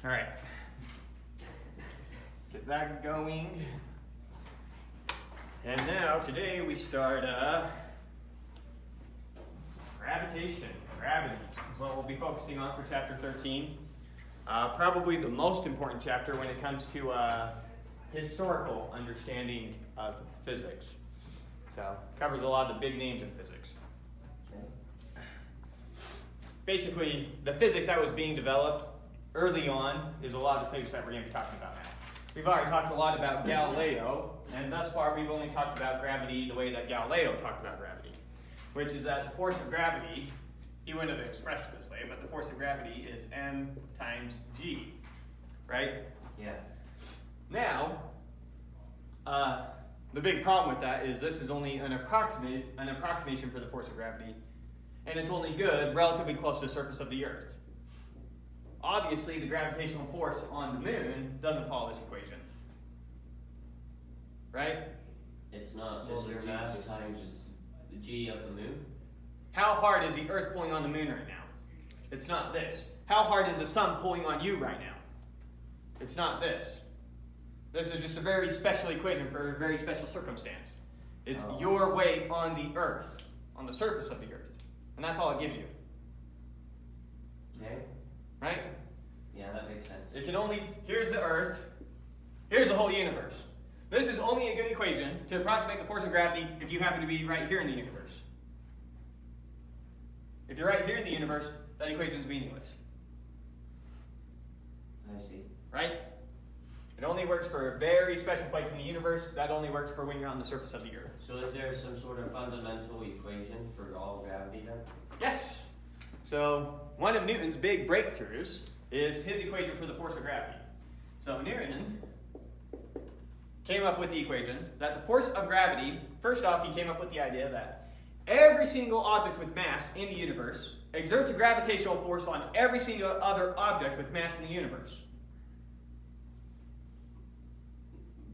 All right. Get that going. And now, today we start gravitation. Gravity is what we'll be focusing on for chapter 13. Probably the most important chapter when it comes to historical understanding of physics. So, covers a lot of the big names in physics. Basically, the physics that was being developed early on is a lot of the physics that we're going to be talking about now. We've already talked a lot about Galileo, and thus far we've only talked about gravity the way that Galileo talked about gravity, which is that the force of gravity, he wouldn't have expressed it this way, but the force of gravity is m times g, right? Yeah. Now, the big problem with that is this is only an approximation for the force of gravity, and it's only good relatively close to the surface of the Earth. Obviously, the gravitational force on the moon doesn't follow this equation, right? It's not just your mass times the g of the moon? How hard is the Earth pulling on the moon right now? It's not this. How hard is the sun pulling on you right now? It's not this. This is just a very special equation for a very special circumstance. It's your weight on the Earth, on the surface of the Earth. And that's all it gives you. Okay. Right? Yeah, that makes sense. It can only, here's the Earth, here's the whole universe. This is only a good equation to approximate the force of gravity if you happen to be right here in the universe. If you're right here in the universe, that equation is meaningless. I see. Right? It only works for a very special place in the universe. That only works for when you're on the surface of the Earth. So is there some sort of fundamental equation for all gravity then? Yes. So one of Newton's big breakthroughs is his equation for the force of gravity. So Newton came up with the equation that the force of gravity, first off, he came up with the idea that every single object with mass in the universe exerts a gravitational force on every single other object with mass in the universe.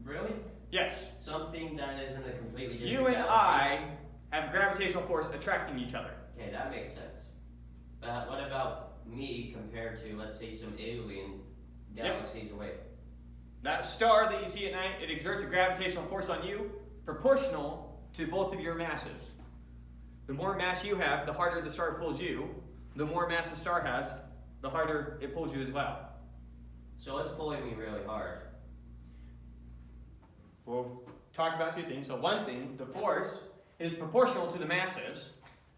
Really? Yes. Something that is in a completely different You and galaxy. I have gravitational force attracting each other. Okay, that makes sense. But what about me compared to, let's say, some alien galaxies away? That star that you see at night, it exerts a gravitational force on you proportional to both of your masses. The more mass you have, the harder the star pulls you. The more mass the star has, the harder it pulls you as well. So it's pulling me really hard. We'll talk about two things. So one thing, the force is proportional to the masses.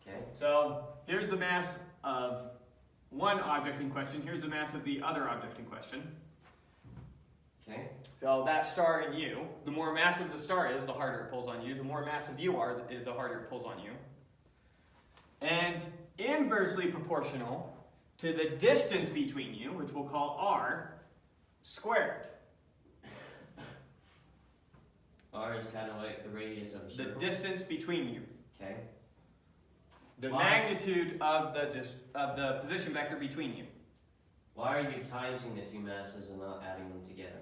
Okay. So here's the mass of one object in question. Here's the mass of the other object in question. Okay. So that star and you, the more massive the star is, the harder it pulls on you. The more massive you are, the harder it pulls on you. And inversely proportional to the distance between you, which we'll call r, squared. R is kind of like the radius of a circle. The distance between you. Okay. The magnitude of the position vector between you. Why are you timesing the two masses and not adding them together?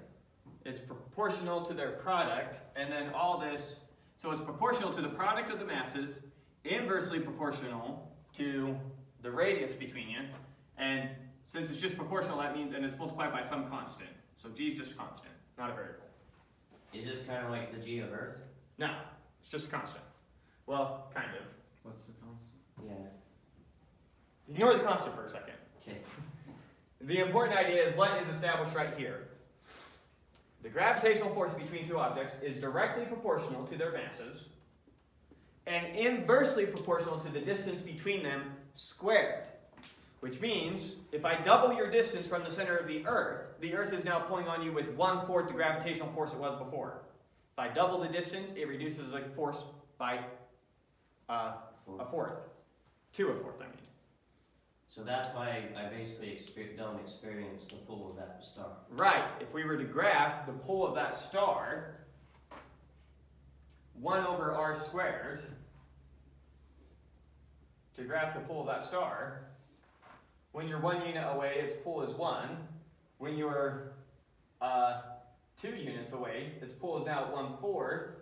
It's proportional to their product, and then all this, so it's proportional to the product of the masses, inversely proportional to the radius between you, and since it's just proportional, that means, and it's multiplied by some constant. So g is just a constant, not a variable. Is this kind of like the g of Earth? No, it's just a constant. Well, kind of. What's the constant? Yeah. Ignore the constant for a second. Okay. The important idea is what is established right here. The gravitational force between two objects is directly proportional to their masses and inversely proportional to the distance between them squared. Which means, if I double your distance from the center of the Earth is now pulling on you with 1/4 the gravitational force it was before. If I double the distance, it reduces the force by a fourth. To a fourth, I mean. So that's why I basically don't experience the pull of that star. Right. If we were to graph the pull of that star, 1/r squared, to graph the pull of that star, when you're 1 unit away, its pull is 1. When you're 2 units away, its pull is now 1/4.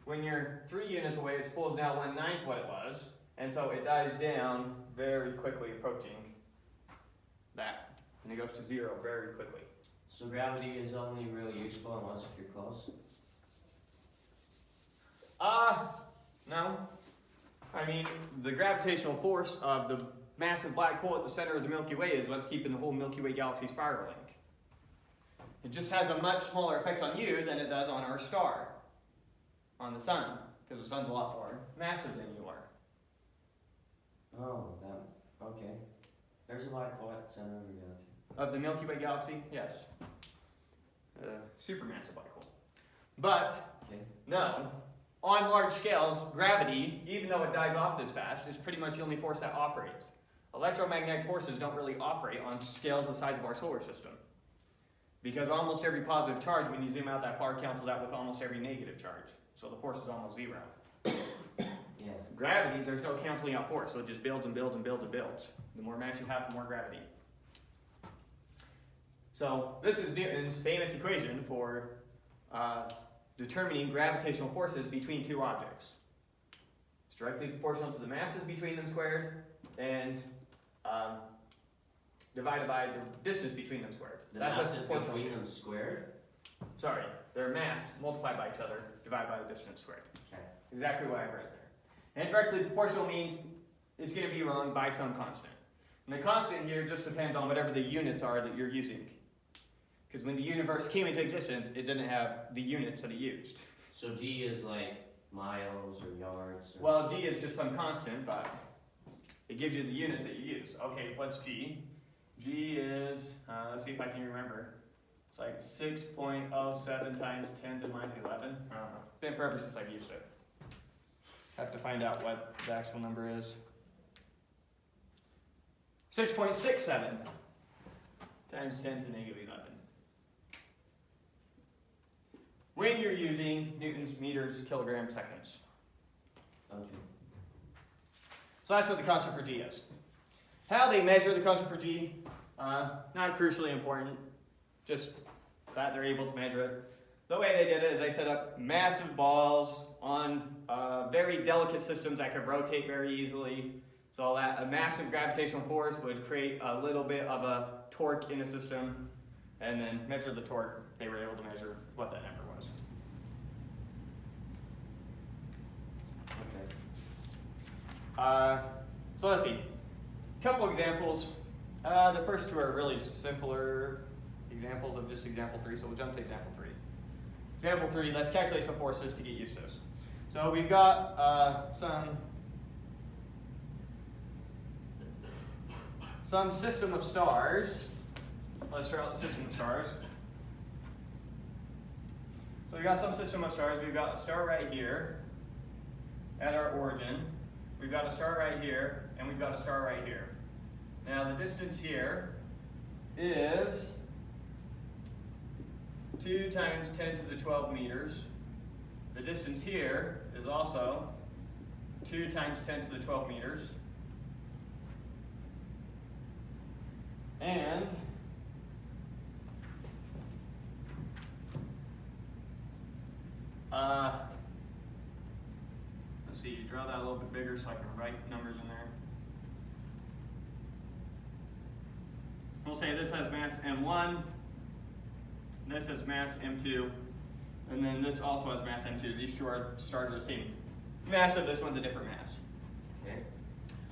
When you're 3 units away, its pull is now 1/9 what it was. And so it dies down very quickly approaching that. and it goes to 0 very quickly. So gravity is only really useful unless if you're close? No. I mean, the gravitational force of the massive black hole at the center of the Milky Way is what's keeping the whole Milky Way galaxy spiraling. It just has a much smaller effect on you than it does on our star, on the sun, because the sun's a lot more massive than you are. Oh, that, okay. There's a black hole at the center of the galaxy. Of the Milky Way galaxy, yes. Supermassive black hole. But, Okay. no, on large scales, gravity, even though it dies off this fast, is pretty much the only force that operates. Electromagnetic forces don't really operate on scales the size of our solar system. Because almost every positive charge, when you zoom out that far, cancels out with almost every negative charge. So the force is almost 0. Yeah. Gravity, there's no canceling out force, so it just builds and builds and builds and builds. The more mass you have, the more gravity. So this is Newton's famous equation for determining gravitational forces between two objects. It's directly proportional to the masses between them squared, and divided by the distance between them squared. The That's what's masses proportional between to. them squared? Sorry, their mass multiplied by each other, divided by the distance squared. Okay. Exactly what I've written there. And directly proportional means it's going to be wrong by some constant. And the constant here just depends on whatever the units are that you're using. Because when the universe came into existence, it didn't have the units that it used. So G is like miles or yards? Or... Well, G is just some constant, but it gives you the units that you use. Okay, what's G? G is, let's see if I can remember. It's like 6.07 times 10 to the minus 11. I don't know. Been forever since I've used it. Have to find out what the actual number is. 6.67 times 10 to the negative 11. When you're using Newton's meters, kilograms, seconds. Okay. So that's what the constant for G is. How they measure the constant for G, not crucially important, just that they're able to measure it. The way they did it is they set up massive balls on very delicate systems that could rotate very easily, so that a massive gravitational force would create a little bit of a torque in the system, and then measure the torque. They were able to measure what that number was. Okay. So let's see. A couple examples. The first two are really simpler examples of just example 3, so we'll jump to example 3. Example 3, let's calculate some forces to get used to this. So we've got some system of stars. Let's start out the system of stars. So we've got some system of stars. We've got a star right here at our origin. We've got a star right here, and we've got a star right here. Now the distance here is 2 times 10 to the 12 meters. The distance here is also 2 times 10 to the 12 meters. And let's see, draw that a little bit bigger so I can write numbers in there. We'll say this has mass M1, this has mass M2, and then this also has mass M2. These two stars are the same massive, this one's a different mass. Okay.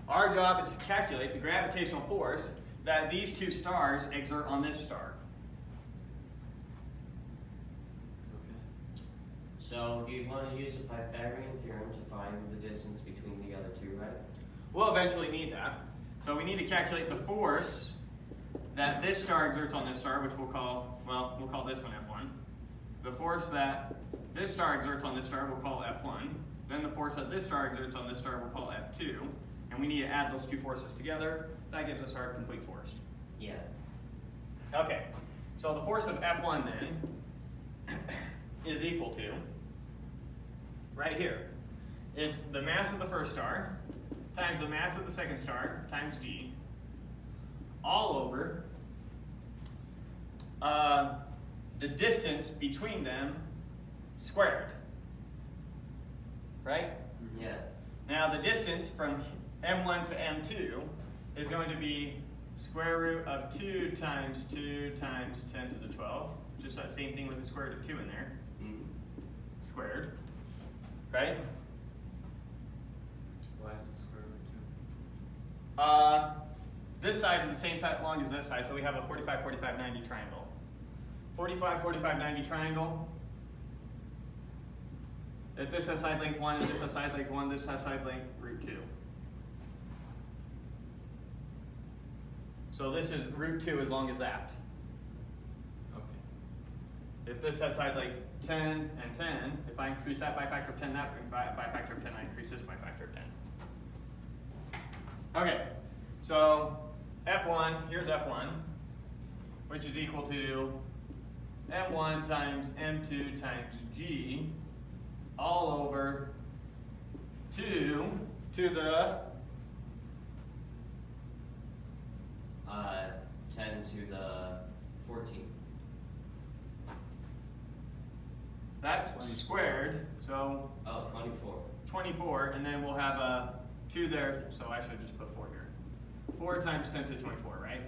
Our job is to calculate the gravitational force that these two stars exert on this star. So you want to use the Pythagorean theorem to find the distance between the other two, right? We'll eventually need that. So we need to calculate the force that this star exerts on this star, which we'll call this one F1. The force that this star exerts on this star we'll call F1. Then the force that this star exerts on this star we'll call F2. And we need to add those two forces together. That gives us our complete force. Yeah. Okay, so the force of F1 then is equal to, right here, it's the mass of the first star times the mass of the second star times G, all over the distance between them squared, right? Yeah. Now the distance from M1 to M2 is going to be square root of 2 times 2 times 10 to the 12. Just that same thing with the square root of 2 in there. Squared. Right? Why is it square root 2? This side is the same side long as this side, so we have a 45, 45, 90 triangle. 45, 45, 90 triangle. If this has side length 1, and this has side length 1, this has side length root 2. So this is root 2 as long as that. Okay. If this had side length 10 and 10, if I increase that by a factor of 10, that by a factor of 10, I increase this by a factor of 10. Okay, so F1, here's F1, which is equal to M1 times M2 times G all over 2 to the 10 to the 14. That's squared, so Oh, 24. 24, and then we'll have a 2 there, so I should just put 4 here. 4 times 10 to the 24, right?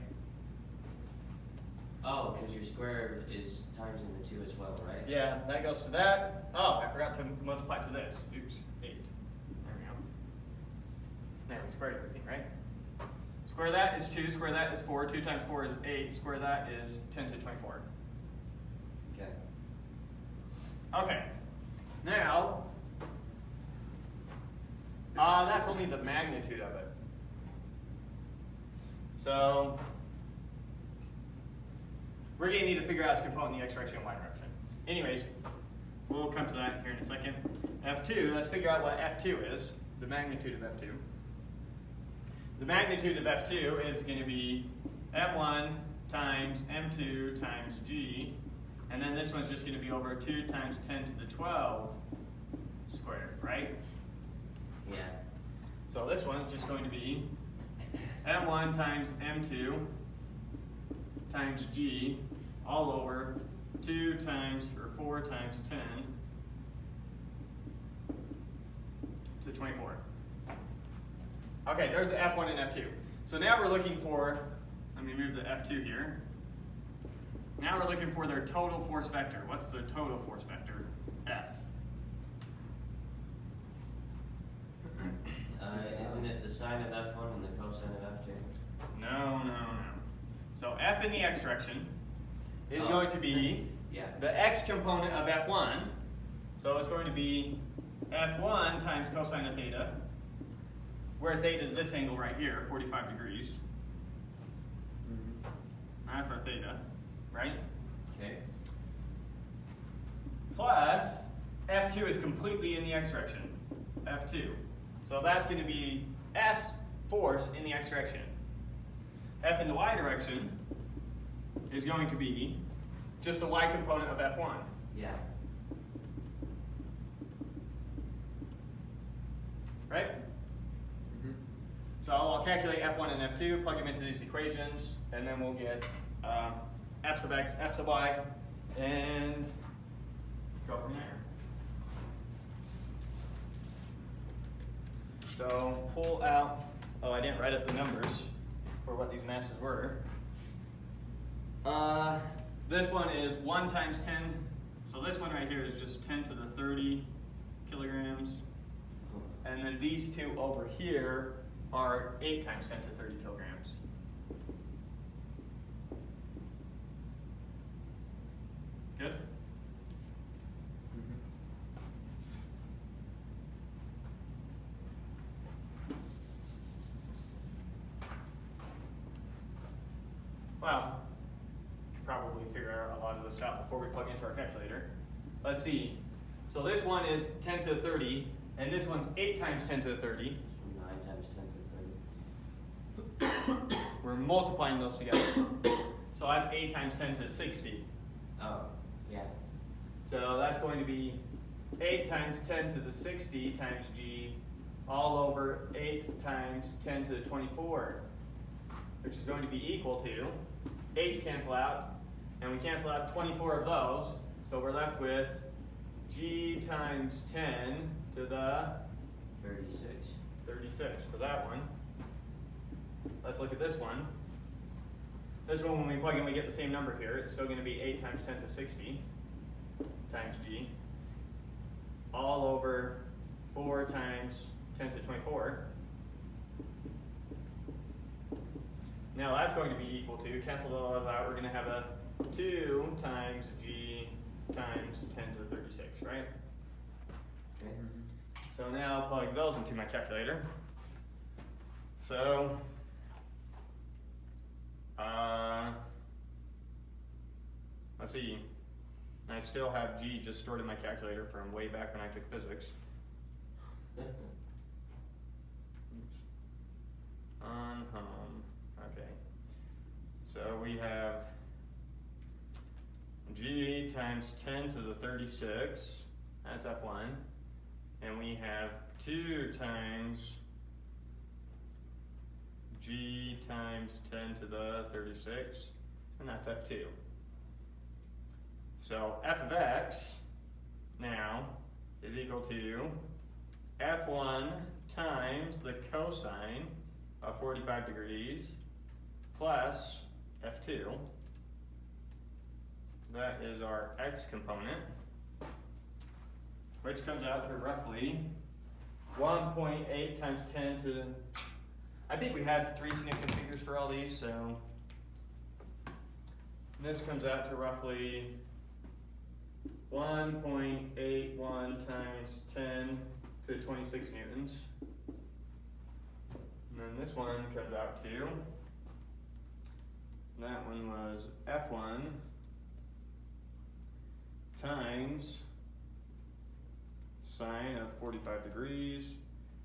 Oh, because your square is times in the 2 as well, right? Yeah, that goes to that. Oh, I forgot to multiply to this. Oops, 8. There we go. There, we squared everything, right? Square that is 2, square that is 4, 2 times 4 is 8, square that is 10 to the 24. Okay. Okay, now, that's only the magnitude of it. So, we're going to need to figure out its component in the x direction and y direction. Anyways, we'll come to that here in a second. F2, let's figure out what F2 is, the magnitude of F2. The magnitude of F2 is going to be M1 times M2 times G, and then this one's just going to be over 2 times 10 to the 12 squared, right? Yeah. So this one's just going to be M1 times M2 times G all over 2 times, or 4 times 10 to 24. Okay, there's the F1 and F2. So now we're looking for, let me move the F2 here. Now we're looking for their total force vector. What's the total force vector? F. Isn't it the sine of F1 and the cosine of F2? No. So F in the x direction is going to be the x component of F1. So it's going to be F1 times cosine of theta, where theta is this angle right here, 45 degrees. That's our theta, right? Okay. Plus, F2 is completely in the x direction, F2. So that's going to be F's force in the x direction. F in the y direction is going to be just the y component of F1. Yeah. Right? So I'll calculate F1 and F2, plug them into these equations, and then we'll get F sub x, F sub y, and go from there. So pull out, oh, I didn't write up the numbers for what these masses were. This one is 1 times 10, so this one right here is just 10 to the 30 kilograms. And then these two over here are 8 times 10 to 30 kilograms. Good? Well, we could probably figure out a lot of this out before we plug into our calculator. Let's see. So this one is 10 to the 30, and this one's 8 times 10 to the 30. So 9 times 10 to the 30. We're multiplying those together. So that's 8 times 10 to the 60. Oh, yeah. So that's going to be 8 times 10 to the 60 times G all over 8 times 10 to the 24, which is going to be equal to, 8's cancel out, and we cancel out 24 of those, so we're left with G times 10 to the 36. 36 for that one. Let's look at this one. This one, when we plug in, we get the same number here. It's still going to be 8 times 10 to 60 times g, all over 4 times 10 to 24. Now that's going to be equal to, cancel all those out, we're going to have a 2 times g times 10 to the 36, right? Okay. So now I'll plug those into my calculator. So, let's see. I still have g just stored in my calculator from way back when I took physics. On home. Okay. So we have g times 10 to the 36. That's F1. And we have 2 times g times 10 to the 36. And that's F2. So f of x now is equal to F1 times the cosine of 45 degrees plus F2. That is our x component, which comes out to roughly 1.8 times 10 to, I think we had 3 significant figures for all these, so this comes out to roughly 1.81 times 10 to 26 newtons. And then this one comes out to, that one was F1 times sine of 45 degrees.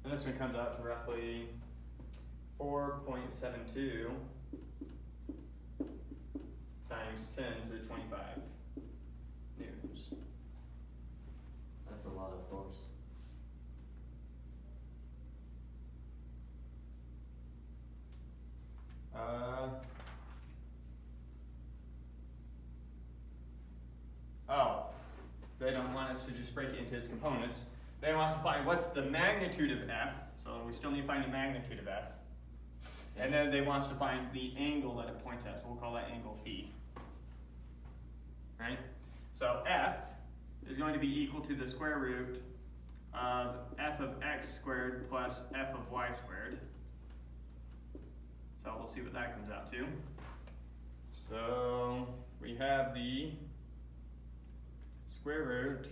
And this one comes out to roughly 4.72 times 10 to the 25 newtons. That's a lot of force. They don't want us to just break it into its components. They want us to find what's the magnitude of f, so we still need to find the magnitude of f. And then they want us to find the angle that it points at, so we'll call that angle phi. Right? So f is going to be equal to the square root of f of x squared plus f of y squared. So we'll see what that comes out to. So we have the square root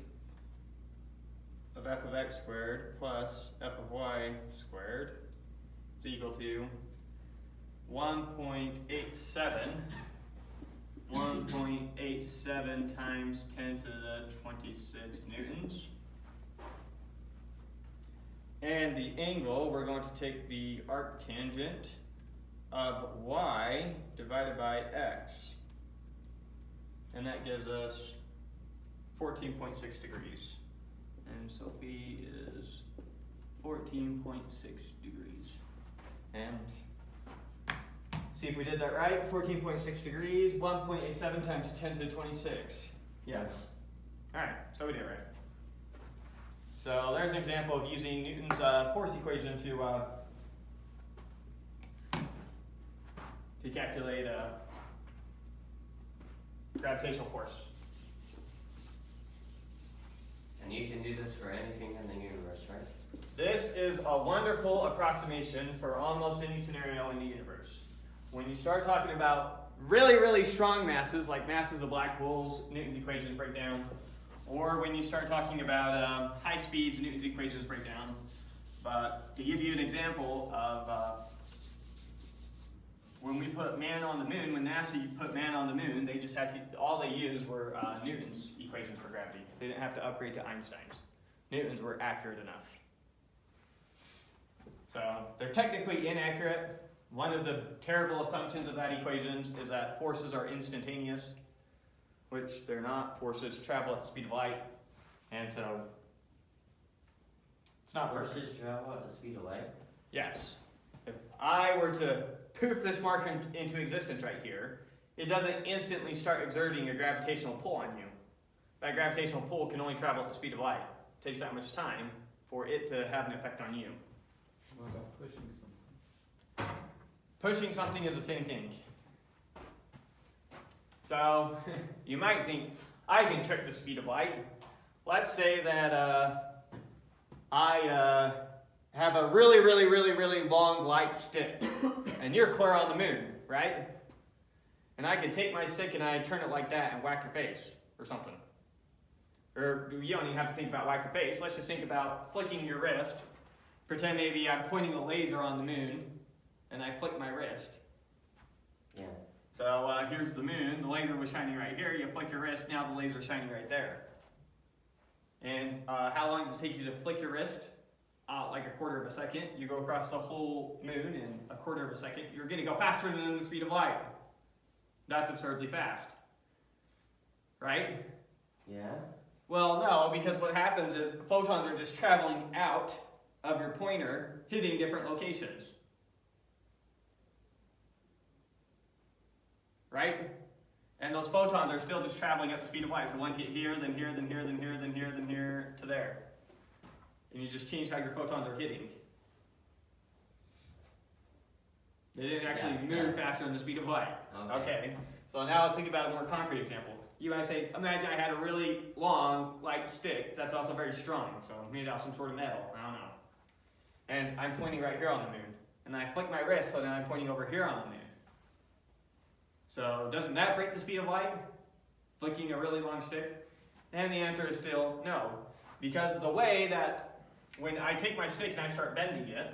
of f of x squared plus f of y squared is equal to 1.87 times 10 to the 26 newtons. And the angle, we're going to take the arctangent of y divided by x. And that gives us 14.6 degrees. And Sophie is 14.6 degrees. And see if we did that right. 14.6 degrees, 1.87 times 10 to the 26. Yes. Alright, so we did it right. So there's an example of using Newton's force equation to calculate gravitational force. And you can do this for anything in the universe, right? This is a wonderful approximation for almost any scenario in the universe. When you start talking about really, really strong masses, like masses of black holes, Newton's equations break down. Or when you start talking about high speeds, Newton's equations break down. But to give you an example of when we put man on the moon, when NASA put man on the moon, they just had to, all they used were Newton's equations for gravity. They didn't have to upgrade to Einstein's. Newton's were accurate enough. So they're technically inaccurate. One of the terrible assumptions of that equation is that forces are instantaneous, which they're not. Forces travel at the speed of light, and so it's not worth it. Forces travel at the speed of light? Yes. If I were to poof this mark into existence right here, it doesn't instantly start exerting a gravitational pull on you. That gravitational pull can only travel at the speed of light. It takes that much time for it to have an effect on you. What about pushing something? Pushing something is the same thing. So you might think, I can trick the speed of light. Let's say that I have a really long light stick, and you're clear on the moon, right? And I can take my stick and I turn it like that and whack your face, or something. Or you don't even have to think about whack your face. Let's just think about flicking your wrist. Pretend maybe I'm pointing a laser on the moon, and I flick my wrist. Yeah. So here's the moon. The laser was shining right here. You flick your wrist. Now the laser's shining right there. And how long does it take you to flick your wrist? Like a quarter of a second. You go across the whole moon in a quarter of a second. You're going to go faster than the speed of light. That's absurdly fast. Right? Yeah. Well, no, because what happens is photons are just traveling out of your pointer, hitting different locations. Right? And those photons are still just traveling at the speed of light. So one hit here, then here, then here, then here, then here, then here, to there. And you just change how your photons are hitting. They didn't actually move faster than the speed of light. Okay. So now let's think about a more concrete example. You guys say, imagine I had a really long light stick that's also very strong, so made out of some sort of metal. I don't know. And I'm pointing right here on the moon. And I flick my wrist, so then I'm pointing over here on the moon. So doesn't that break the speed of light? Flicking a really long stick? And the answer is still no. Because the way that when I take my stick and I start bending it,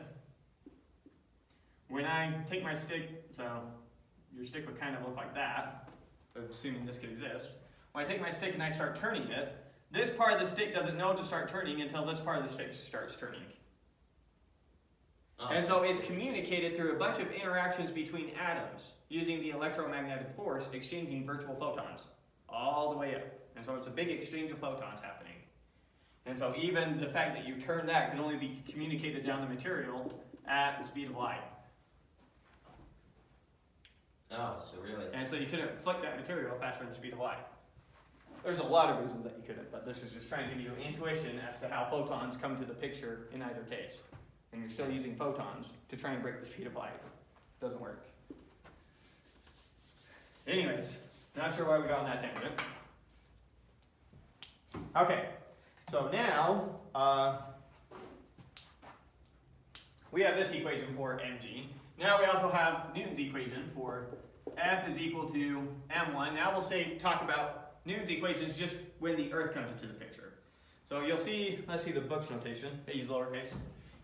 when I take my stick, so your stick would kind of look like that, assuming this could exist. When I take my stick and I start turning it, this part of the stick doesn't know to start turning until this part of the stick starts turning. And so it's communicated through a bunch of interactions between atoms using the electromagnetic force exchanging virtual photons all the way up. And so it's a big exchange of photons happening. And so even the fact that you turn that can only be communicated down the material at the speed of light. Oh, so really? And so you couldn't flick that material faster than the speed of light. There's a lot of reasons that you couldn't, but this is just trying to give you an intuition as to how photons come to the picture in either case. And you're still using photons to try and break the speed of light. Doesn't work. Anyways, not sure why we got on that tangent. Okay, so now we have this equation for mg. Now we also have Newton's equation for F is equal to m1. Now we'll talk about Newton's equations just when the Earth comes into the picture. So you'll see, let's see the book's notation. They use lowercase.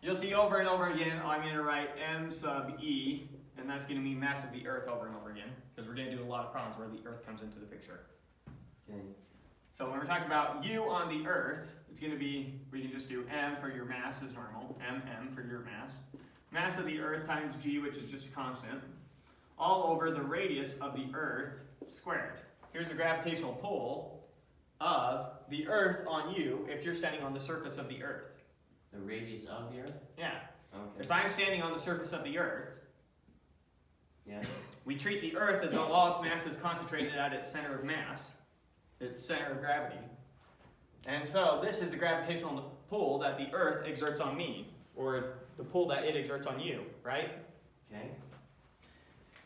You'll see over and over again, I'm going to write m sub e, and that's going to mean mass of the Earth over and over again, because we're going to do a lot of problems where the Earth comes into the picture. Okay. So when we're talking about u on the Earth, it's going to be, we can just do m for your mass as normal, m for your mass. Mass of the Earth times g, which is just a constant, all over the radius of the Earth squared. Here's the gravitational pull of the Earth on you if you're standing on the surface of the Earth. The radius of the Earth? Yeah. Okay. If I'm standing on the surface of the Earth, Yeah. we treat the Earth as though all its mass is concentrated at its center of mass, its center of gravity. And so this is the gravitational pull that the Earth exerts on me, or the pull that it exerts on you, right? Okay.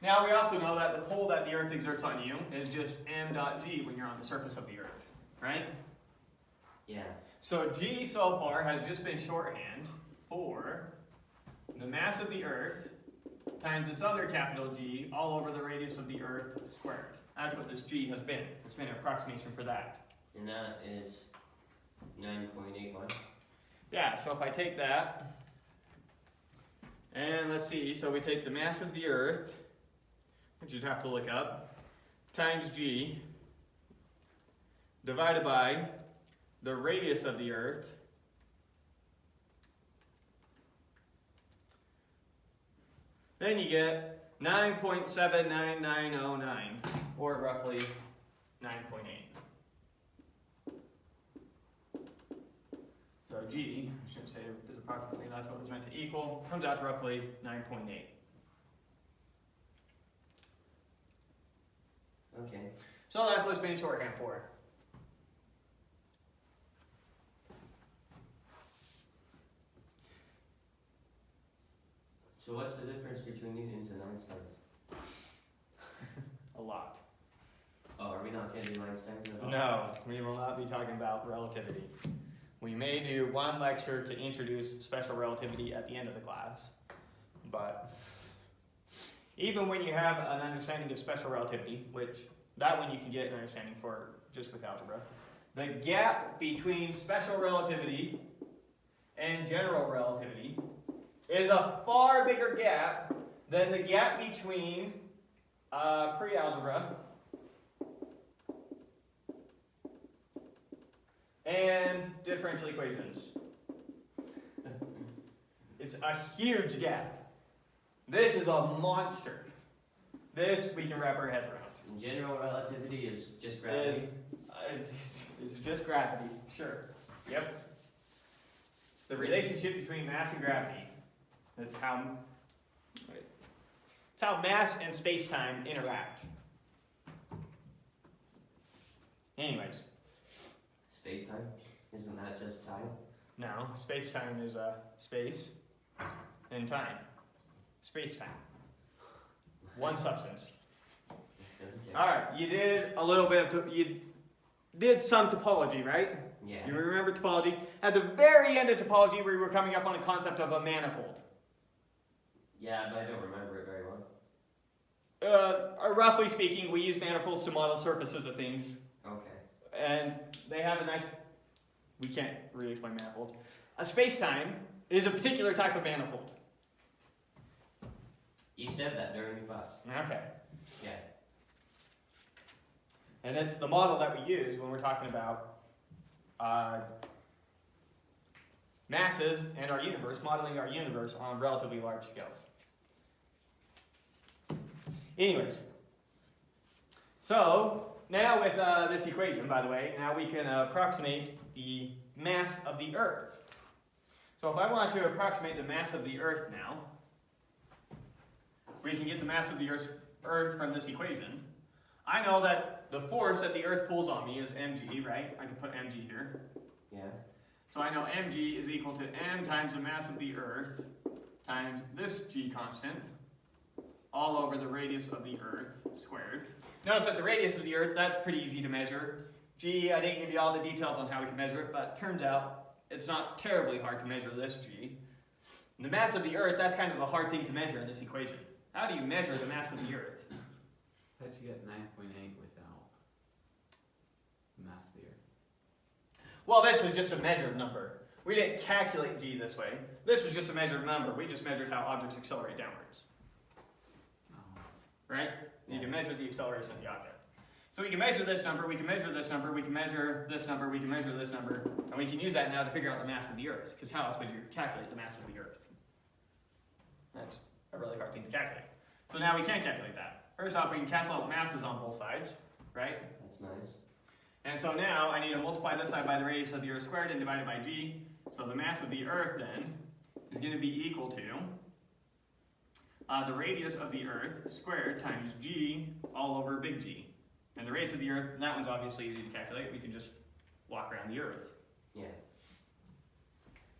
Now we also know that the pull that the Earth exerts on you is just m dot g when you're on the surface of the Earth, right? Yeah. So g so far has just been shorthand for the mass of the Earth times this other capital G all over the radius of the Earth squared. That's what this g has been. It's been an approximation for that. And that is 9.81. Yeah, so if I take that, and let's see, so we take the mass of the Earth, which you'd have to look up, times g, divided by the radius of the Earth, then you get 9.79909, or roughly 9.8. So g, I shouldn't say is approximately, that's what it's meant to equal, comes out to roughly 9.8. Okay. So that's what it's been shorthand for. So what's the difference between Newton's and Einstein's? A lot. Oh, are we not getting Einstein's at all? No, we will not be talking about relativity. We may do one lecture to introduce special relativity at the end of the class, but even when you have an understanding of special relativity, which that one you can get an understanding for just with algebra, the gap between special relativity and general relativity is a far bigger gap than the gap between pre-algebra and differential equations. It's a huge gap. This is a monster. This we can wrap our heads around. And general relativity is just gravity. It's just gravity, sure. Yep. It's the relationship between mass and gravity. That's how mass and space-time interact. Anyways. Space-time? Isn't that just time? No, space-time is space and time. Space-time. One substance. Okay. Alright, you did a little bit of, you did some topology, right? Yeah. You remember topology? At the very end of topology, we were coming up on the concept of a manifold. Yeah, but I don't remember it very well. Roughly speaking, we use manifolds to model surfaces of things. Okay. And they have a nice, we can't really explain manifold. A space-time is a particular type of manifold. You said that during the class. Okay. Yeah. And it's the model that we use when we're talking about masses and our universe, modeling our universe on relatively large scales. Anyways, so now with this equation, by the way, now we can approximate the mass of the Earth. So if I want to approximate the mass of the Earth now, we can get the mass of the Earth from this equation. I know that the force that the Earth pulls on me is mg, right? I can put mg here. Yeah. So I know mg is equal to m times the mass of the Earth times this g constant all over the radius of the Earth squared. Notice that the radius of the Earth, that's pretty easy to measure. G, I didn't give you all the details on how we can measure it, but turns out it's not terribly hard to measure this g. And the mass of the Earth, that's kind of a hard thing to measure in this equation. How do you measure the mass of the Earth? How'd you get 9.8 without the mass of the Earth? Well, this was just a measured number. We didn't calculate g this way. This was just a measured number. We just measured how objects accelerate downwards. Oh. Right? You can measure the acceleration of the object. So we can measure this number, we can measure this number, we can measure this number, we can measure this number, and we can use that now to figure out the mass of the Earth, because how else would you calculate the mass of the Earth? That's a really hard thing to calculate. So now we can calculate that. First off, we can cancel out masses on both sides, right? That's nice. And so now I need to multiply this side by the radius of the Earth squared and divide it by g. So the mass of the Earth then is going to be equal to the radius of the Earth squared times g all over big G. And the radius of the Earth, that one's obviously easy to calculate. We can just walk around the Earth. Yeah.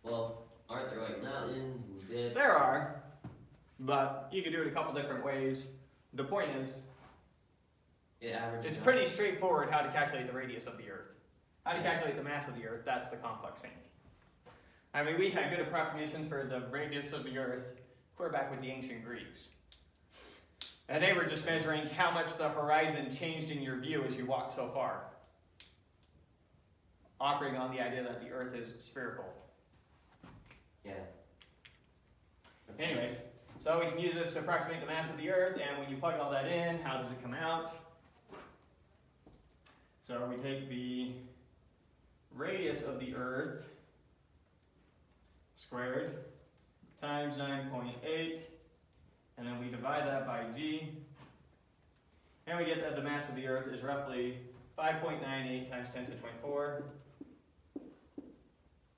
Well, aren't there like mountains and dips? There are, but you can do it a couple different ways. The point is, It averages it's out. pretty straightforward how to calculate the radius of the Earth. How to calculate the mass of the Earth, that's the complex thing. I mean, we had good approximations for the radius of the Earth clear back with the ancient Greeks. And they were just measuring how much the horizon changed in your view as you walked so far. Operating on the idea that the Earth is spherical. Yeah. Anyways, so we can use this to approximate the mass of the Earth, and when you plug all that in, how does it come out? So we take the radius of the Earth squared times 9.8, and then we divide that by g, and we get that the mass of the Earth is roughly 5.98 times 10 to the 24,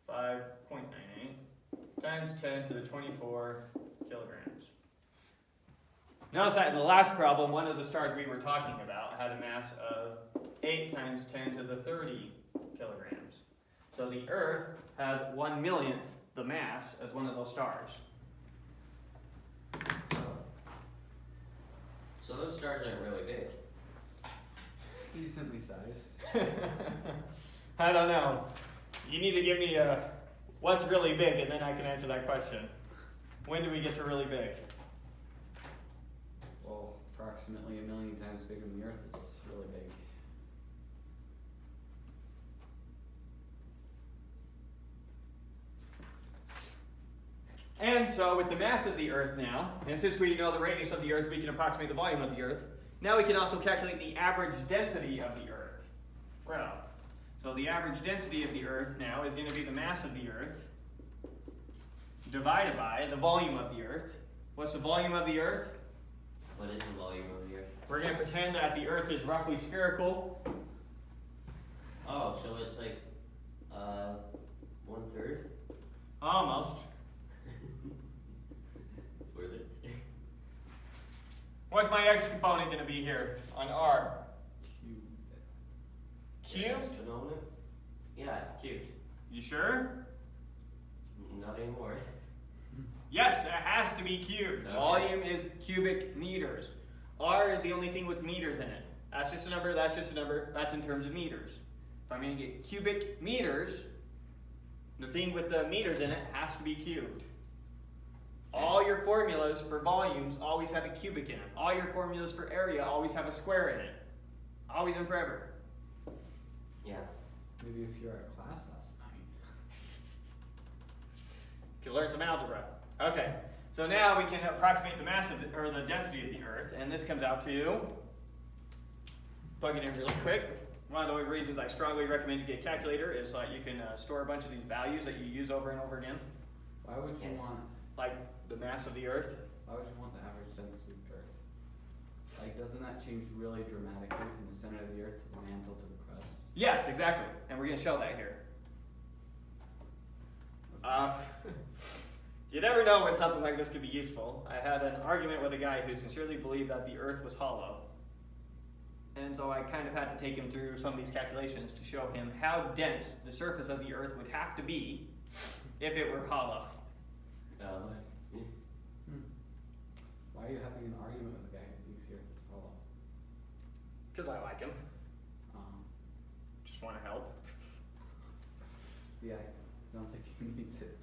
5.98 times 10 to the 24 kilograms. Notice that in the last problem, one of the stars we were talking about had a mass of 8 times 10 to the 30 kilograms. So the Earth has 1/1,000,000th the mass as one of those stars. So those stars aren't really big. Decently sized. I don't know. You need to give me what's really big, and then I can answer that question. When do we get to really big? Well, approximately 1 million times bigger than the Earth is really big. And so with the mass of the Earth now, and since we know the radius of the Earth, we can approximate the volume of the Earth. Now we can also calculate the average density of the Earth. Well, so the average density of the Earth now is going to be the mass of the Earth divided by the volume of the Earth. What's the volume of the Earth? What is the volume of the Earth? We're going to pretend that the Earth is roughly spherical. Oh, so it's like 1/3? Almost. Worth it. What's my x component going to be here on R? Cubed? Phenomenon? Yeah, cubed. You sure? Not anymore. Yes, it has to be cubed. Okay. Volume is cubic meters. R is the only thing with meters in it. That's just a number, that's just a number, that's in terms of meters. If I'm going to get cubic meters, the thing with the meters in it has to be cubed. All your formulas for volumes always have a cubic in it. All your formulas for area always have a square in it. Always and forever. Yeah. Maybe if you were at class last night. You can learn some algebra. Okay, so now we can approximate the mass of the, or the density of the Earth, and this comes out to, plug it in really quick. One of the reasons I strongly recommend you get a calculator is so that you can store a bunch of these values that you use over and over again, Why would you Yeah. want? like the mass of the Earth. Why would you want the average density of the Earth? Like, doesn't that change really dramatically from the center of the Earth to the mantle to the crust? Yes, exactly, and we're going to show that here. You never know when something like this could be useful. I had an argument with a guy who sincerely believed that the Earth was hollow. And so I kind of had to take him through some of these calculations to show him how dense the surface of the Earth would have to be if it were hollow. Why are you having an argument with a guy who thinks the Earth is hollow? Because I like him. Um, Just want to help. yeah, sounds like he needs it.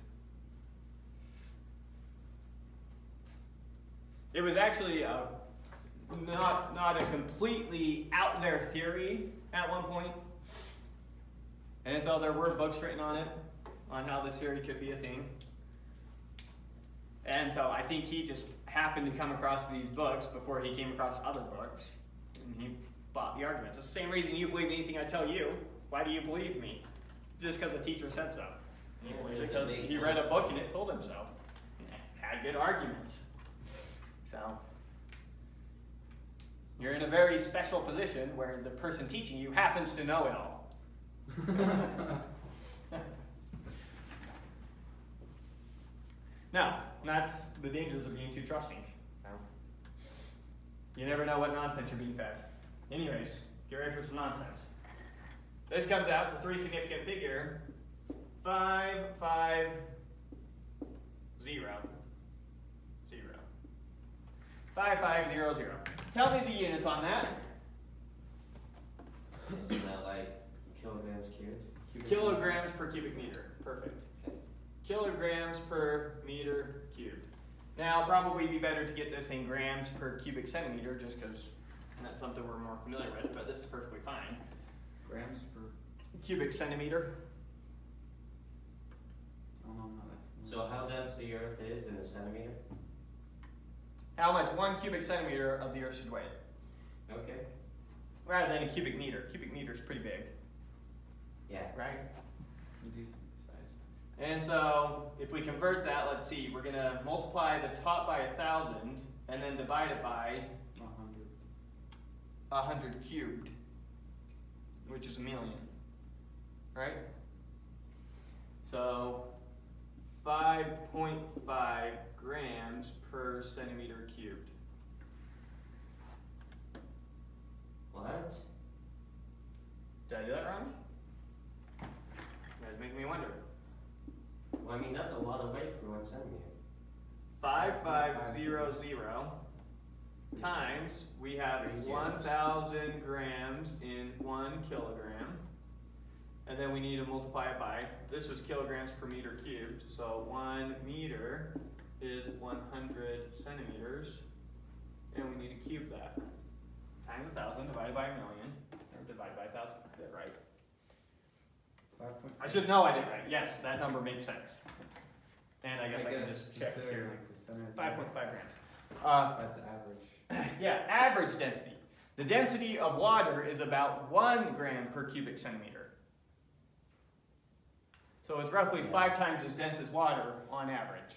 It was actually not a completely out there theory at one point. And so there were books written on it, on how this theory could be a thing. And so I think he just happened to come across these books before he came across other books. And he bought the arguments. It's the same reason you believe anything I tell you. Why do you believe me? Just because a teacher said so. Because he read a book and it told him so. And it had good arguments. So, you're in a very special position where the person teaching you happens to know it all. Now, that's the dangers of being too trusting. So, you never know what nonsense you're being fed. Anyways, get ready for some nonsense. This comes out to 3 significant figure, 550. 5500. Tell me the units on that. Isn't that like kilograms cubed? Kilograms per cubic meter. Perfect. Okay. Kilograms per meter cubed. Now, probably be better to get this in grams per cubic centimeter, just because that's something we're more familiar with, but this is perfectly fine. Grams per. Cubic centimeter. Oh no, I'm not that So familiar. how dense the Earth is in a centimeter? How much 1 cubic centimeter of the Earth should weigh? Okay. Rather than a cubic meter. Cubic meter is pretty big, Yeah. right? Decent sized. And so, if we convert that, let's see, we're going to multiply the top by 1,000 and then divide it by 100. 100 cubed, which is 1,000,000, right? So, 5.5 grams per centimeter cubed. What? Did I do that wrong? You guys making me wonder. Well, I mean, that's a lot of weight for 1 centimeter. 5500 times, we have 3 zeros. 1,000 grams in 1 kilogram. And then we need to multiply it by, this was kilograms per meter cubed, so 1 meter is 100 centimeters. And we need to cube that. Times 1,000 divided by a million, or divided by 1,000, I did it right. 5.5. I should know I did it right. Yes, that number makes sense. And I guess I can just check considering, here. like, the center of the 5.5 grams. That's average. Yeah, average density. The density of water is about 1 gram per cubic centimeter. So it's roughly 5 times as dense as water on average.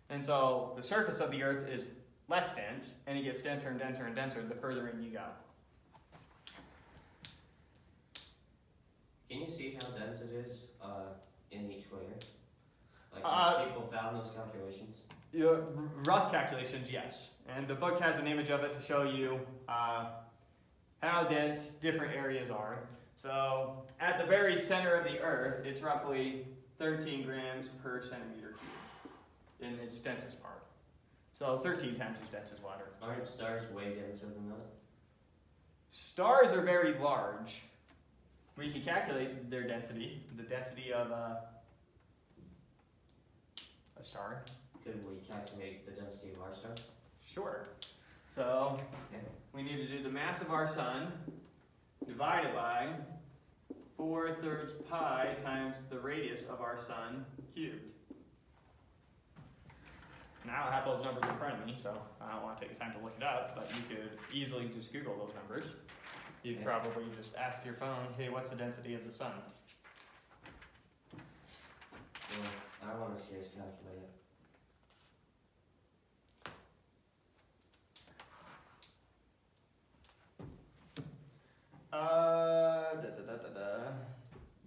And so the surface of the Earth is less dense, and it gets denser and denser and denser the further in you go. Can you see how dense it is in each layer? Like, Uh, people found those calculations? Yeah, rough calculations, yes. And the book has an image of it to show you how dense different areas are. So at the very center of the Earth, it's roughly 13 grams per centimeter cubed in its densest part. So 13 times as dense as water. Aren't stars way denser than that? Stars are very large. We can calculate their density, the density of a star. Could we calculate the density of our star? Sure. So Okay. we need to do the mass of our sun divided by 4/3 pi times the radius of our sun cubed. Now I have those numbers in front of me, so I don't want to take the time to look it up, but you could easily just Google those numbers. You could Okay. probably just ask your phone, hey, what's the density of the sun? Well, I want to see us calculate it.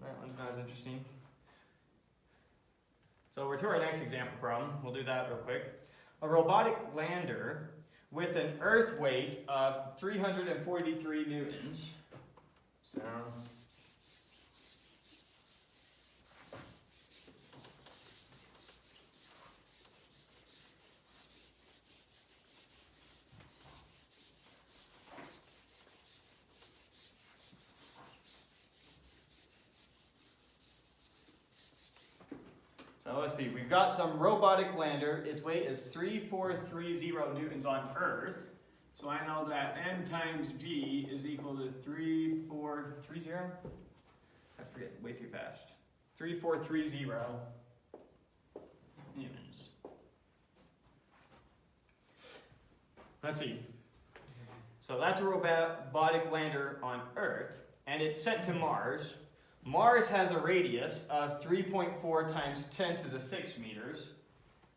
That one's not as interesting. So we're to our next example problem. We'll do that real quick. A robotic lander with an Earth weight of 343 newtons. So let's see, we've got some robotic lander. Its weight is 3,430 newtons on Earth. So I know that m times g is equal to 3,430. I forget way too fast. 3,430 newtons. Let's see. So that's a robotic lander on Earth, and it's sent to Mars. Mars has a radius of 3.4 times 10 to the 6 meters.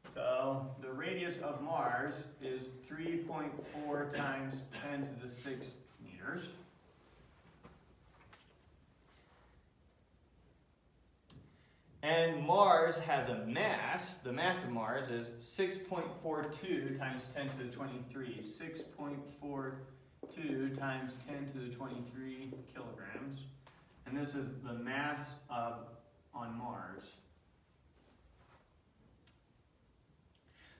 So the radius of Mars is 3.4 times 10 to the 6 meters. And Mars has a mass. The mass of Mars is 6.42 times 10 to the 23. 6.42 times 10 to the 23 kilograms. And this is the mass on Mars.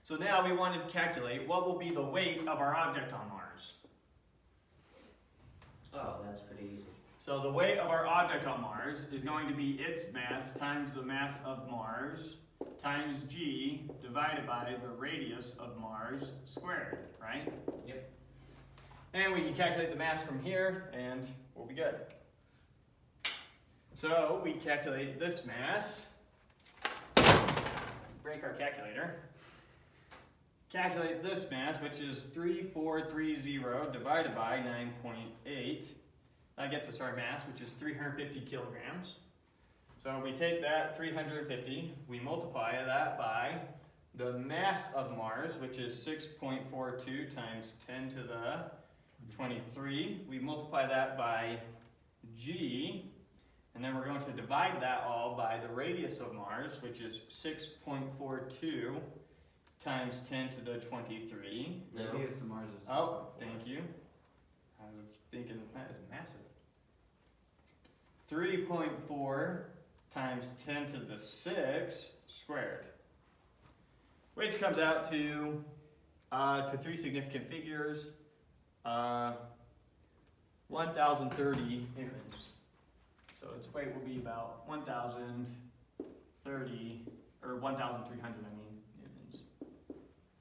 So now we want to calculate what will be the weight of our object on Mars. Oh, that's pretty easy. So the weight of our object on Mars is going to be its mass times the mass of Mars times g divided by the radius of Mars squared, right? Yep. And we can calculate the mass from here and we'll be good. So we calculate this mass, break our calculator, calculate this mass, which is 3,430 divided by 9.8. That gets us our mass, which is 350 kilograms. So we take that 350, we multiply that by the mass of Mars, which is 6.42 times 10 to the 23. We multiply that by g. And then we're going to divide that all by the radius of Mars, which is 6.42 times 10 to the 23. No. The radius of Mars is. Oh, thank you. I was thinking that is massive. 3.4 times 10 to the 6 squared, which comes out to to three significant figures, 1,030 newtons. So its weight will be about 1,030, or 1,300, newtons.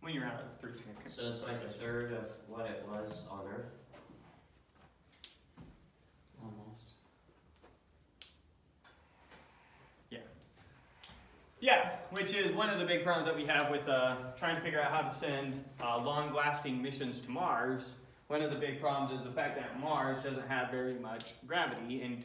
When you're out of three significant. So it's like a third of what it was on Earth. Almost. Yeah, which is one of the big problems that we have with trying to figure out how to send long-lasting missions to Mars. One of the big problems is the fact that Mars doesn't have very much gravity, and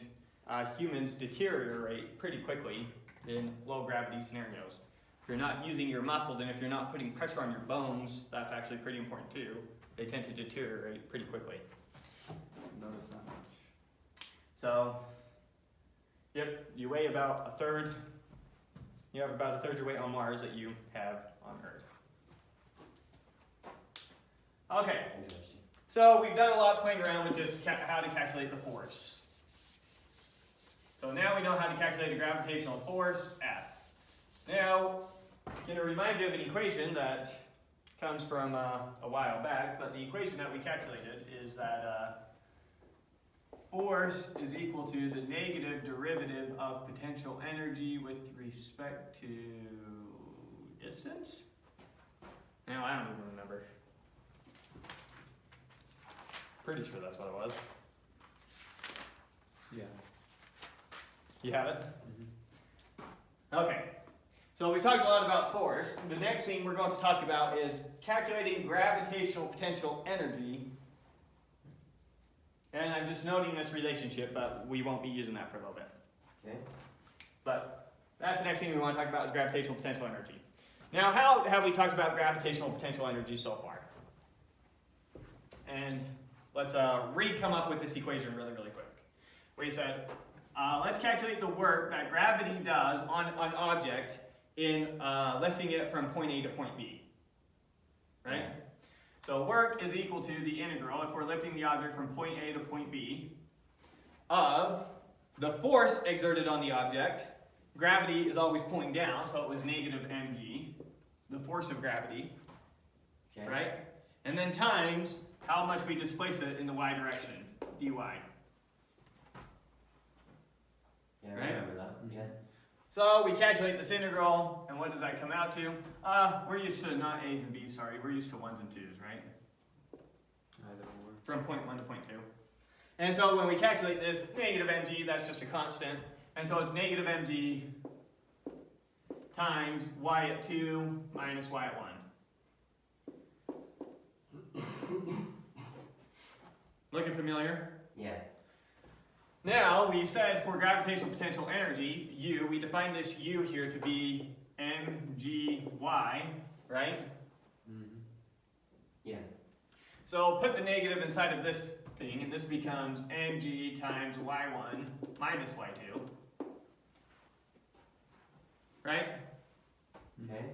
humans deteriorate pretty quickly in low-gravity scenarios. If you're not using your muscles and if you're not putting pressure on your bones, that's actually pretty important too. They tend to deteriorate pretty quickly. Notice that much. So, yep, you weigh about a third. You have about a third your weight on Mars that you have on Earth. Okay, Interesting. so we've done a lot playing around with just how to calculate the force. So now we know how to calculate a gravitational force, F. Now, I'm going to remind you of an equation that comes from a while back, but the equation that we calculated is that force is equal to the negative derivative of potential energy with respect to distance? Now, I don't even remember. Pretty sure that's what it was. Yeah. You have it? Mm-hmm. Okay. So we've talked a lot about force. The next thing we're going to talk about is calculating gravitational potential energy. And I'm just noting this relationship, but we won't be using that for a little bit. Okay. But that's the next thing we want to talk about is gravitational potential energy. Now, how have we talked about gravitational potential energy so far? And let's come up with this equation really, really quick. We said, let's calculate the work that gravity does on an object in lifting it from point A to point B. Right? So work is equal to the integral, if we're lifting the object from point A to point B, of the force exerted on the object. Gravity is always pulling down, so it was negative mg, the force of gravity, Okay. right? And then times how much we displace it in the y direction, dy. Yeah, I Right? remember that. Yeah. So we calculate this integral, and what does that come out to? We're used to not a's and b's, sorry. We're used to 1s and 2s, right? Either or. From point 1 to point 2. And so when we calculate this, negative mg, that's just a constant. And so it's negative mg times y at 2 minus y at 1. Looking familiar? Yeah. Now, we said for gravitational potential energy, U, we defined this U here to be mgy, right? Mm-hmm. Yeah. So put the negative inside of this thing, and this becomes mg times y1 minus y2. Right? Okay.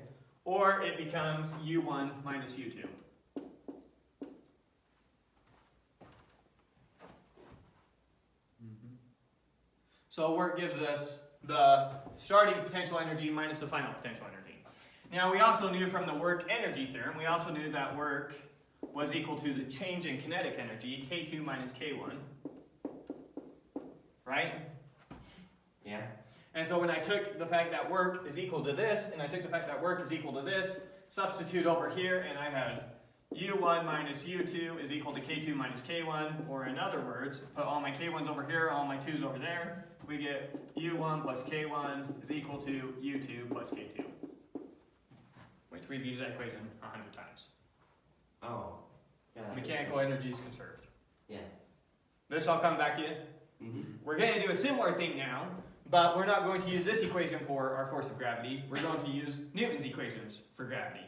Or it becomes u1 minus u2. Mm-hmm. So work gives us the starting potential energy minus the final potential energy. Now we also knew from the work energy theorem, we also knew that work was equal to the change in kinetic energy, K2 minus K1. Right? Yeah. And so when I took the fact that work is equal to this, and I took the fact that work is equal to this, substitute over here, and I had U1 minus U2 is equal to K2 minus K1, or in other words, put all my K1s over here, all my 2's over there, we get U1 plus K1 is equal to U2 plus K2, which we've used that equation 100 times. Oh. Yeah. that makes Mechanical sense. energy is conserved. Yeah. This all come back to you? Mm-hmm. We're going to do a similar thing now, but we're not going to use this equation for our force of gravity. We're going to use Newton's equations for gravity.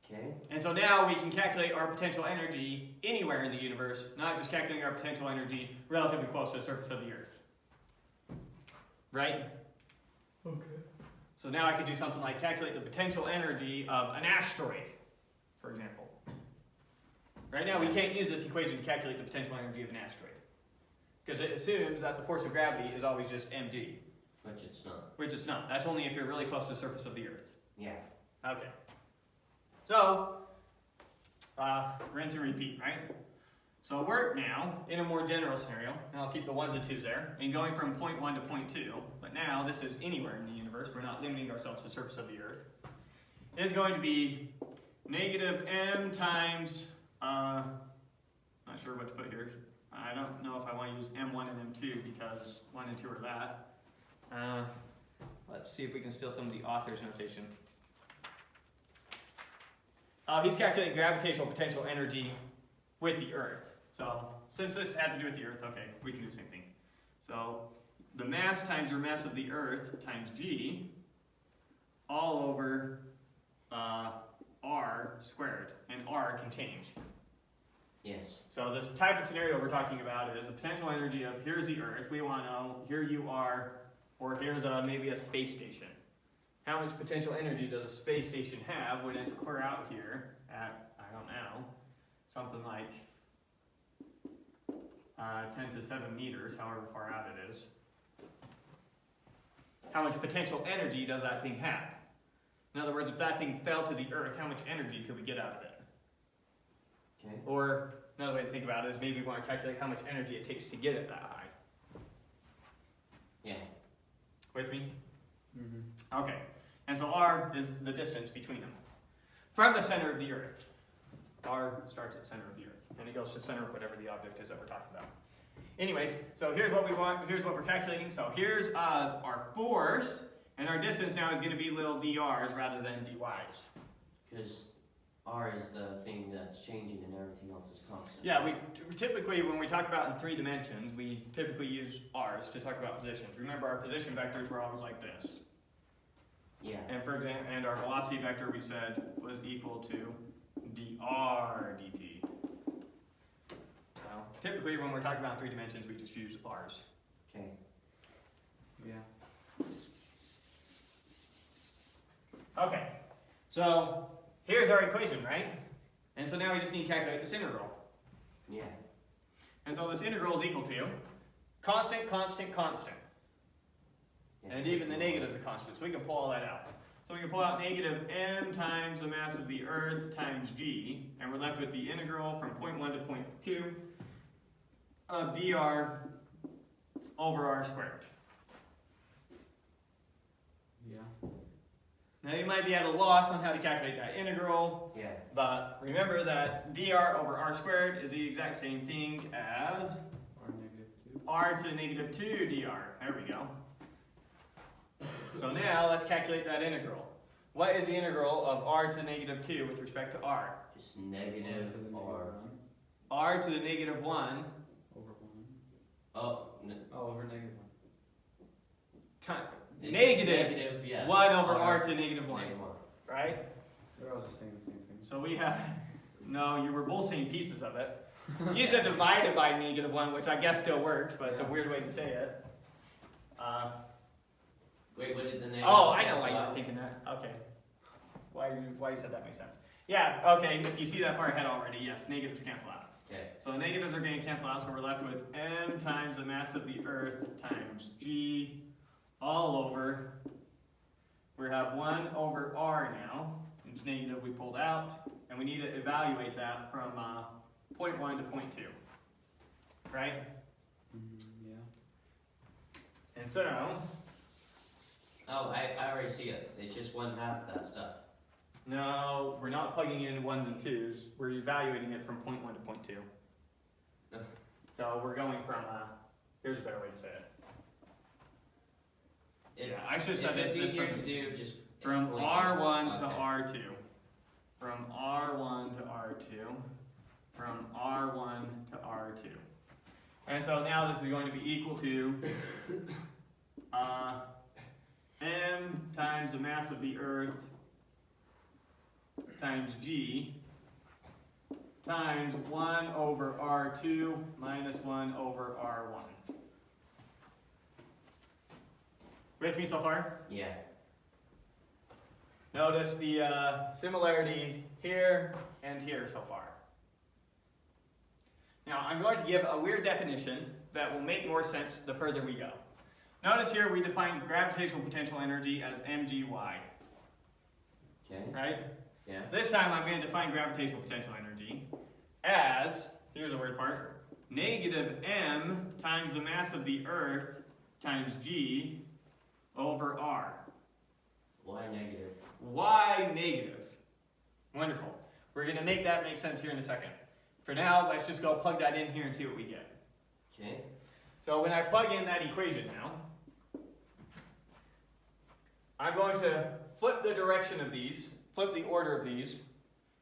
Okay. And so now we can calculate our potential energy anywhere in the universe, not just calculating our potential energy relatively close to the surface of the Earth. Right? Okay. So now I could do something like calculate the potential energy of an asteroid, for example. Right now we can't use this equation to calculate the potential energy of an asteroid, because it assumes that the force of gravity is always just mg. Which it's not. Which it's not. That's only if you're really close to the surface of the Earth. Yeah. Okay. So, rinse and repeat, right? So we're now in a more general scenario, and I'll keep the 1s and 2s there, and going from point 1 to point 2, but now this is anywhere in the universe, we're not limiting ourselves to the surface of the Earth, is going to be negative m times, not sure what to put here. I don't know if I want to use m1 and m2 because 1 and 2 are that. Let's see if we can steal some of the author's notation. He's calculating gravitational potential energy with the Earth. So, since this had to do with the Earth, okay, we can do the same thing. So, the mass times your mass of the Earth times g, all over r squared, and r can change. Yes. So this type of scenario we're talking about is the potential energy of here's the Earth, we want to know, here you are, or here's maybe a space station. How much potential energy does a space station have when it's clear out here at, I don't know, something like 10 to 7 meters, however far out it is. How much potential energy does that thing have? In other words, if that thing fell to the Earth, how much energy could we get out of it? Okay. Or another way to think about it is maybe we want to calculate how much energy it takes to get it that high. Yeah. With me? Mm-hmm. Okay. And so r is the distance between them. From the center of the Earth. R starts at the center of the Earth. And it goes to the center of whatever the object is that we're talking about. Anyways, so here's what we want, here's what we're calculating. So here's our force, and our distance now is going to be little drs rather than dys. Because r is the thing that's changing and everything else is constant. Yeah, we typically, when we talk about in 3 dimensions, we typically use r's to talk about positions. Remember, our position vectors were always like this. Yeah. And for example, and our velocity vector we said was equal to dr dt. So typically, when we're talking about 3 dimensions, we just use r's. Okay. Yeah. Okay, so here's our equation, right? And so now we just need to calculate this integral. Yeah. And so this integral is equal to constant, constant, constant. Yeah. And even the negative is a constant, so we can pull all that out. So we can pull out negative m times the mass of the Earth times g, and we're left with the integral from point 1 to point 2 of dr over r squared. Yeah. Now you might be at a loss on how to calculate that integral, Yeah. but remember that dr over r squared is the exact same thing as R negative 2. r to the negative 2 dr. There we go. So now let's calculate that integral. What is the integral of r to the negative 2 with respect to r? Just negative to the or. R to the negative 1 over 1. Oh. Oh, over negative 1. times It's negative yeah. 1 over r to the negative 1, Negative 1. right? They're all just saying the same thing. So we have, no, you were both saying pieces of it. You said divided by negative 1, which I guess still works, but it's a weird way to say it. Wait, what did the negative? Oh, I know cancel why you out? were thinking that. Okay. Why you said that makes sense. Yeah, okay, if you see that far ahead already, yes, negatives cancel out. Okay. So the negatives are going to cancel out, so we're left with m times the mass of the Earth times g all over. We have 1 over r now. It's negative we pulled out, and we need to evaluate that from point 1 to point 2. Right? Yeah. And so, Oh, I already see it. It's just 1/2 that stuff. no, we're not plugging in 1s and 2s. We're evaluating it from point 1 to point 2. Ugh. So we're going from, here's a better way to say it. If, Yeah, I should have if said it it's this easier from- to do, just From point R1 to okay. R2. From R1 to R2. From R1 to R2. And so now this is going to be equal to m times the mass of the Earth times g times 1 over R2 minus 1 over R1. With me so far? Yeah. Notice the similarities here and here so far. Now I'm going to give a weird definition that will make more sense the further we go. Notice here we define gravitational potential energy as mgy, Okay. right? Yeah. This time I'm going to define gravitational potential energy as, here's the weird part, negative m times the mass of the Earth times g over r. Why negative? Why negative? Wonderful. We're going to make that make sense here in a second. For now, let's just go plug that in here and see what we get. Okay. So when I plug in that equation now, I'm going to flip the direction of these, flip the order of these,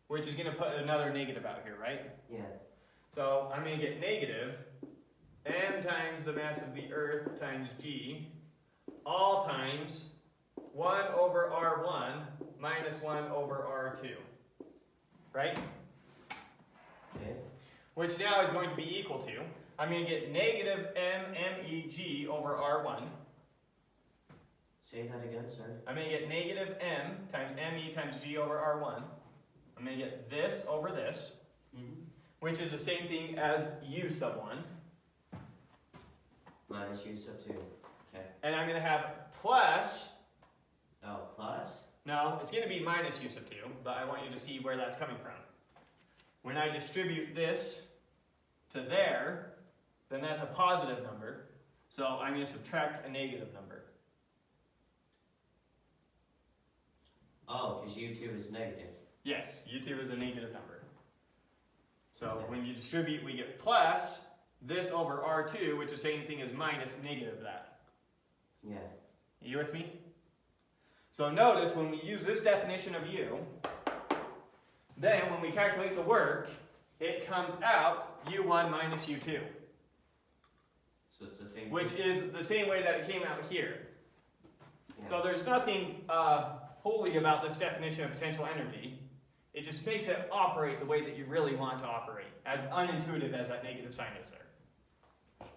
which is going to put another negative out here, right? Yeah. So I'm going to get negative m times the mass of the Earth times g, all times 1 over r1 minus 1 over r2, right? Okay. Which now is going to be equal to, I'm going to get negative mmeg over r1. Say that again, sorry. I'm going to get negative m times me times g over r1. I'm going to get this over this, which is the same thing as u sub 1. Minus u sub 2. Okay. And I'm going to have plus, Oh, plus? no, it's going to be minus u sub 2, but I want you to see where that's coming from. When I distribute this to there, then that's a positive number. So I'm going to subtract a negative number. Oh, because u2 is negative. Yes, u2 is a negative number. So when you distribute, we get plus this over r2, which is the same thing as minus negative that. Yeah. Are you with me? So notice when we use this definition of u, then when we calculate the work, it comes out u1 minus u2, So it's the same. which is the same way that it came out here. Yeah. So there's nothing holy about this definition of potential energy. It just makes it operate the way that you really want it to operate, as unintuitive as that negative sign is there.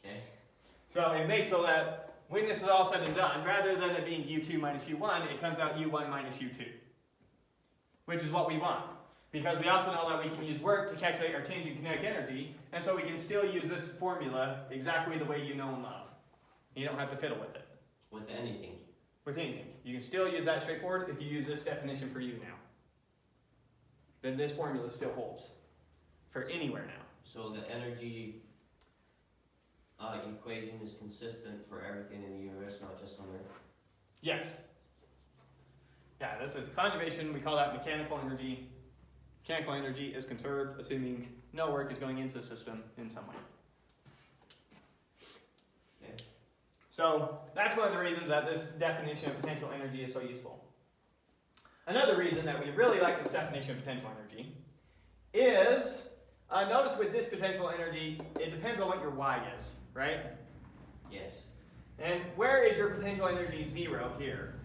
Okay. So it makes so that when this is all said and done, rather than it being u2 minus u1, it comes out u1 minus u2, which is what we want. Because we also know that we can use work to calculate our change in kinetic energy, and so we can still use this formula exactly the way you know and love. You don't have to fiddle with it. With anything. With anything. You can still use that straightforward if you use this definition for u now. Then this formula still holds for anywhere now. So the energy equation is consistent for everything in the universe, not just on Earth. Yes. Yeah, this is conservation. We call that mechanical energy. Mechanical energy is conserved, assuming no work is going into the system in some way. Okay. So that's one of the reasons that this definition of potential energy is so useful. Another reason that we really like this definition of potential energy is, notice with this potential energy, it depends on what your y is, right? Yes. And where is your potential energy 0 here?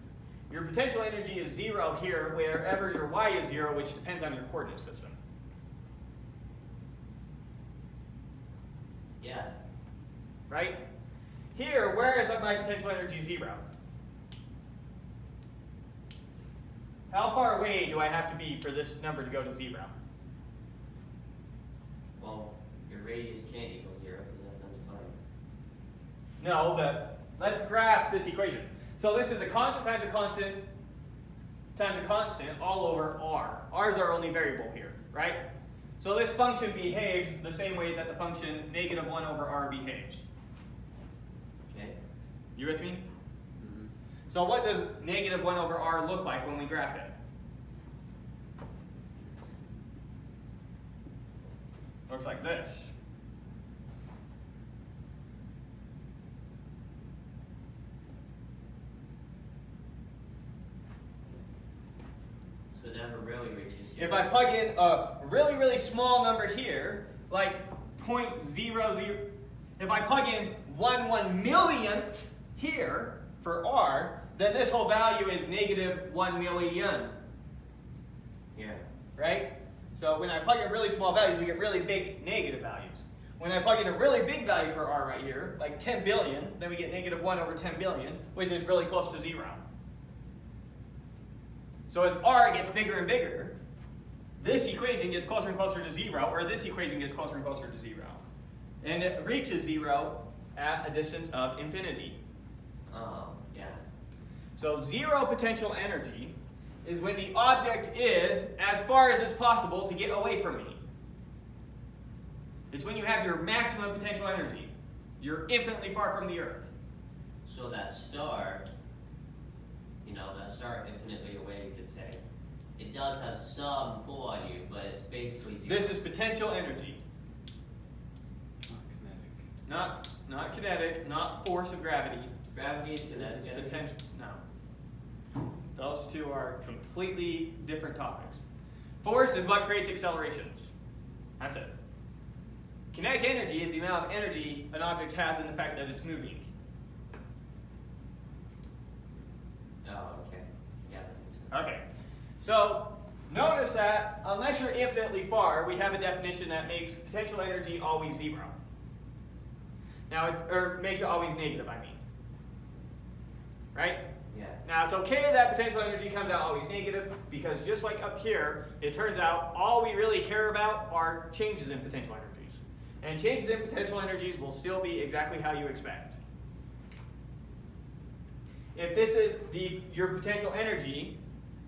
Your potential energy is 0 here wherever your y is 0, which depends on your coordinate system. Yeah. Right? Here, where is my potential energy 0? How far away do I have to be for this number to go to 0? Well, your radius can't equal 0 because that's undefined. No, but let's graph this equation. So this is a constant times a constant times a constant all over r. R is our only variable here, right? So this function behaves the same way that the function negative 1 over r behaves. Okay. You with me? Mm-hmm. So what does negative 1 over r look like when we graph it? Looks like this. So it never really reaches 0. If I plug in a really, really small number here, like 0.00, if I plug in 1/1,000,000th here for r, then this whole value is negative 1,000,000, Yeah. right? So when I plug in really small values, we get really big negative values. When I plug in a really big value for r right here, like 10 billion, then we get negative 1 over 10 billion, which is really close to 0. So as r gets bigger and bigger, this equation gets closer and closer to 0, or this equation gets closer and closer to 0. And it reaches 0 at a distance of infinity. Oh, yeah. So 0 potential energy is when the object is as far as is possible to get away from me. It's when you have your maximum potential energy. You're infinitely far from the Earth. So that star, that star infinitely away, you could say, it does have some pull on you, but it's basically zero. This is potential energy. Not kinetic. Not kinetic, not force of gravity. Gravity is This kinetic is energy. potential. No. Those two are completely different topics. Force is what creates accelerations. That's it. Kinetic energy is the amount of energy an object has in the fact that it's moving. Oh, okay. Yeah, that makes sense. Okay. So notice that unless you're infinitely far, we have a definition that makes potential energy always zero. Now, or makes it always negative, I mean. Right? Yeah. Now, it's okay that potential energy comes out always negative, because just like up here, it turns out all we really care about are changes in potential energies. And changes in potential energies will still be exactly how you expect. If this is your potential energy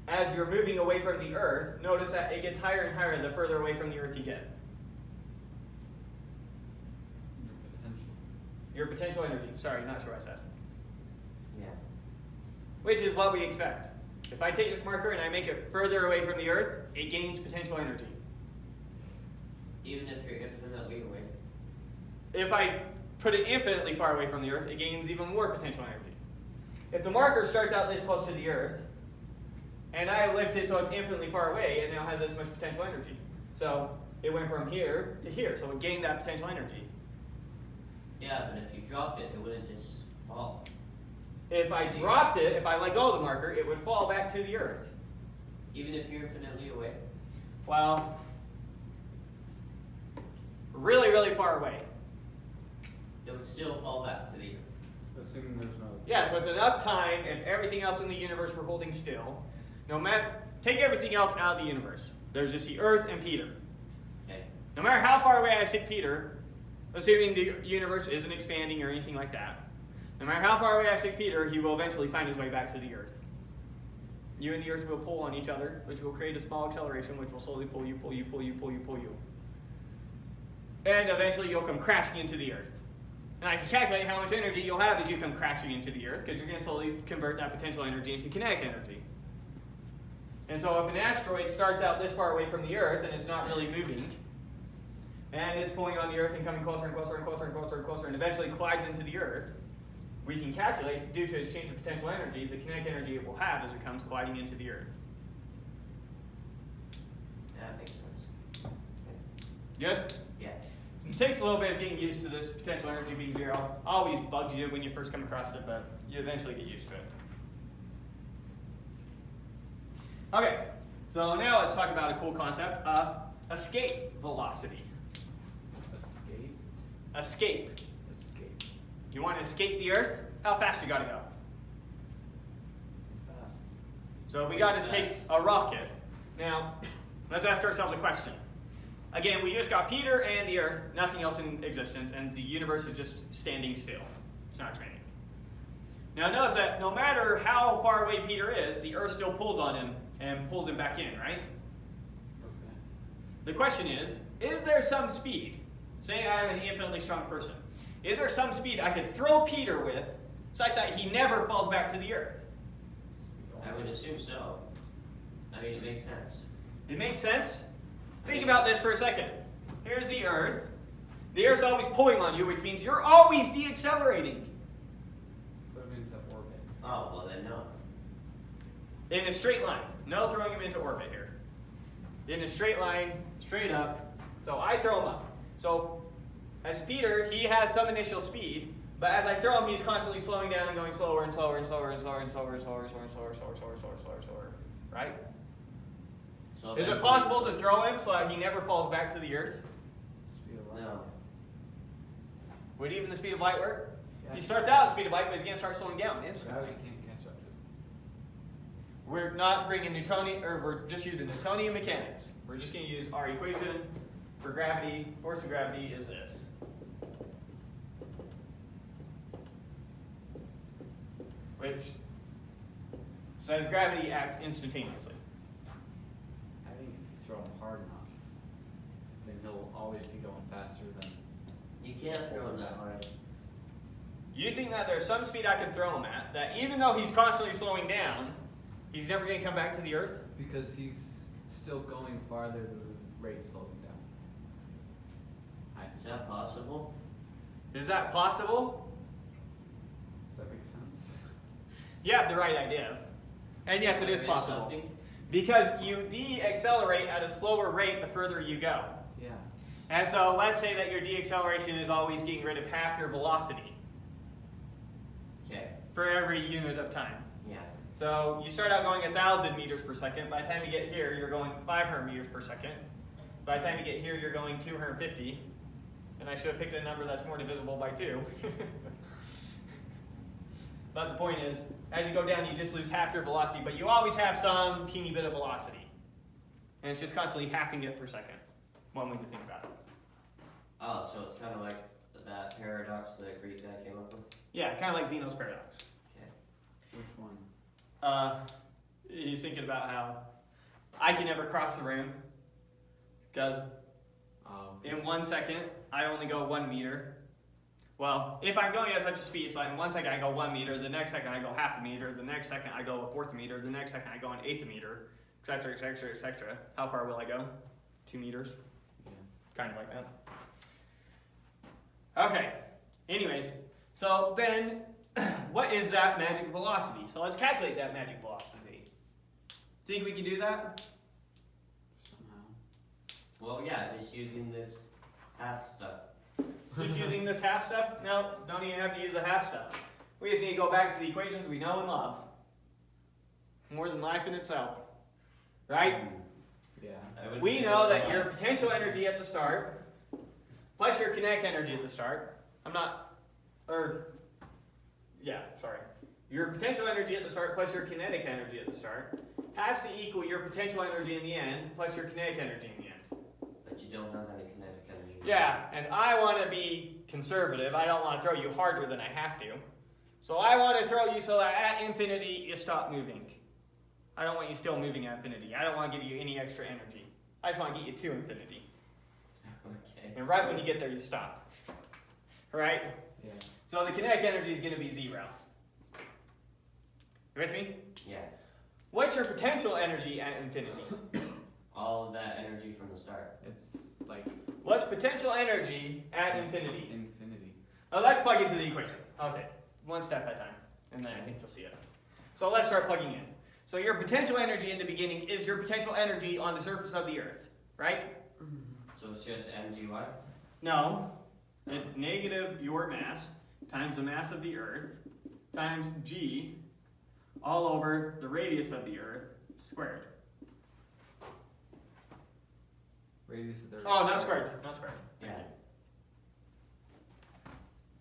as you're moving away from the Earth, notice that it gets higher and higher the further away from the Earth you get. Your potential energy. Sorry, not sure what I said. Yeah. Which is what we expect. If I take this marker and I make it further away from the Earth, it gains potential energy. Even if you're infinitely away. If I put it infinitely far away from the Earth, it gains even more potential energy. If the marker starts out this close to the Earth, and I lift it so it's infinitely far away, it now has this much potential energy. So it went from here to here, so it gained that potential energy. Yeah, but if you dropped it, it wouldn't just fall. If I dropped it, if I let go of the marker, it would fall back to the Earth. Even if you're infinitely away? Well, really, really far away. It would still fall back to the Earth. Assuming there's no. Yes, with enough time, if everything else in the universe were holding still, no matter, take everything else out of the universe. There's just the Earth and Peter. Okay. No matter how far away I stick Peter, assuming the universe isn't expanding or anything like that, no matter how far away I stick Peter, he will eventually find his way back to the Earth. You and the Earth will pull on each other, which will create a small acceleration, which will slowly pull you, pull you, pull you, pull you, pull you. And eventually you'll come crashing into the Earth. And I can calculate how much energy you'll have as you come crashing into the Earth, because you're going to slowly convert that potential energy into kinetic energy. And so if an asteroid starts out this far away from the Earth and it's not really moving, and it's pulling on the Earth and coming closer and closer and closer and closer and closer, and eventually collides into the Earth, we can calculate, due to its change of potential energy, the kinetic energy it will have as it comes colliding into the Earth. That makes sense. Okay. Good? Yeah. It takes a little bit of getting used to this potential energy being zero. Always bugs you when you first come across it, but you eventually get used to it. Okay, so now let's talk about a cool concept, escape velocity. Escape. You want to escape the Earth? How fast you got to go? Fast. So we got to take a rocket. Now, let's ask ourselves a question. Again, we just got Peter and the Earth, nothing else in existence, and the universe is just standing still. It's not expanding. Now notice that no matter how far away Peter is, the Earth still pulls on him and pulls him back in, right? Okay. The question is there some speed? Say I'm an infinitely strong person. Is there some speed I could throw Peter with such that he never falls back to the Earth? I would assume so. I mean, it makes sense. It makes sense? Think about this for a second. Here's the Earth. The Earth's always pulling on you, which means you're always deaccelerating. Put him into orbit. Oh, well then no. In a straight line. No throwing him into orbit here. In a straight line, straight up. So I throw him up. So as Peter, he has some initial speed, but as I throw him, he's constantly slowing down and going slower and slower and slower and slower and slower and slower and slower and slower and slower and slower and slower and slower and slower. Right? So Is it eventually- possible to throw him so that he never falls back to the Earth? Speed of light. No. Would even the speed of light work? Yeah. He starts out at the speed of light, but he's going to start slowing down instantly. Gravity can't catch up to it. We're not bringing Newtonian, or we're just using Newtonian mechanics. We're just going to use our equation for gravity. Force of gravity is this. Which So as gravity acts instantaneously. I think if you throw him hard enough, then he'll always be going faster than. You can't throw him that hard. You think that there's some speed I can throw him at, that even though he's constantly slowing down, he's never going to come back to the Earth? Because he's still going farther, the rate slows him down. Is that possible? Is that possible? Does that make sense? You have the right idea. And yes, it is There possible. something? Because you de-accelerate at a slower rate the further you go. Yeah. And so let's say that your de-acceleration is always getting rid of half your velocity Okay. for every unit of time. Yeah. So you start out going 1,000 meters per second. By the time you get here, you're going 500 meters per second. By the time you get here, you're going 250. And I should have picked a number that's more divisible by 2. But the point is, as you go down, you just lose half your velocity, but you always have some teeny bit of velocity. And it's just constantly halving it per second. One way to think about it. Oh, so it's kind of like that paradox that Greek guy came up with? Yeah, kind of like Zeno's paradox. Okay. Which one? He's thinking about how I can never cross the room because in 1 second I only go 1 meter. Well, if I'm going at such a speed, so in 1 second I go 1 meter, the next second I go half a meter, the next second I go 1/4 meter, the next second I go 1/8 meter, etc., etc., etc. How far will I go? 2 meters. Yeah. Kind of like that. Okay. Anyways, so then, what is that magic velocity? So let's calculate that magic velocity. Think we can do that? Somehow. Well, yeah, just using this half stuff. Just using this half step? No, don't even have to use the half step. We just need to go back to the equations we know and love. More than life in itself. Right? Yeah. I would We say know that life. your potential energy at the start, plus your kinetic energy at the start, your potential energy at the start plus your kinetic energy at the start has to equal your potential energy in the end plus your kinetic energy in the end. But you don't have any kinetic energy. Yeah, and I want to be conservative. I don't want to throw you harder than I have to. So I want to throw you so that at infinity you stop moving. I don't want you still moving at infinity. I don't want to give you any extra energy. I just want to get you to infinity. Okay. And right when you get there, you stop. Right? Yeah. So the kinetic energy is going to be 0. You with me? Yeah. What's your potential energy at infinity? All of that energy from the start. It's like What's potential energy at infinity? infinity. Oh, let's plug into the equation. Okay, one step at a time, and then I think you'll see it. So let's start plugging in. So your potential energy in the beginning is your potential energy on the surface of the Earth, right? So it's just mgy? No, it's negative your mass times the mass of the Earth times g all over the radius of the Earth squared. Radius of the Oh, not squared, not squared. Yeah.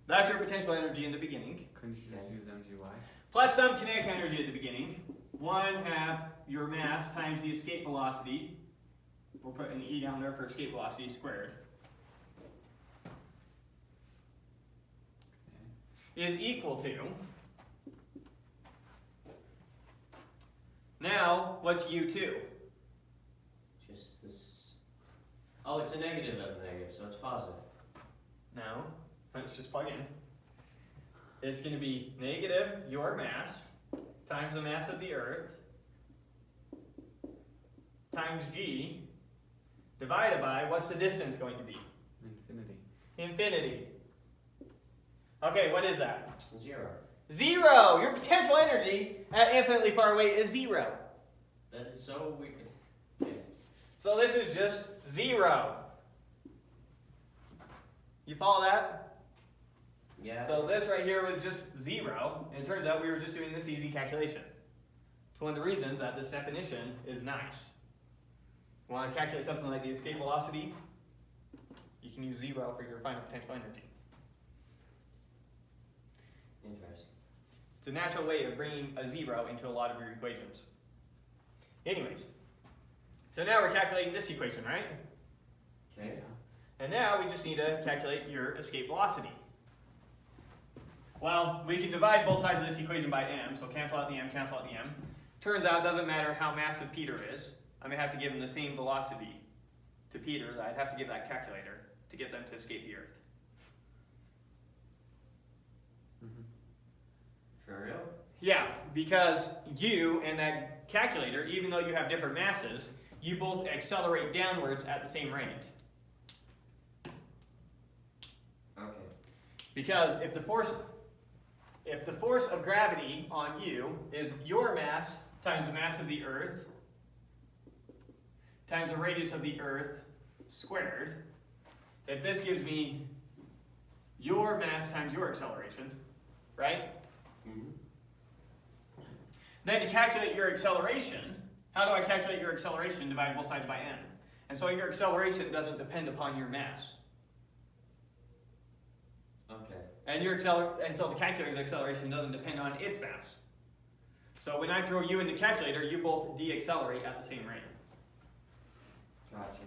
That's your potential energy in the beginning, Couldn't you just use MGY? plus some kinetic energy at the beginning. 1/2 your mass times the escape velocity. We'll put an E down there for escape velocity squared. Is equal to. Now, what's U2? Just this. Oh, it's a negative of a negative, so it's positive. No, let's just plug in. It's going to be negative your mass times the mass of the Earth times g divided by, what's the distance going to be? Infinity. Infinity. Okay, what is that? 0. 0! Your potential energy at infinitely far away is 0. That is so weird. Okay. So this is just 0. You follow that? Yeah. So this right here was just 0, and it turns out we were just doing this easy calculation. It's one of the reasons that this definition is nice. You want to calculate something like the escape velocity? You can use 0 for your final potential energy. Interesting. It's a natural way of bringing a 0 into a lot of your equations. Anyways, so now we're calculating this equation, right? Okay. And now we just need to calculate your escape velocity. Well, we can divide both sides of this equation by m, so cancel out the m, cancel out the m. Turns out it doesn't matter how massive Peter is. I may have to give him the same velocity to Peter that I'd have to give that calculator to get them to escape the Earth. For real? Yeah, because you and that calculator, even though you have different masses, you both accelerate downwards at the same rate. Okay. Because if the force of gravity on you is your mass times the mass of the Earth times the radius of the Earth squared, if this gives me your mass times your acceleration, right? Mm-hmm. Then to calculate your acceleration, how do I calculate your acceleration? Divide both sides by n. And so your acceleration doesn't depend upon your mass. Okay. And so the calculator's acceleration doesn't depend on its mass. So when I throw you in the calculator, you both de-accelerate at the same rate. Gotcha.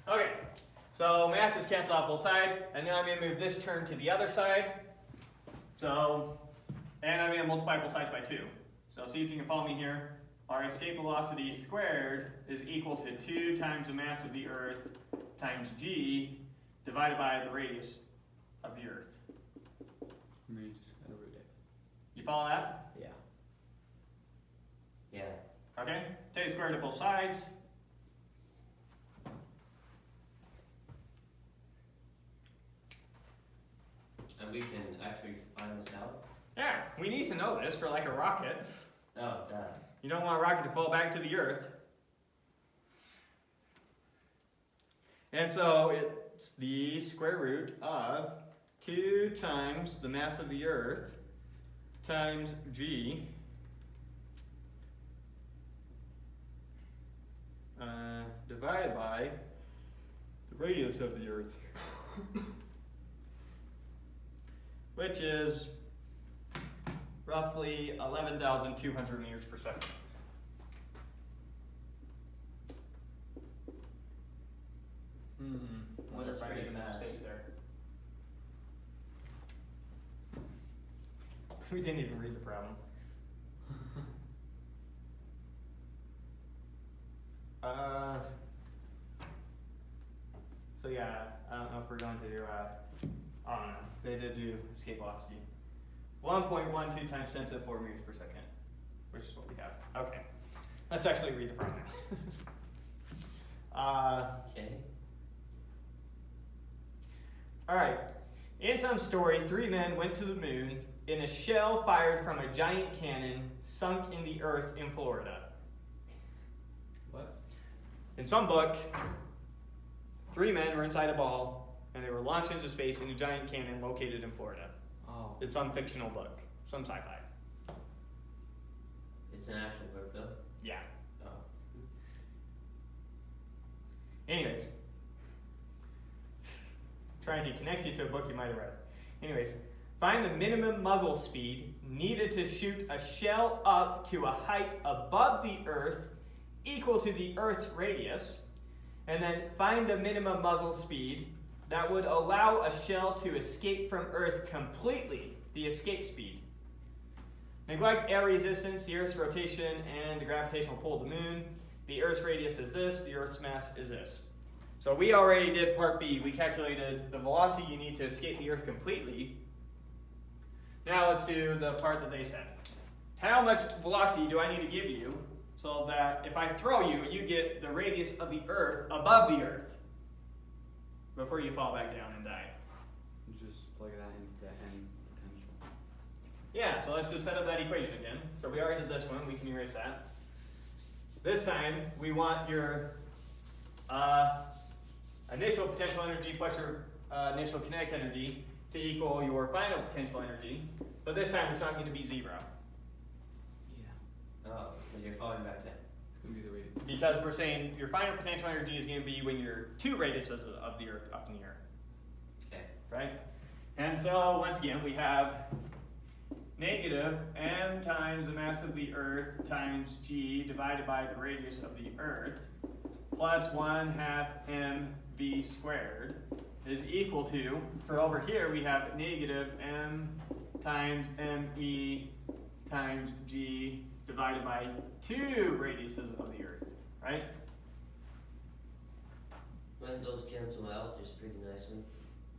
Okay, so masses cancel out both sides, and now I'm going to move this term to the other side. So, and I'm going to multiply both sides by 2. So see if you can follow me here. Our escape velocity squared is equal to 2 times the mass of the Earth times g divided by the radius of the Earth. And then you just gotta root it. You follow that? Yeah. Yeah. Okay, take the square root of both sides. And we can actually find this out? Yeah, we need to know this for like a rocket. Oh, duh. You don't want a rocket to fall back to the Earth. And so it's the square root of 2 times the mass of the Earth times g divided by the radius of the Earth, which is roughly 11,200 meters per second. Well, that's Wonder if I pretty made a fast. mistake there. We didn't even read the problem. So yeah, I don't know if we're going to do, I don't know, they did do escape velocity. 1.12 times 10 to the 4 meters per second, which is what we have. Okay, let's actually read the problem. Okay. Alright, in some story, 3 men went to the moon in a shell fired from a giant cannon sunk in the earth in Florida. What? In some book, 3 men were inside a ball and they were launched into space in a giant cannon located in Florida. Oh. It's some fictional book, some sci-fi. It's an actual book, though? Yeah. Oh. Anyways, trying to connect you to a book you might have read. Anyways, find the minimum muzzle speed needed to shoot a shell up to a height above the Earth equal to the Earth's radius, and then find the minimum muzzle speed that would allow a shell to escape from Earth completely, the escape speed. Neglect air resistance, the Earth's rotation, and the gravitational pull of the moon. The Earth's radius is this, the Earth's mass is this. So we already did part B. We calculated the velocity you need to escape the Earth completely. Now let's do the part that they said. How much velocity do I need to give you so that if I throw you, you get the radius of the Earth above the Earth before you fall back down and die? You just plug that into the end potential. Yeah, so let's just set up that equation again. So we already did this one. We can erase that. This time, we want your initial potential energy plus your initial kinetic energy to equal your final potential energy. But this time, it's not going to be 0. Yeah. Oh, because you're falling back down. It's gonna be the radius. Because we're saying your final potential energy is going to be when you're 2 radiuses of the Earth up in the air. Okay. Right? And so, once again, we have negative m times the mass of the Earth times g divided by the radius of the Earth plus 1/2 mv squared is equal to, for over here we have negative m times me times g divided by 2 radiuses of the Earth, right? When those cancel out just pretty nicely,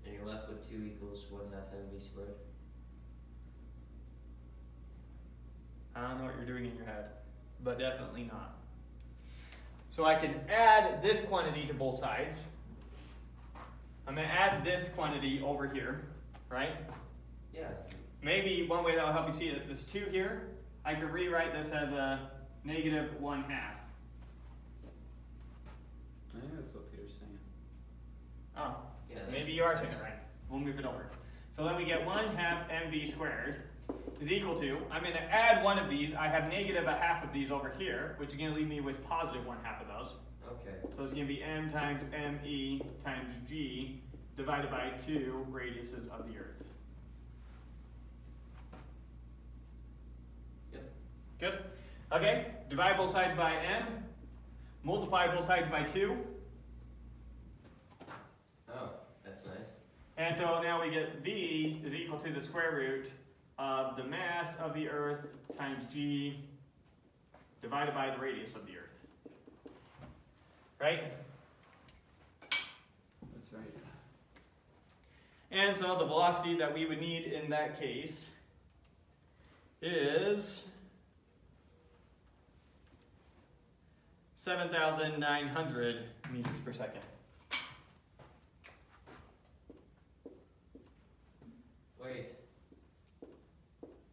and you're left with 2 equals 1/2 mv squared. I don't know what you're doing in your head, but definitely not. So I can add this quantity to both sides. I'm going to add this quantity over here, right? Yeah. Maybe one way that will help you see it, this 2 here, I could rewrite this as a negative 1/2. I think that's what Peter's saying. Oh, Yeah, that's maybe you are saying it right. We'll move it over. So then we get 1/2 mv squared is equal to, I'm going to add one of these. I have negative 1/2 of these over here, which is going to leave me with positive 1/2 of those. Okay. So it's going to be m times me times g divided by 2 radiuses of the Earth. Yep. Good? Okay, divide both sides by m, multiply both sides by 2, Oh, that's nice. and so now we get v is equal to the square root of the mass of the Earth times g divided by the radius of the Earth. Right? That's right. And so the velocity that we would need in that case is 7,900 meters per second. Wait.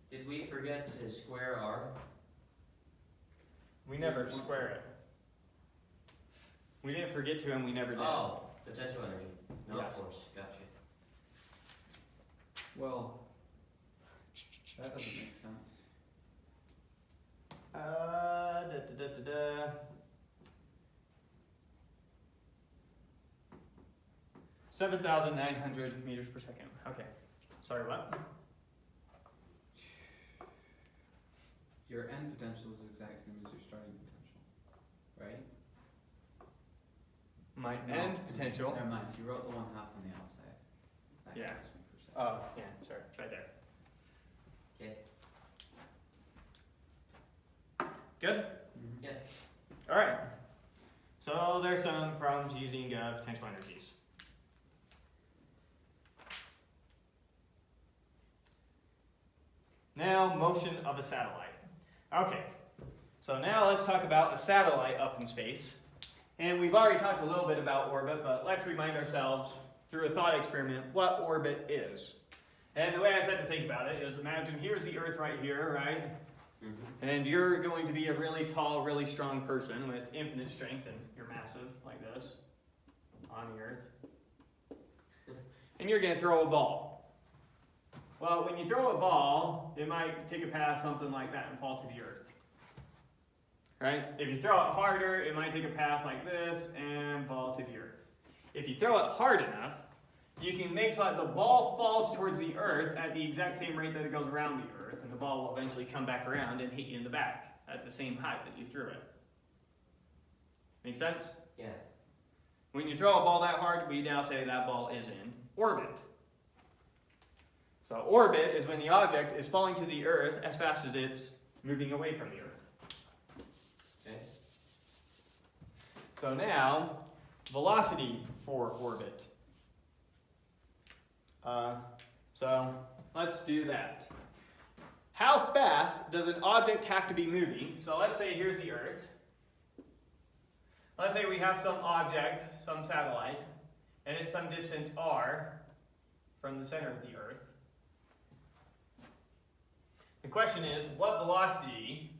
Did we forget to square r? We never square it. We didn't forget to, and we never did. Oh, potential energy. No Yes. force. Gotcha. Well, that doesn't make sense. 7,900 meters per second. Okay. Sorry, what? Your end potential is the exact same as your starting potential, right? My No. end potential. Never mind. You wrote the 1/2 on the outside. That Yeah. confused me for a second. Oh, yeah, sorry. It's right there. Okay. Good? Mhm. Yeah. All right. So there's some problems using potential energies. Now, motion of a satellite. Okay. So now let's talk about a satellite up in space. And we've already talked a little bit about orbit, but let's remind ourselves through a thought experiment what orbit is. And the way I said to think about it is imagine here's the Earth right here, right? Mm-hmm. And you're going to be a really tall, really strong person with infinite strength, and you're massive, like this, on the Earth. And you're going to throw a ball. Well, when you throw a ball, it might take a path something like that and fall to the Earth. Right? If you throw it harder, it might take a path like this and fall to the Earth. If you throw it hard enough, you can make so that the ball falls towards the Earth at the exact same rate that it goes around the Earth, and the ball will eventually come back around and hit you in the back at the same height that you threw it. Make sense? Yeah. When you throw a ball that hard, we now say that ball is in orbit. So orbit is when the object is falling to the Earth as fast as it's moving away from the Earth. Okay. So now, velocity for orbit. So let's do that. How fast does an object have to be moving? So let's say here's the Earth. Let's say we have some object, some satellite, and it's some distance r from the center of the Earth. The question is, what velocity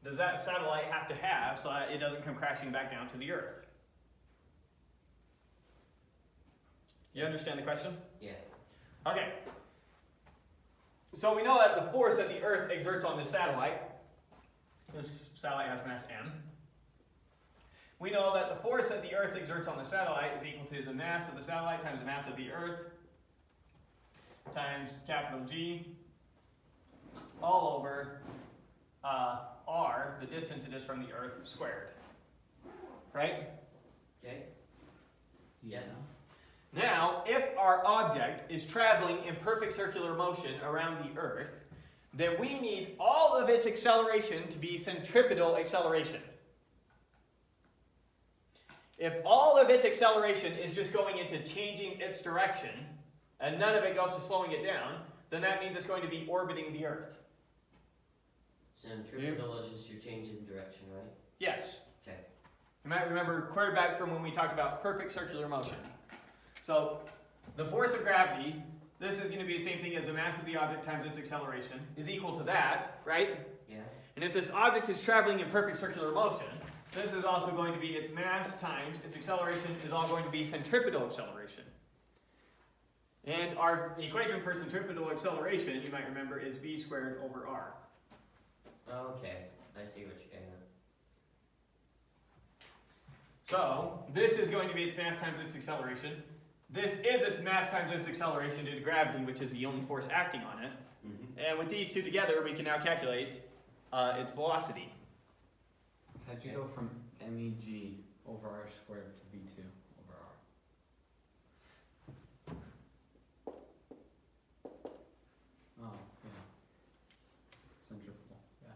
does that satellite have to have so that it doesn't come crashing back down to the Earth? You understand the question? Yeah. Okay. So we know that the force that the Earth exerts on this satellite has mass m. We know that the force that the Earth exerts on the satellite is equal to the mass of the satellite times the mass of the Earth times capital G all over r, the distance it is from the Earth, squared. Right? Okay. Yeah. Now, if our object is traveling in perfect circular motion around the Earth, then we need all of its acceleration to be centripetal acceleration. If all of its acceleration is just going into changing its direction, and none of it goes to slowing it down, then that means it's going to be orbiting the Earth. Centripetal is just your change in direction, right? Yes. Okay. You might remember clear back from when we talked about perfect circular motion. So, the force of gravity, this is going to be the same thing as the mass of the object times its acceleration, is equal to that, right? Yeah. And if this object is traveling in perfect circular motion, this is also going to be its mass times its acceleration is all going to be centripetal acceleration. And our equation for centripetal acceleration, you might remember, is v squared over r. Okay, I see what you're getting at. So, this is going to be its mass times its acceleration. This is its mass times its acceleration due to gravity, which is the only force acting on it. Mm-hmm. And with these two together, we can now calculate its velocity. How'd you go from MEG over R squared to V2 over R? Oh, yeah. Centripetal, yeah.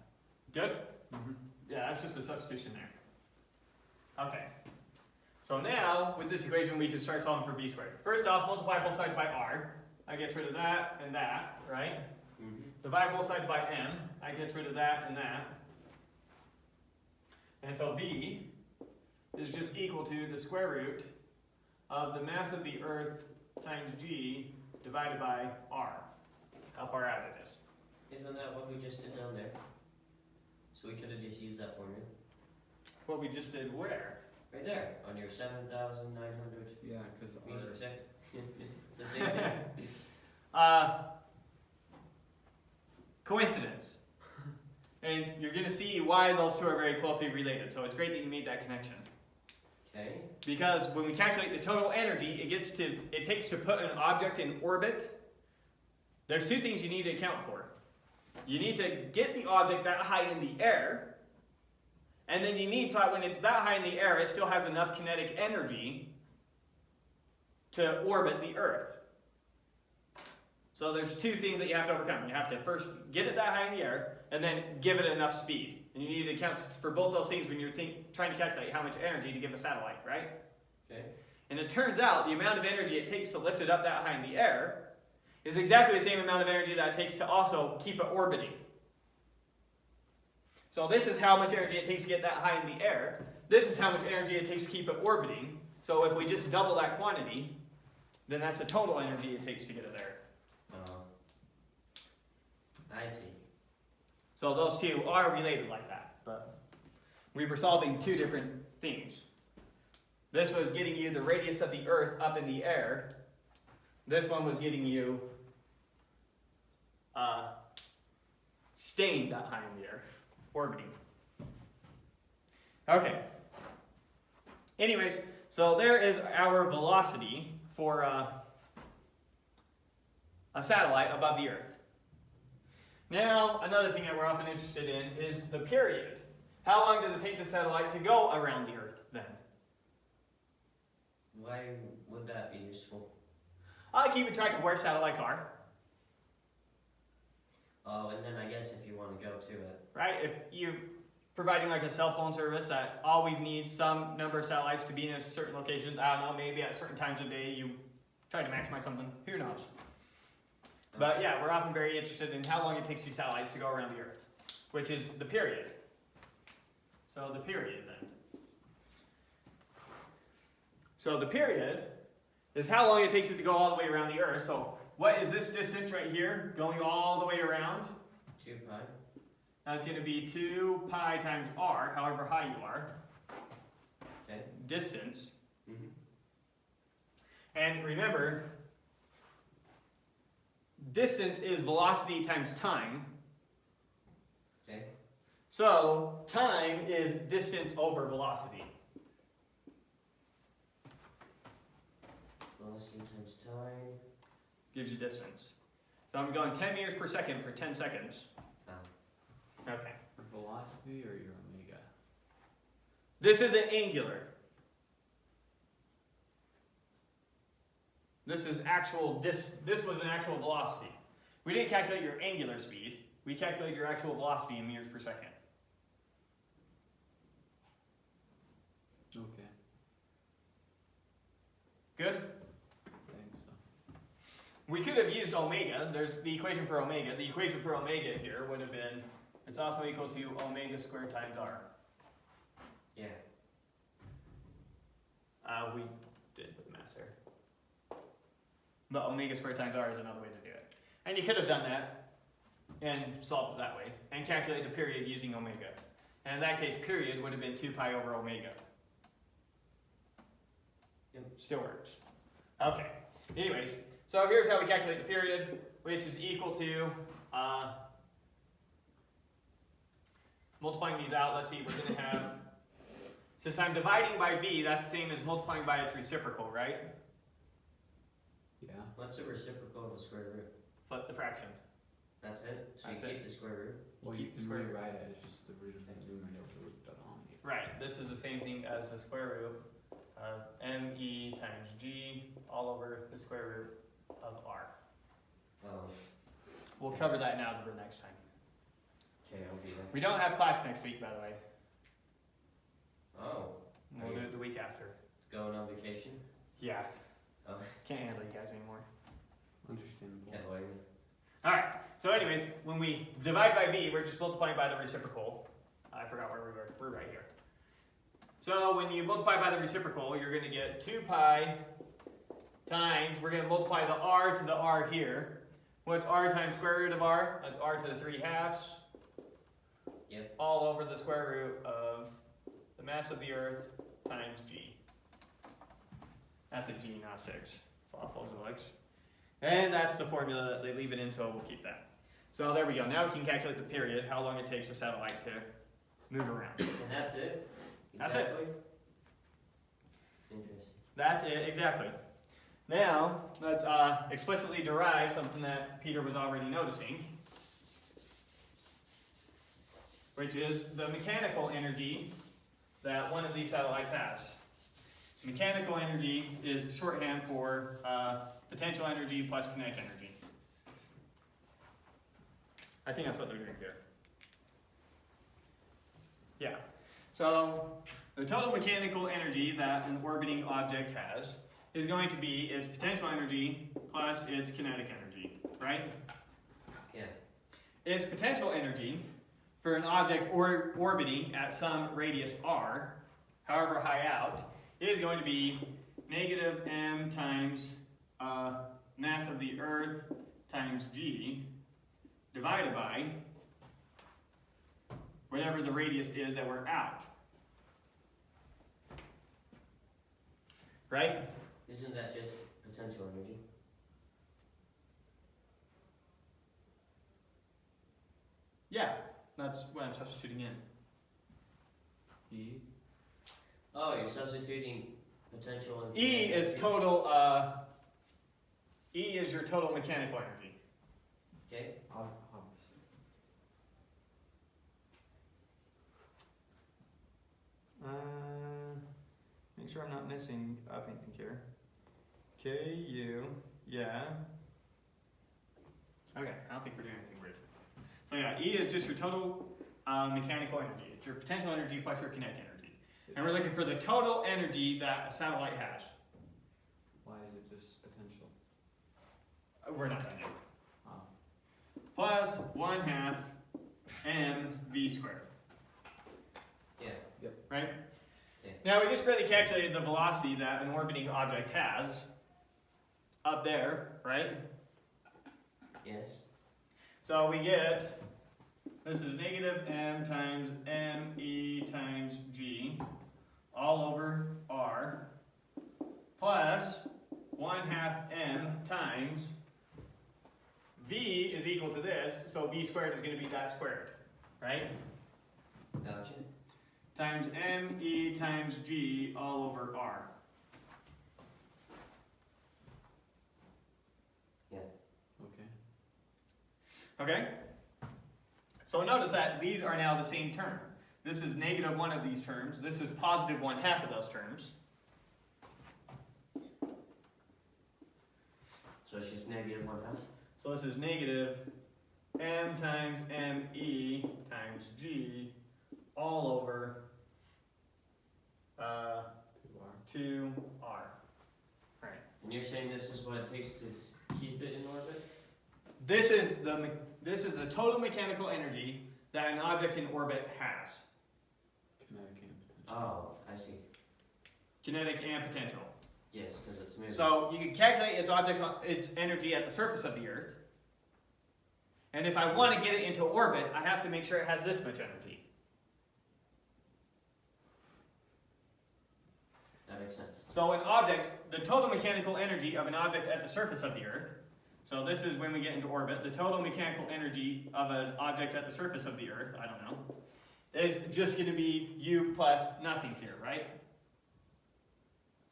Good? Mm-hmm. Yeah, that's just a substitution there. Okay. So now, with this equation, we can start solving for v squared. First off, multiply both sides by r. I get rid of that and that, right? Mm-hmm. Divide both sides by m. I get rid of that and that. And so v is just equal to the square root of the mass of the Earth times g divided by r. How far out it is. Isn't that what we just did down there? So we could have just used that formula. What we just did where? Right there, on your 7,900 Yeah, because meters per R. second. It's the same thing. Coincidence. And you're going to see why those two are very closely related. So it's great that you made that connection. Okay. Because when we calculate the total energy it takes to put an object in orbit, there's two things you need to account for. You need to get the object that high in the air, and then you need to, when it's that high in the air, it still has enough kinetic energy to orbit the Earth. So there's two things that you have to overcome. You have to first get it that high in the air, and then give it enough speed. And you need to account for both those things when you're trying to calculate how much energy to give a satellite, right? Okay. And it turns out the amount of energy it takes to lift it up that high in the air is exactly the same amount of energy that it takes to also keep it orbiting. So this is how much energy it takes to get that high in the air. This is how much energy it takes to keep it orbiting. So if we just double that quantity, then that's the total energy it takes to get it there. I see. So those two are related like that, but we were solving two different things. This was getting you the radius of the Earth up in the air. This one was getting you staying that high in the air, orbiting. Okay. Anyways, so there is our velocity for a satellite above the Earth. Now, another thing that we're often interested in is the period. How long does it take the satellite to go around the Earth then? Why would that be useful? Keeping track of where satellites are, Oh, and then I guess if you want to go to it. right? If you're providing like a cell phone service that always needs some number of satellites to be in a certain locations, I don't know, maybe at certain times of day you try to maximize something, who knows? But yeah, we're often very interested in how long it takes these satellites to go around the Earth, which is the period. So the period then. So the period is how long it takes it to go all the way around the Earth. So what is this distance right here going all the way around? 2 pi. That's going to be 2 pi times r, however high you are. Okay. Distance. Mm-hmm. And remember, distance is velocity times time. Okay. So time is distance over velocity. Velocity times time. Gives you distance. So I'm going 10 meters per second for 10 seconds. Oh. Okay. Your velocity or your omega? This isn't angular. This is actual, this was an actual velocity. We didn't calculate your angular speed. we calculate your actual velocity in meters per second. Okay, Good? I think so. We could have used omega. There's the equation for omega. The equation for omega here would have been, it's also equal to omega squared times r. Yeah. We did put the mass there. But omega squared times r is another way to do it. And you could have done that and solved it that way and calculate the period using omega. And in that case, period would have been 2 pi over omega. Yep. Still works. Okay. Anyways, so here's how we calculate the period, which is equal to, multiplying these out, let's see, we're going to have, since I'm dividing by v, that's the same as multiplying by its reciprocal, right? Yeah. What's the reciprocal of the square root? Flip the fraction. That's it? So That's you it. keep the square root? Well, Keep you the can square root. rewrite it as just the root of the numerator root of the denominator. Right, this is the same thing as the square root of me times g all over the square root of r. Oh, We'll cover that now for next time. okay, I'll be there. We don't have class next week, by the way. Oh, We'll do it the week after. going on vacation? Yeah, Oh, can't handle you guys anymore. Understandable. can't blame you. Alright, so anyways, when we divide by v, we're just multiplying by the reciprocal. I forgot where we were. We're right here. So when you multiply by the reciprocal, you're going to get 2 pi times, we're going to multiply the r to the r here. What's r times square root of r? That's r to the 3/2. Yep. All over the square root of the mass of the Earth times g. That's a g, not 6. It's awful as it looks. And that's the formula that they leave it in, so we'll keep that. So there we go. Now we can calculate the period, how long it takes a satellite to move around. And that's it? That's it. Exactly? Interesting. That's it, exactly. Now, let's explicitly derive something that Peter was already noticing, which is the mechanical energy that one of these satellites has. Mechanical energy is shorthand for potential energy plus kinetic energy. I think that's what they're doing here. Yeah. So the total mechanical energy that an orbiting object has is going to be its potential energy plus its kinetic energy, right? Yeah. Its potential energy for an object orbiting at some radius r, however high out, is going to be negative m times mass of the Earth times g divided by whatever the radius is that we're out. Right? Isn't that just potential energy? Yeah, that's what I'm substituting in. E. Oh, you're substituting potential and E kinetic is energy. total, E is your total mechanical energy. Okay. Opposite. Make sure I'm not missing anything here. Ku, yeah. Okay, I don't think we're doing anything weird. So yeah, E is just your total mechanical energy. It's your potential energy plus your kinetic energy. And we're looking for the total energy that a satellite has. Why is it just potential? We're not done yet. Oh. Plus 1/2 mv squared. Yeah. Right? Yeah. Now we just barely calculated the velocity that an orbiting object has up there, right? Yes. So we get, this is negative m times me times g all over r plus 1/2 m times v is equal to this, so v squared is going to be that squared, right? Gotcha. Times me times g all over r. Yeah. Okay. Okay? So notice that these are now the same term. This is negative one of these terms. This is positive 1/2 of those terms. So it's just negative 1/2? So this is negative m times me times g all over 2r. Right. And you're saying this is what it takes to keep it in orbit? This is the total mechanical energy that an object in orbit has. Kinetic and potential. Oh, I see. Kinetic and potential. Yes, because it's moving. So you can calculate its energy at the surface of the Earth. And if I want to get it into orbit, I have to make sure it has this much energy. That makes sense. So an object, the total mechanical energy of an object at the surface of the Earth, so this is when we get into orbit, the total mechanical energy of an object at the surface of the Earth, I don't know, is just going to be U plus nothing here, right?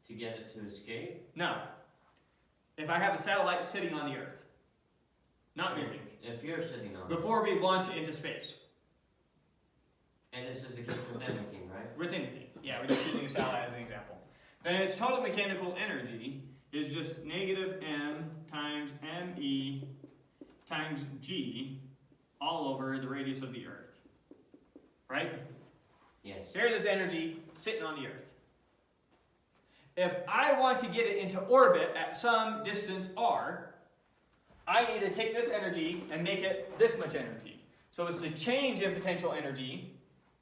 To get it to escape? No. If I have a satellite sitting on the Earth, not So moving, If you're sitting on it. before we launch it into space, And this is a case with everything, right? with anything. Yeah, we're just using a satellite as an example. Then its total mechanical energy is just negative m times me times g all over the radius of the Earth. Right? Yes. There's its energy sitting on the Earth. If I want to get it into orbit at some distance r, I need to take this energy and make it this much energy. So it's a change in potential energy,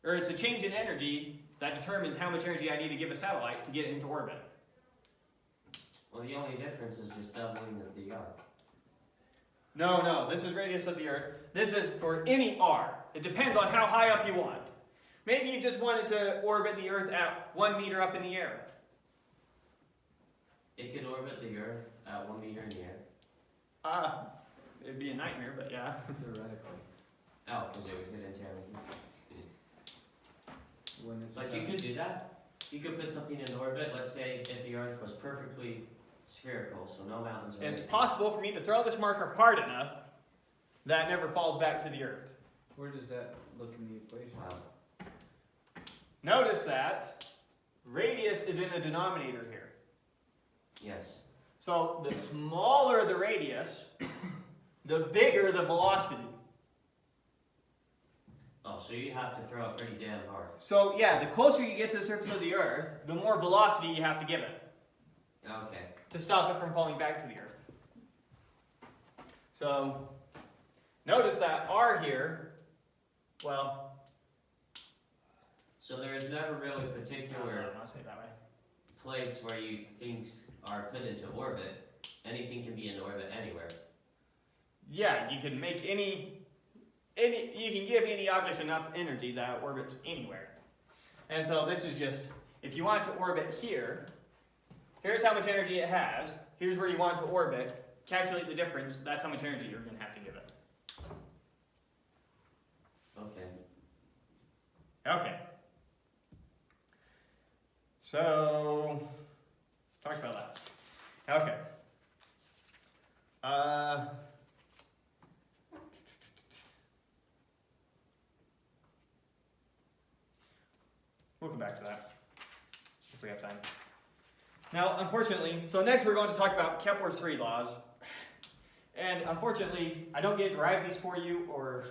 or it's a change in energy that determines how much energy I need to give a satellite to get it into orbit. Well, the only difference is just doubling the r. No, this is radius of the Earth. This is for any r. It depends on how high up you want. Maybe you just want it to orbit the Earth at 1 meter up in the air. It could orbit the Earth at 1 meter in the air. It'd be a nightmare, but yeah. Theoretically. Oh, because it would hit into everything. Wouldn't it But just you have- could do that. You could put something in orbit. Let's say if the Earth was perfectly spherical, so no mountains or It's anything. possible for me to throw this marker hard enough that it never falls back to the Earth. Where does that look in the equation? Wow. Notice that radius is in the denominator here. Yes. So the smaller the radius, the bigger the velocity. Oh, so you have to throw it pretty damn hard. So yeah, the closer you get to the surface of the Earth, the more velocity you have to give it Okay. to stop it from falling back to the Earth. So notice that R here, well, So there is never really a particular I'll say it that way. place where you things are put into orbit. Anything can be in orbit anywhere. Yeah, you can make any you can give any object enough energy that it orbits anywhere. And so this is just, if you want it to orbit here, here's how much energy it has, here's where you want it to orbit, calculate the difference, that's how much energy you're going to have to give it. Okay. Okay. So, talk about that. Okay. We'll come back to that if we have time. Now, unfortunately, so next we're going to talk about Kepler's 3 laws. And unfortunately, I don't get to derive these for you, or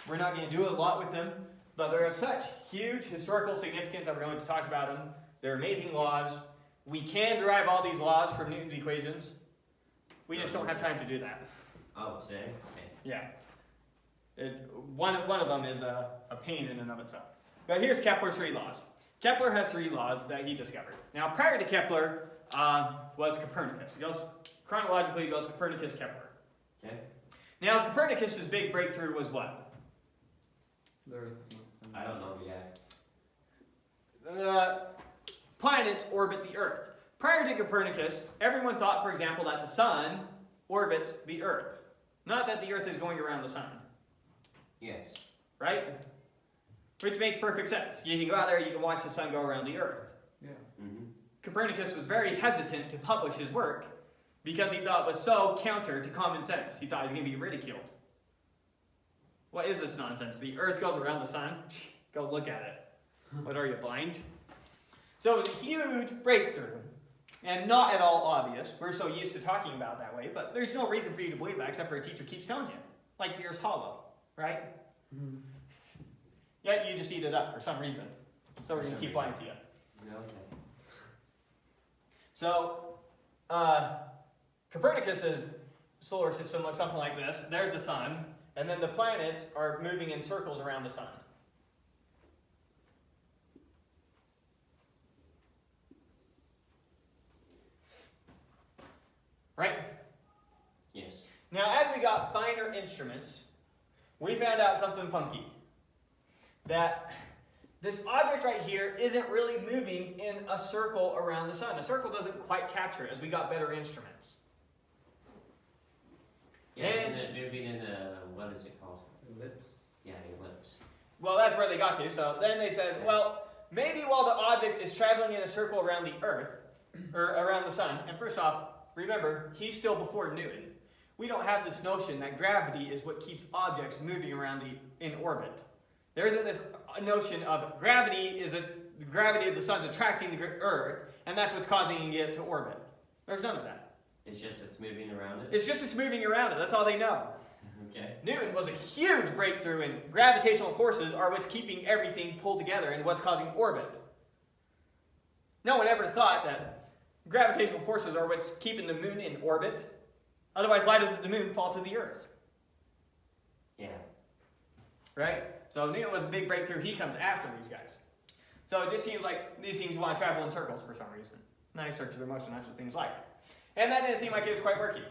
we're not going to do a lot with them, but they're of such huge historical significance that we're going to talk about them. They're amazing laws. We can derive all these laws from Newton's equations. We just don't have time to do that. Oh, today? Okay. Yeah. One of them is a pain in and of itself. But here's Kepler's 3 laws. Kepler has 3 laws that he discovered. Now, prior to Kepler was Copernicus. Chronologically, it goes Copernicus, Kepler. Okay. Now, Copernicus' big breakthrough was what? The Earth's not the I don't know yet. Planets orbit the Earth. Prior to Copernicus, everyone thought, for example, that the Sun orbits the Earth. Not that the Earth is going around the Sun. Yes. Right? Which makes perfect sense. You can go out there, you can watch the Sun go around the Earth. Yeah. Mm-hmm. Copernicus was very hesitant to publish his work because he thought it was so counter to common sense. He thought he was going to be ridiculed. What is this nonsense? The Earth goes around the Sun? Go look at it. What, are you blind? So it was a huge breakthrough. and not at all obvious. We're so used to talking about it that way, but there's no reason for you to believe that except for a teacher keeps telling you. Like the Earth's hollow, right? Mm-hmm. Yet you just eat it up for some reason. So we're going to keep lying to you. Okay. So, Copernicus's solar system looks something like this. There's the sun, and then the planets are moving in circles around the sun. Right? Yes. Now, as we got finer instruments, we found out something funky. That this object right here isn't really moving in a circle around the sun. A circle doesn't quite capture it as we got better instruments. Yeah, And- isn't it moving in a, what is it called? Ellipse. Yeah, ellipse. Well, that's where they got to. So then they said, well, maybe while the object is traveling in a circle around the Earth, or around the sun, and first off, remember, he's still before Newton. We don't have this notion that gravity is what keeps objects moving around in orbit. There isn't this notion of gravity the gravity of the sun's attracting the Earth, and that's what's causing it to orbit. There's none of that. It's just it's moving around it? It's just it's moving around it. That's all they know. Okay. Newton was a huge breakthrough in gravitational forces are what's keeping everything pulled together and what's causing orbit. No one ever thought that gravitational forces are what's keeping the moon in orbit. Otherwise, why does the moon fall to the Earth? Yeah. Right? So Newton was a big breakthrough. He comes after these guys. So it just seems like these things want to travel in circles for some reason. Nice circular motion, that's what things like. And that didn't seem like it was quite working.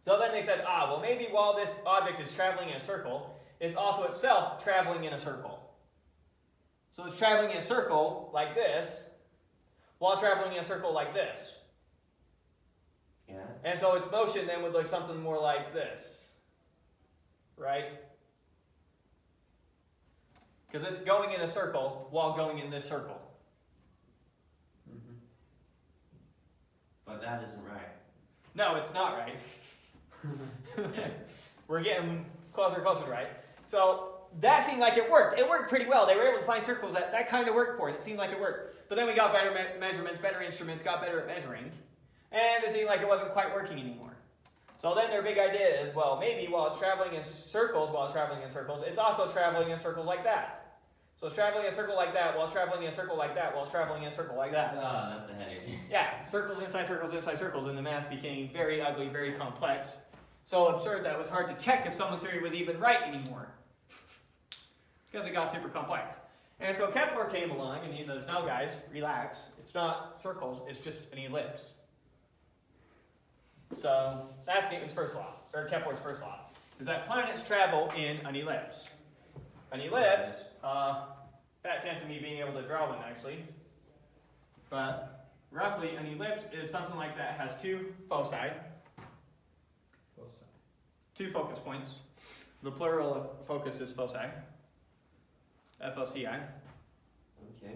So then they said, well, maybe while this object is traveling in a circle, it's also itself traveling in a circle. So it's traveling in a circle like this, while traveling in a circle like this. Yeah. And so its motion then would look something more like this. Right? Because it's going in a circle while going in this circle. Mm-hmm. But that isn't right. No, it's not right. Okay. We're getting closer and closer to right. So that seemed like it worked. It worked pretty well. They were able to find circles that kind of worked for it. It seemed like it worked. But then we got better measurements, better instruments, got better at measuring. And it seemed like it wasn't quite working anymore. So then their big idea is, well, maybe while it's traveling in circles, it's also traveling in circles like that. So it's traveling in a circle like that, while it's traveling in a circle like that, while it's traveling in a circle like that. Oh, that's a headache. Yeah, circles inside circles, and the math became very ugly, very complex. So absurd that it was hard to check if someone's theory was even right anymore. Because it got super complex. And so Kepler came along and he says, no guys, relax. It's not circles, it's just an ellipse. So that's Newton's first law, or Kepler's first law, is that planets travel in an ellipse. An ellipse, fat chance of me being able to draw one nicely, but roughly an ellipse is something like that. It has two foci, two focus points. The plural of focus is foci, F-O-C-I. Okay.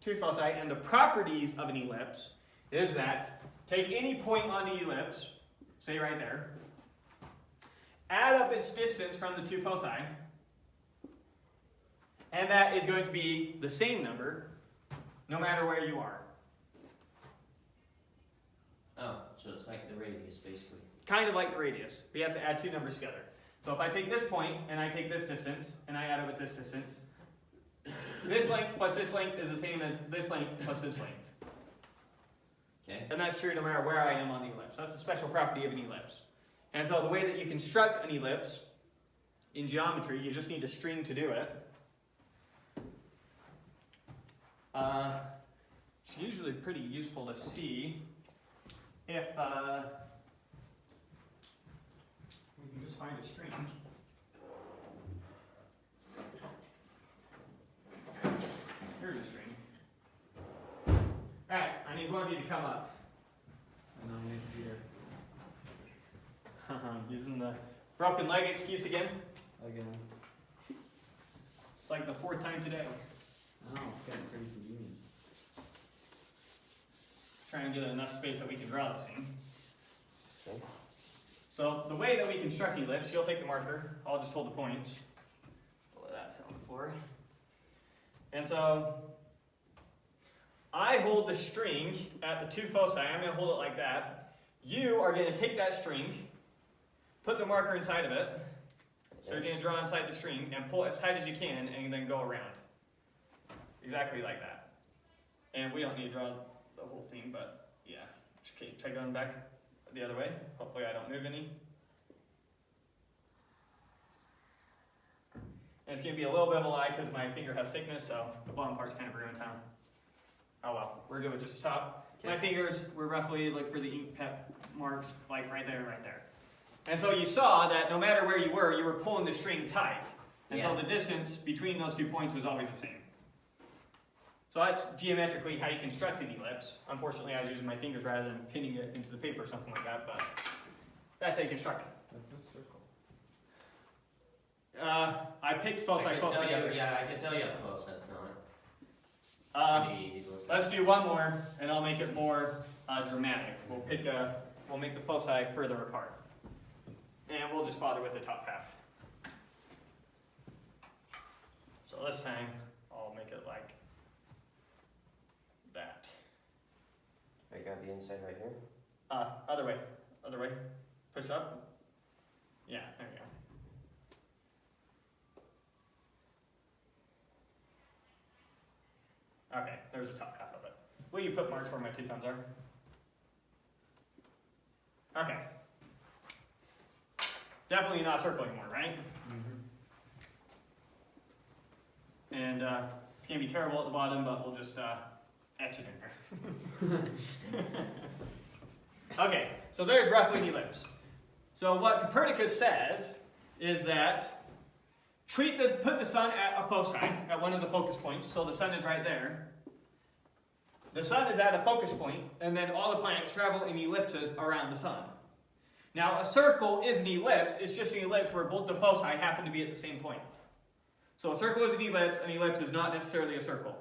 Two foci, and the properties of an ellipse is that take any point on the ellipse, say right there, add up its distance from the two foci, and that is going to be the same number no matter where you are. Oh, so it's like the radius, basically. Kind of like the radius. We have to add two numbers together. So if I take this point and I take this distance and I add it with this distance, this length plus this length is the same as this length plus this length. Okay. And that's true no matter where I am on the ellipse. That's a special property of an ellipse. And so the way that you construct an ellipse in geometry, you just need a string to do it. It's usually pretty useful to see if we can just find a string. Here's a string. Alright, I need one of you to come up. And I'm here. Using the broken leg excuse again. Again. It's like the fourth time today. Oh, it's getting pretty convenient. Trying to get enough space that we can draw this thing. Okay. So the way that we construct ellipse, you'll take the marker, I'll just hold the points. Let that sit on the floor. And so I hold the string at the two foci. I'm going to hold it like that. You are going to take that string, put the marker inside of it. So you're going to draw inside the string and pull as tight as you can and then go around. Exactly like that. And we don't need to draw the whole thing, but yeah. Okay, try going back the other way. Hopefully I don't move any. And it's going to be a little bit of a lie because my finger has thickness, so the bottom part's kind of ruined town. Oh well, we're good with just the top. Okay. My fingers were roughly, look for the ink pep marks, like right there, right there. And so you saw that no matter where you were pulling the string tight. And so the distance between those 2 points was always the same. So that's geometrically how you construct an ellipse. Unfortunately, I was using my fingers rather than pinning it into the paper or something like that, but that's how you construct it. That's a circle. I picked foci close together. Yeah, I can tell you up close that's not. Pretty easy to look at. Let's do one more, and I'll make it more dramatic. We'll make the foci further apart. And we'll just bother with the top half. So this time, I'll make it like that. I got the inside right here. Other way. Push up. Yeah, there you go. Okay, there's the top half of it. Will you put marks where my two thumbs are? Okay. Definitely not a circle anymore, right? Mm-hmm. And it's going to be terrible at the bottom, but we'll just etch it in there. Okay, so there's roughly an ellipse. So what Copernicus says is that put the sun at a foci, at one of the focus points, so the sun is right there. The sun is at a focus point, and then all the planets travel in ellipses around the sun. Now, a circle is an ellipse. It's just an ellipse where both the foci happen to be at the same point. So a circle is an ellipse is not necessarily a circle.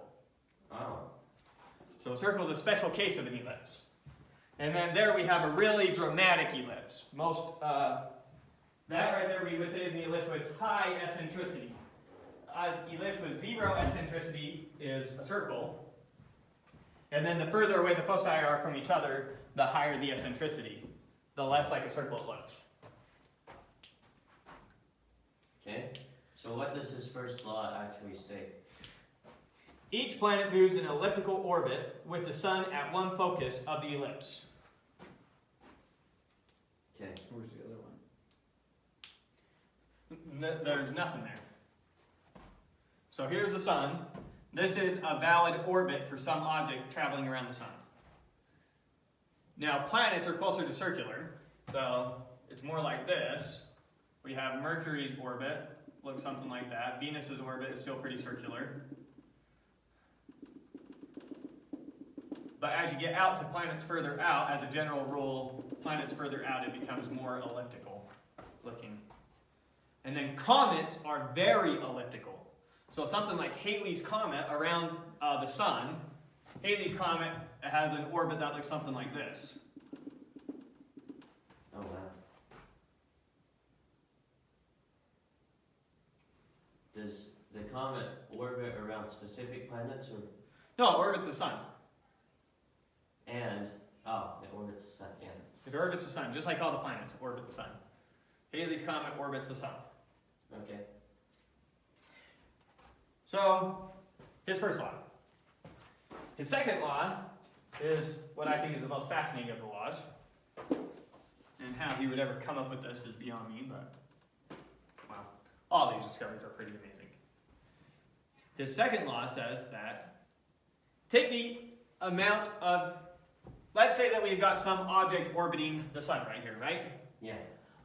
Oh. So a circle is a special case of an ellipse. And then there we have a really dramatic ellipse. That right there we would say is an ellipse with high eccentricity. Ellipse with 0 eccentricity is a circle. And then the further away the foci are from each other, the higher the eccentricity, the less like a circle it looks. Okay, so what does his first law actually state? Each planet moves in an elliptical orbit with the sun at one focus of the ellipse. Okay, where's the other one? There's nothing there. So here's the sun. This is a valid orbit for some object traveling around the sun. Now, planets are closer to circular, so it's more like this. We have Mercury's orbit, looks something like that. Venus's orbit is still pretty circular. But as you get out to planets further out, as a general rule, planets further out, it becomes more elliptical looking. And then comets are very elliptical. So something like Halley's Comet around the sun, Halley's Comet has an orbit that looks something like this. Oh, wow. Does the comet orbit around specific planets or? No, it orbits the sun. And, it orbits the sun, yeah. It orbits the sun, just like all the planets orbit the sun. Halley's Comet orbits the sun. Okay. So, his first law. His second law is what I think is the most fascinating of the laws. And how he would ever come up with this is beyond me, but, wow. All these discoveries are pretty amazing. His second law says that, take the amount of, let's say that we've got some object orbiting the sun right here, right? Yeah.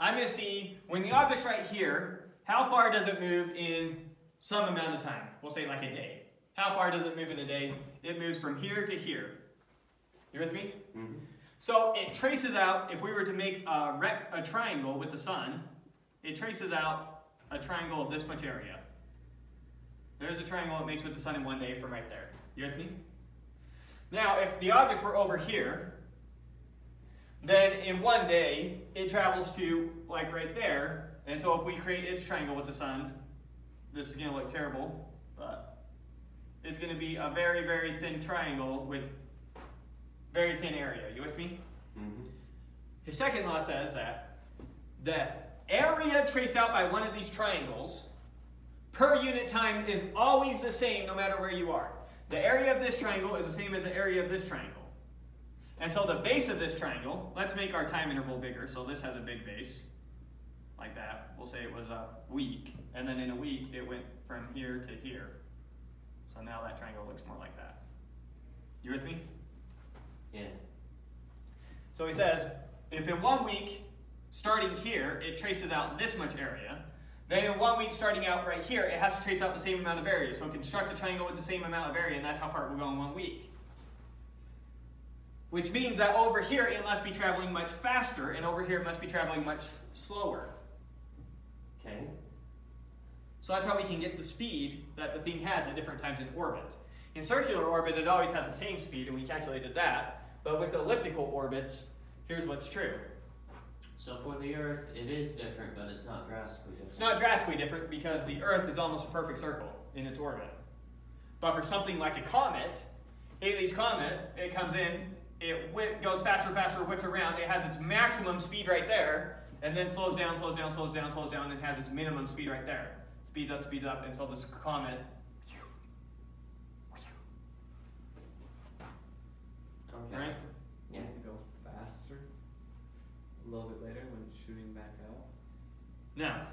I'm going to see, when the object's right here, how far does it move in some amount of time? We'll say like a day. How far does it move in a day? It moves from here to here. You with me? Mm-hmm. So it traces out, if we were to make a triangle with the sun, it traces out a triangle of this much area. There's a triangle it makes with the sun in one day from right there. You with me? Now, if the object were over here, then in one day, it travels to, like, right there. And so if we create its triangle with the sun, this is going to look terrible, but is going to be a very, very thin triangle with very thin area. You with me? Mm-hmm. His second law says that the area traced out by one of these triangles per unit time is always the same no matter where you are. The area of this triangle is the same as the area of this triangle. And so the base of this triangle, let's make our time interval bigger, so this has a big base, like that. We'll say it was a week, and then in a week it went from here to here. So now that triangle looks more like that. You with me? Yeah. So he says, if in 1 week, starting here, it traces out this much area, then in 1 week starting out right here, it has to trace out the same amount of area. So construct a triangle with the same amount of area, and that's how far it will go in 1 week. Which means that over here it must be traveling much faster, and over here it must be traveling much slower. Okay. So that's how we can get the speed that the thing has at different times in orbit. In circular orbit, it always has the same speed, and we calculated that. But with elliptical orbits, here's what's true. So for the Earth, it is different, but it's not drastically different. It's not drastically different because the Earth is almost a perfect circle in its orbit. But for something like a comet, Halley's Comet, it comes in, it goes faster, faster, whips around, it has its maximum speed right there, and then slows down, and has its minimum speed right there. Speeds up, and so this comet Okay. right? Yeah. Wouldn't it go faster a little bit later when it's shooting back out? Now,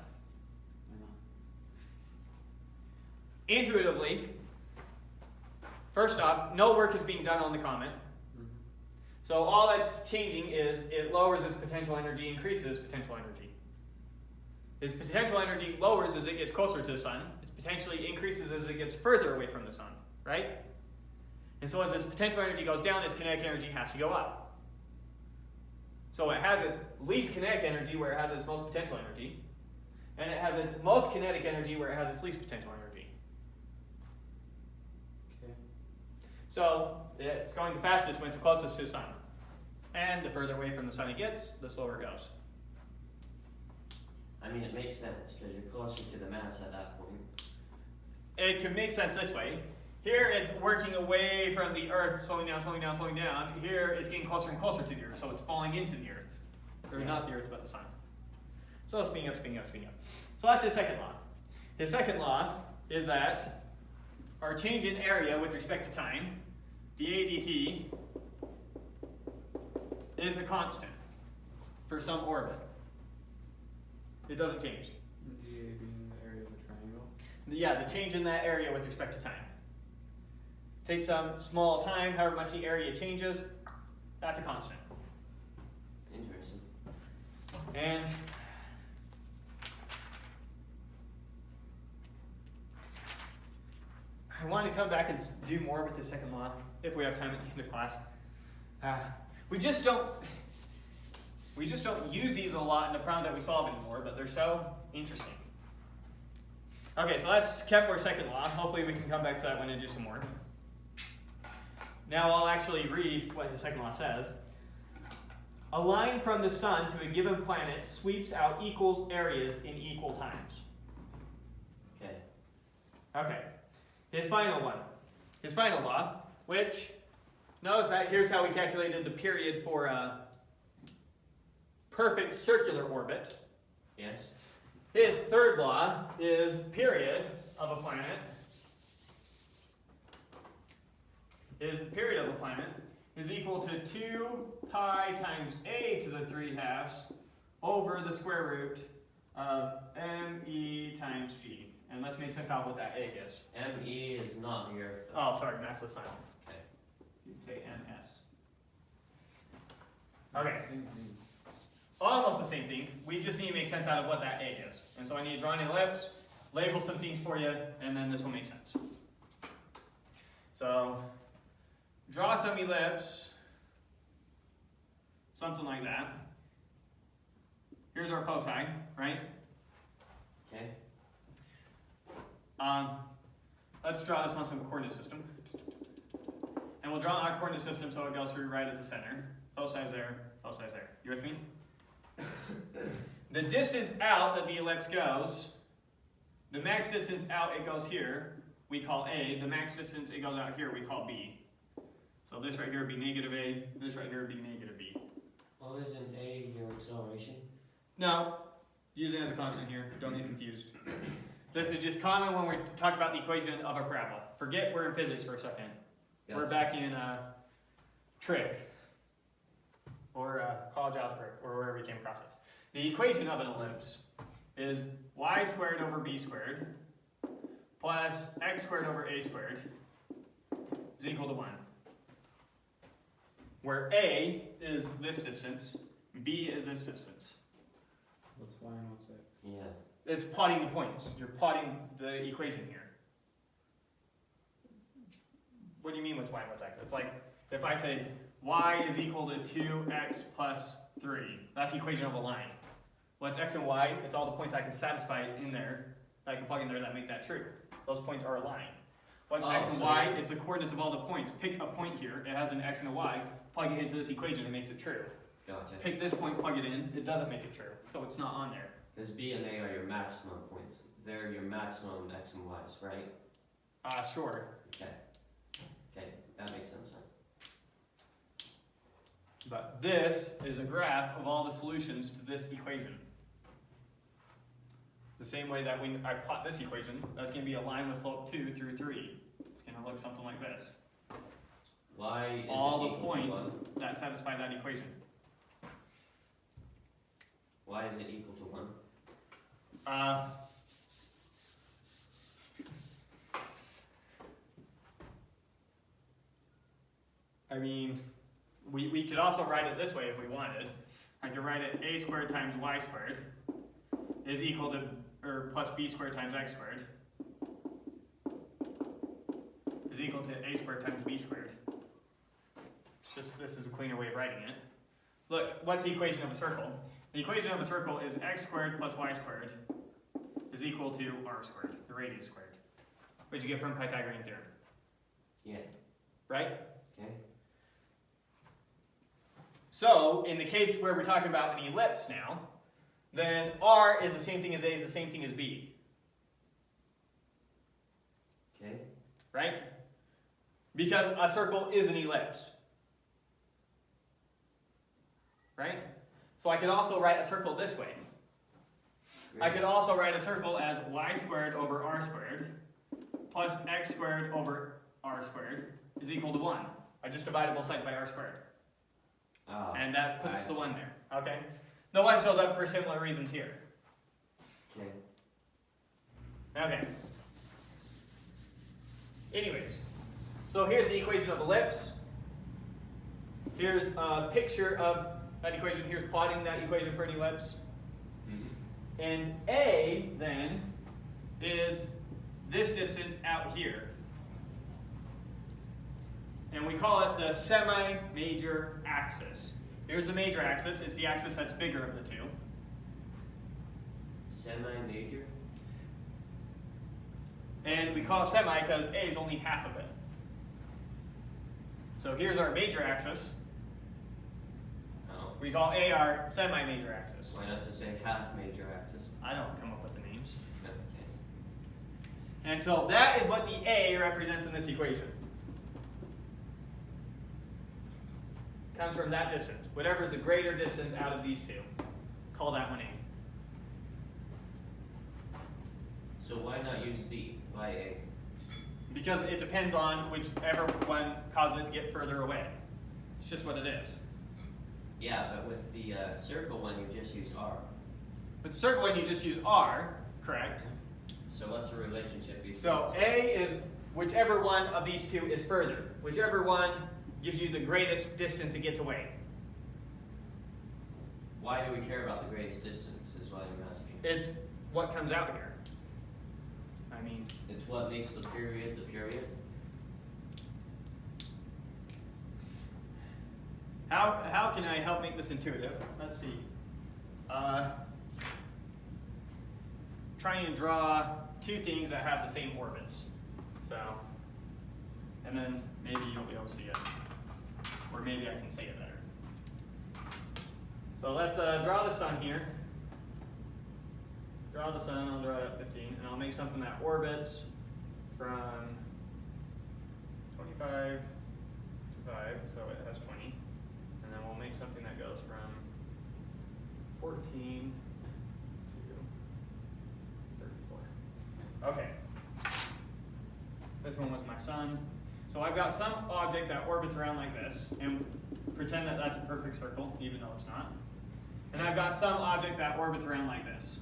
Why not? intuitively, first off, no work is being done on the comet. Mm-hmm. So all that's changing is it lowers its potential energy, increases its potential energy. Its potential energy lowers as it gets closer to the sun. Its potentially increases as it gets further away from the sun, right? And so as its potential energy goes down, its kinetic energy has to go up. So it has its least kinetic energy where it has its most potential energy, and it has its most kinetic energy where it has its least potential energy. Okay. So it's going the fastest when it's closest to the sun. And the further away from the sun it gets, the slower it goes. I mean, it makes sense because you're closer to the mass at that point. It could make sense this way. Here it's working away from the Earth, slowing down. Here it's getting closer and closer to the Earth, so it's falling into the Earth. Or Yeah. not the Earth, but the sun. So it's speeding up. So that's his second law. His second law is that our change in area with respect to time, dA dt, is a constant for some orbit. It doesn't change. dA being the area of the triangle. Yeah, the change in that area with respect to time. Take some small time, however much the area changes, that's a constant. Interesting. And I want to come back and do more with the second law, if we have time at the end of class. We just don't use these a lot in the problems that we solve anymore, but they're so interesting. Okay, so that's Kepler's second law. Hopefully we can come back to that one and do some more. Now I'll actually read what the second law says. A line from the sun to a given planet sweeps out equal areas in equal times. Okay. Okay. His final law, which, notice that here's how we calculated the period for a perfect circular orbit. Yes. His third law is period of a planet. Is equal to 2 pi times a to the 3/2 over the square root of me times g. And let's make sense out of what that a is. ME is not the Earth. though. Oh, sorry, massless sign. Okay. You'd say ms. Okay. Same thing. Almost the same thing. We just need to make sense out of what that a is. And so I need to draw an ellipse, label some things for you, and then this will make sense. So, draw some ellipse, something like that. Here's our foci, right? Okay. Let's draw this on some coordinate system. And we'll draw our coordinate system so it goes through right at the center. Foci's there, foci's there. You with me? The distance out that the ellipse goes, the max distance out it goes here, we call A. The max distance it goes out here, we call B. So this right here would be negative A, this right here would be negative B. Well, isn't A your acceleration? No, use it as a constant here, don't get confused. This is just common when we talk about the equation of a parabola. Forget we're in physics for a second. Gotcha. We're back in trig, or college algebra, or wherever we came across this. The equation of an ellipse is y squared over b squared plus x squared over a squared is equal to 1. Where a is this distance, b is this distance. What's y and what's x? Yeah. It's plotting the points. You're plotting the equation here. What do you mean what's y and what's x? It's like if I say y is equal to 2x plus 3. That's the equation of a line. What's x and y? It's all the points I can satisfy in there, that I can plug in there that make that true. Those points are a line. What's x and y? It's the coordinates of all the points. Pick a point here. It has an x and a y. Plug it into this equation. It makes it true. Gotcha. Pick this point, plug it in. It doesn't make it true. So it's not on there. Because B and A are your maximum points. They're your maximum X and Y's, right? Sure. Okay. Okay, that makes sense then. But this is a graph of all the solutions to this equation. The same way that when I plot this equation, that's going to be a line with slope 2 through 3. It's going to look something like this. Why is All it the equal points to 1? that satisfy that equation. Why is it equal to 1? I mean, we could also write it this way if we wanted. I could write it a squared times y squared is equal to, or plus b squared times x squared is equal to a squared times b squared. It's just, this is a cleaner way of writing it. Look, what's the equation of a circle? The equation of a circle is x squared plus y squared is equal to r squared, the radius squared, which you get from Pythagorean theorem. Yeah. Right? Okay. So, in the case where we're talking about an ellipse now, then r is the same thing as a is the same thing as b. Okay. Right? Because a circle is an ellipse. Right? So I could also write a circle this way. I could also write a circle as y squared over r squared plus x squared over r squared is equal to 1. I just divided both sides by r squared. Oh, And that puts I the see. 1 there. Okay? The 1 shows up for similar reasons here. Okay. Okay. Anyways, so here's the equation of ellipse. Here's a picture of that equation. Here's plotting that equation for an ellipse. Mm-hmm. And A, then, is this distance out here. And we call it the semi-major axis. Here's the major axis. It's the axis that's bigger of the two. Semi-major? And we call it semi because A is only half of it. So here's our major axis. Oh. We call A our semi-major axis. Why not just say half major axis? I don't come up with the names. Okay. And so that is what the A represents in this equation. Comes from that distance. Whatever is the greater distance out of these two. Call that one A. So why not use B? Why A? Because it depends on whichever one causes it to get further away. It's just what it is. Yeah, but with the circle one, you just use R. With circle one, you just use R, correct? So what's the relationship between So A is whichever one of these two is further. Whichever one gives you the greatest distance it gets away. Why do we care about the greatest distance is what I'm asking. It's what comes out here. I mean, It's what makes the period the period? how can I help make this intuitive? Let's see. Try and draw two things that have the same orbits. So, and then maybe you'll be able to see it. Or maybe I can say it better. So let's draw the sun here. Draw the sun, I'll draw it at 15, and I'll make something that orbits from 25 to 5, so it has 20. And then we'll make something that goes from 14 to 34. Okay. This one was my sun. So I've got some object that orbits around like this, and pretend that that's a perfect circle, even though it's not. And I've got some object that orbits around like this.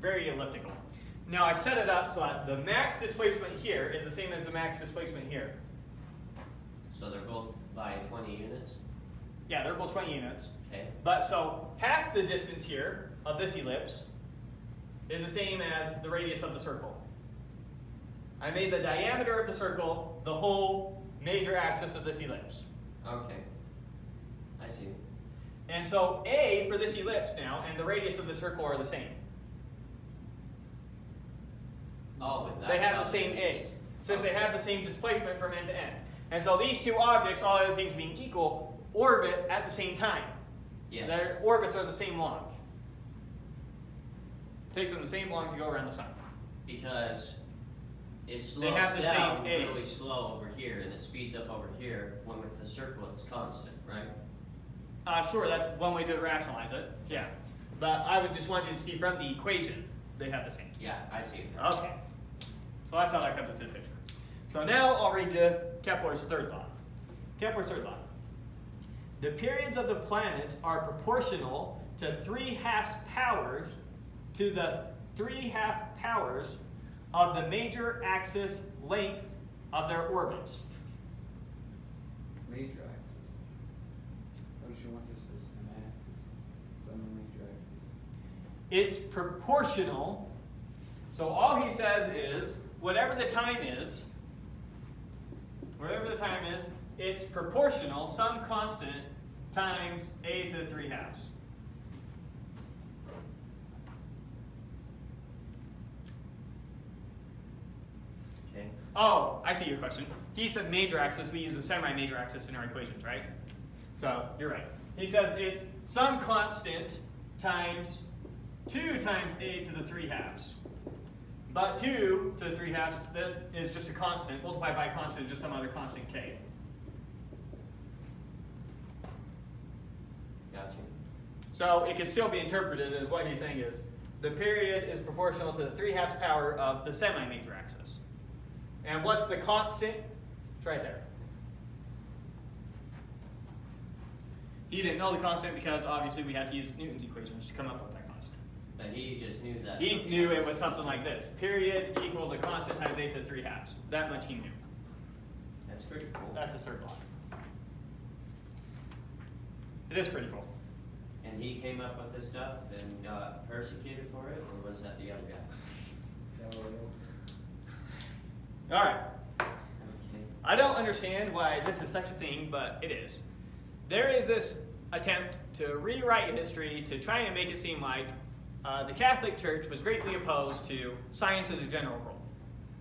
Very elliptical. Now I set it up so that the max displacement here is the same as the max displacement here. So they're both by 20 units? Yeah, they're both 20 units. Okay. But so half the distance here of this ellipse is the same as the radius of the circle. I made the diameter of the circle the whole major axis of this ellipse. Okay. I see. And so A for this ellipse now and the radius of the circle are the same. Oh, but They that's have how the same they A, used- since they okay. have the same displacement from end to end. And so these two objects, all other things being equal, orbit at the same time. Yes. Their orbits are the same long. Takes them the same long to go around the sun. Because it slows They have the down same really A's. slow over here, and it speeds up over here. When with the circle, it's constant, right? Sure, that's one way to rationalize it. Yeah. But I would just want you to see from the equation, they have the same. Yeah, I see it now. Okay. So that's how that comes into the picture. So now I'll read you Kepler's third law. Kepler's third law. The periods of the planet are proportional to 3/2 powers to the 3/2 powers of the major axis length of their orbits. Major axis. Don't you want just a semi-axis? Semi-major axis. It's proportional. So all he says is, whatever the time is, it's proportional, some constant, times a to the 3/2. Okay. Oh, I see your question. He said major axis, we use a semi-major axis in our equations, right? So, you're right. He says it's some constant times 2 times a to the 3/2. But 2 to the 3/2, that is just a constant. Multiplied by a constant is just some other constant k. Gotcha. So it can still be interpreted as what he's saying is, the period is proportional to the 3/2 power of the semi-major axis. And what's the constant? It's right there. He didn't know the constant because obviously we had to use Newton's equations to come up with that constant. But he just knew that. He something knew else it was something like this. Period equals a constant times a to the 3/2. That much he knew. That's pretty cool. That's a third law. It is pretty cool. And he came up with this stuff and got persecuted for it, or was that the other guy? Galileo. All right. Okay. I don't understand why this is such a thing, but it is. There is this attempt to rewrite history to try and make it seem like the Catholic Church was greatly opposed to science as a general rule.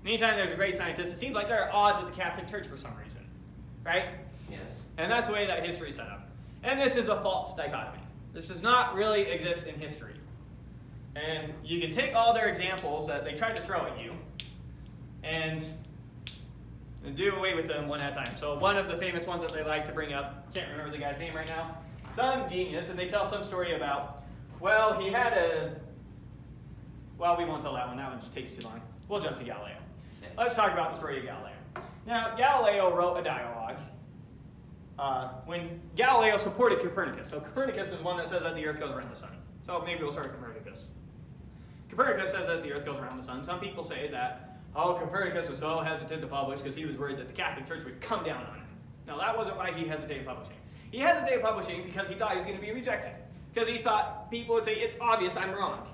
Anytime there's a great scientist, it seems like they're at odds with the Catholic Church for some reason, right? Yes. And that's the way that history is set up. And this is a false dichotomy. This does not really exist in history. And you can take all their examples that they tried to throw at you and do away with them one at a time. So one of the famous ones that they like to bring up, can't remember the guy's name right now, some genius, and they tell some story about, well, he had well, we won't tell that one just takes too long. We'll jump to Galileo. Okay. Let's talk about the story of Galileo. Now, Galileo wrote a dialogue when Galileo supported Copernicus. So Copernicus is one that says that the Earth goes around the sun. So maybe we'll start with Copernicus. Copernicus says that the Earth goes around the sun. Some people say that, Copernicus was so hesitant to publish because he was worried that the Catholic Church would come down on him. Now, that wasn't why he hesitated publishing. He hesitated publishing because he thought he was going to be rejected. Because he thought people would say, it's obvious I'm wrong.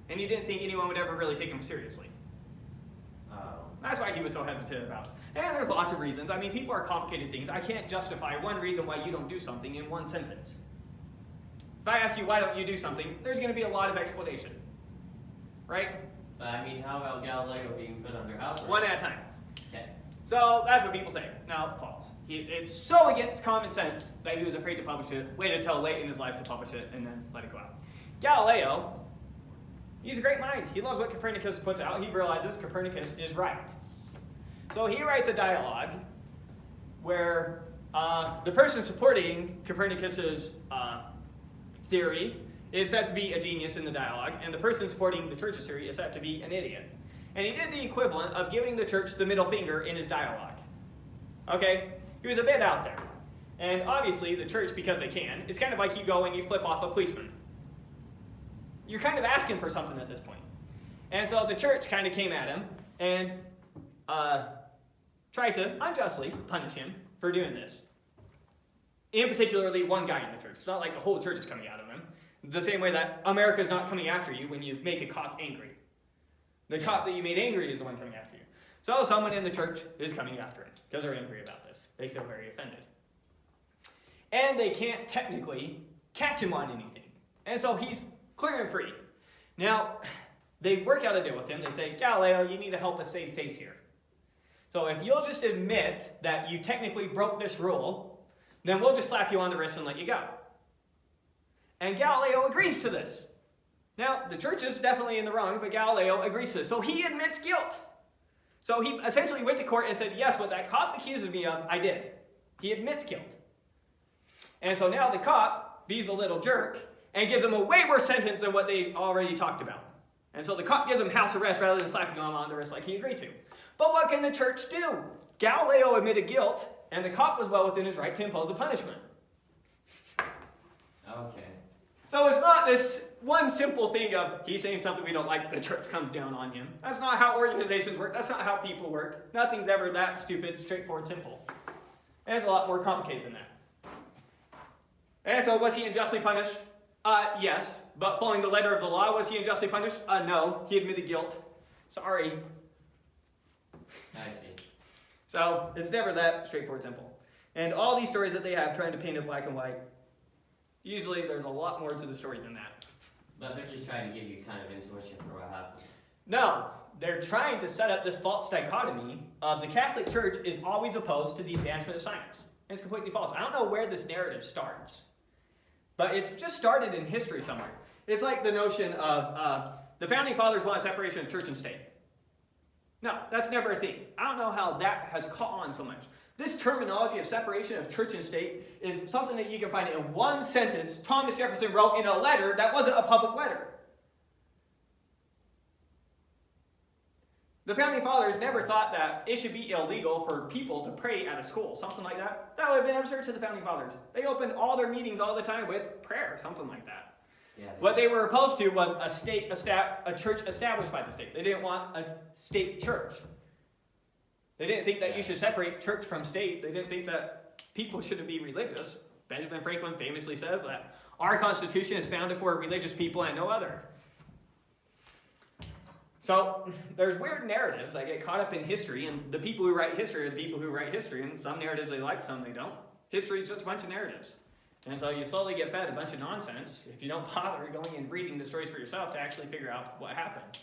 And he didn't think anyone would ever really take him seriously. That's why he was so hesitant about it. And there's lots of reasons. I mean, people are complicated things. I can't justify one reason why you don't do something in one sentence. If I ask you, why don't you do something, there's going to be a lot of explanation. Right? But I mean, how about Galileo being put under house arrest? One at a time. Okay. So that's what people say. Now, false. It's so against common sense that he was afraid to publish it, waited until late in his life to publish it, and then let it go out. Galileo He's a great mind. He loves what Copernicus puts out. He realizes Copernicus is right. So he writes a dialogue where the person supporting Copernicus's theory is said to be a genius in the dialogue, and the person supporting the church's theory is said to be an idiot. And he did the equivalent of giving the church the middle finger in his dialogue. Okay? He was a bit out there. And obviously, the church, because they can, it's kind of like you go and you flip off a policeman. You're kind of asking for something at this point. And so the church kind of came at him and tried to unjustly punish him for doing this. In particularly one guy in the church. It's not like the whole church is coming out of him. The same way that America's not coming after you when you make a cop angry. The cop that you made angry is the one coming after you. So someone in the church is coming after him because they're angry about this. They feel very offended. And they can't technically catch him on anything. And so he's clear and free. Now, they work out a deal with him. They say, Galileo, you need to help us save face here. So if you'll just admit that you technically broke this rule, then we'll just slap you on the wrist and let you go. And Galileo agrees to this. Now, the church is definitely in the wrong, but Galileo agrees to this. So he admits guilt. So he essentially went to court and said, yes, what that cop accuses me of, I did. He admits guilt. And so now the cop, be's a little jerk, and gives him a way worse sentence than what they already talked about. And so the cop gives him house arrest rather than slapping him on the wrist like he agreed to. But what can the church do? Galileo admitted guilt, and the cop was well within his right to impose a punishment. Okay. So it's not this one simple thing of he's saying something we don't like, the church comes down on him. That's not how organizations work. That's not how people work. Nothing's ever that stupid, straightforward, simple. And it's a lot more complicated than that. And so was he unjustly punished? Yes. But following the letter of the law, was he unjustly punished? No. He admitted guilt. Sorry. I see. So it's never that straightforward, simple. And all these stories that they have trying to paint it black and white, usually there's a lot more to the story than that. But they're just trying to give you kind of intuition for what happened. No, they're trying to set up this false dichotomy of the Catholic Church is always opposed to the advancement of science. And it's completely false. I don't know where this narrative starts, but it's just started in history somewhere. It's like the notion of the Founding Fathers wanted separation of church and state. No, that's never a thing. I don't know how that has caught on so much. This terminology of separation of church and state is something that you can find in one sentence Thomas Jefferson wrote in a letter that wasn't a public letter. The Founding Fathers never thought that it should be illegal for people to pray at a school, something like that. That would have been absurd to the Founding Fathers. They opened all their meetings all the time with prayer, something like that. Yeah, What they were opposed to was a church established by the state. They didn't want a state church. They didn't think that you should separate church from state. They didn't think that people shouldn't be religious. Benjamin Franklin famously says that our Constitution is founded for religious people and no other. So there's weird narratives that get caught up in history, and the people who write history are the people who write history, and some narratives they like, some they don't. History is just a bunch of narratives. And so you slowly get fed a bunch of nonsense if you don't bother going and reading the stories for yourself to actually figure out what happened.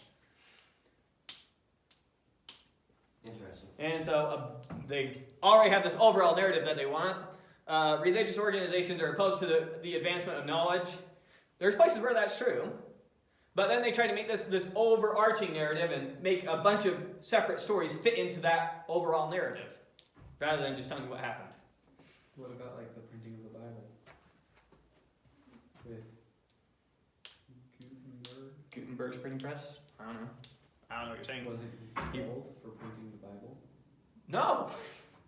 Interesting. And so they already have this overall narrative that they want. Religious organizations are opposed to the advancement of knowledge. There's places where that's true. But then they try to make this overarching narrative and make a bunch of separate stories fit into that overall narrative, rather than just telling you what happened. What about like the printing of the Bible? With Gutenberg? Gutenberg's printing press? I don't know what you're saying. Was it killed for printing the Bible? No!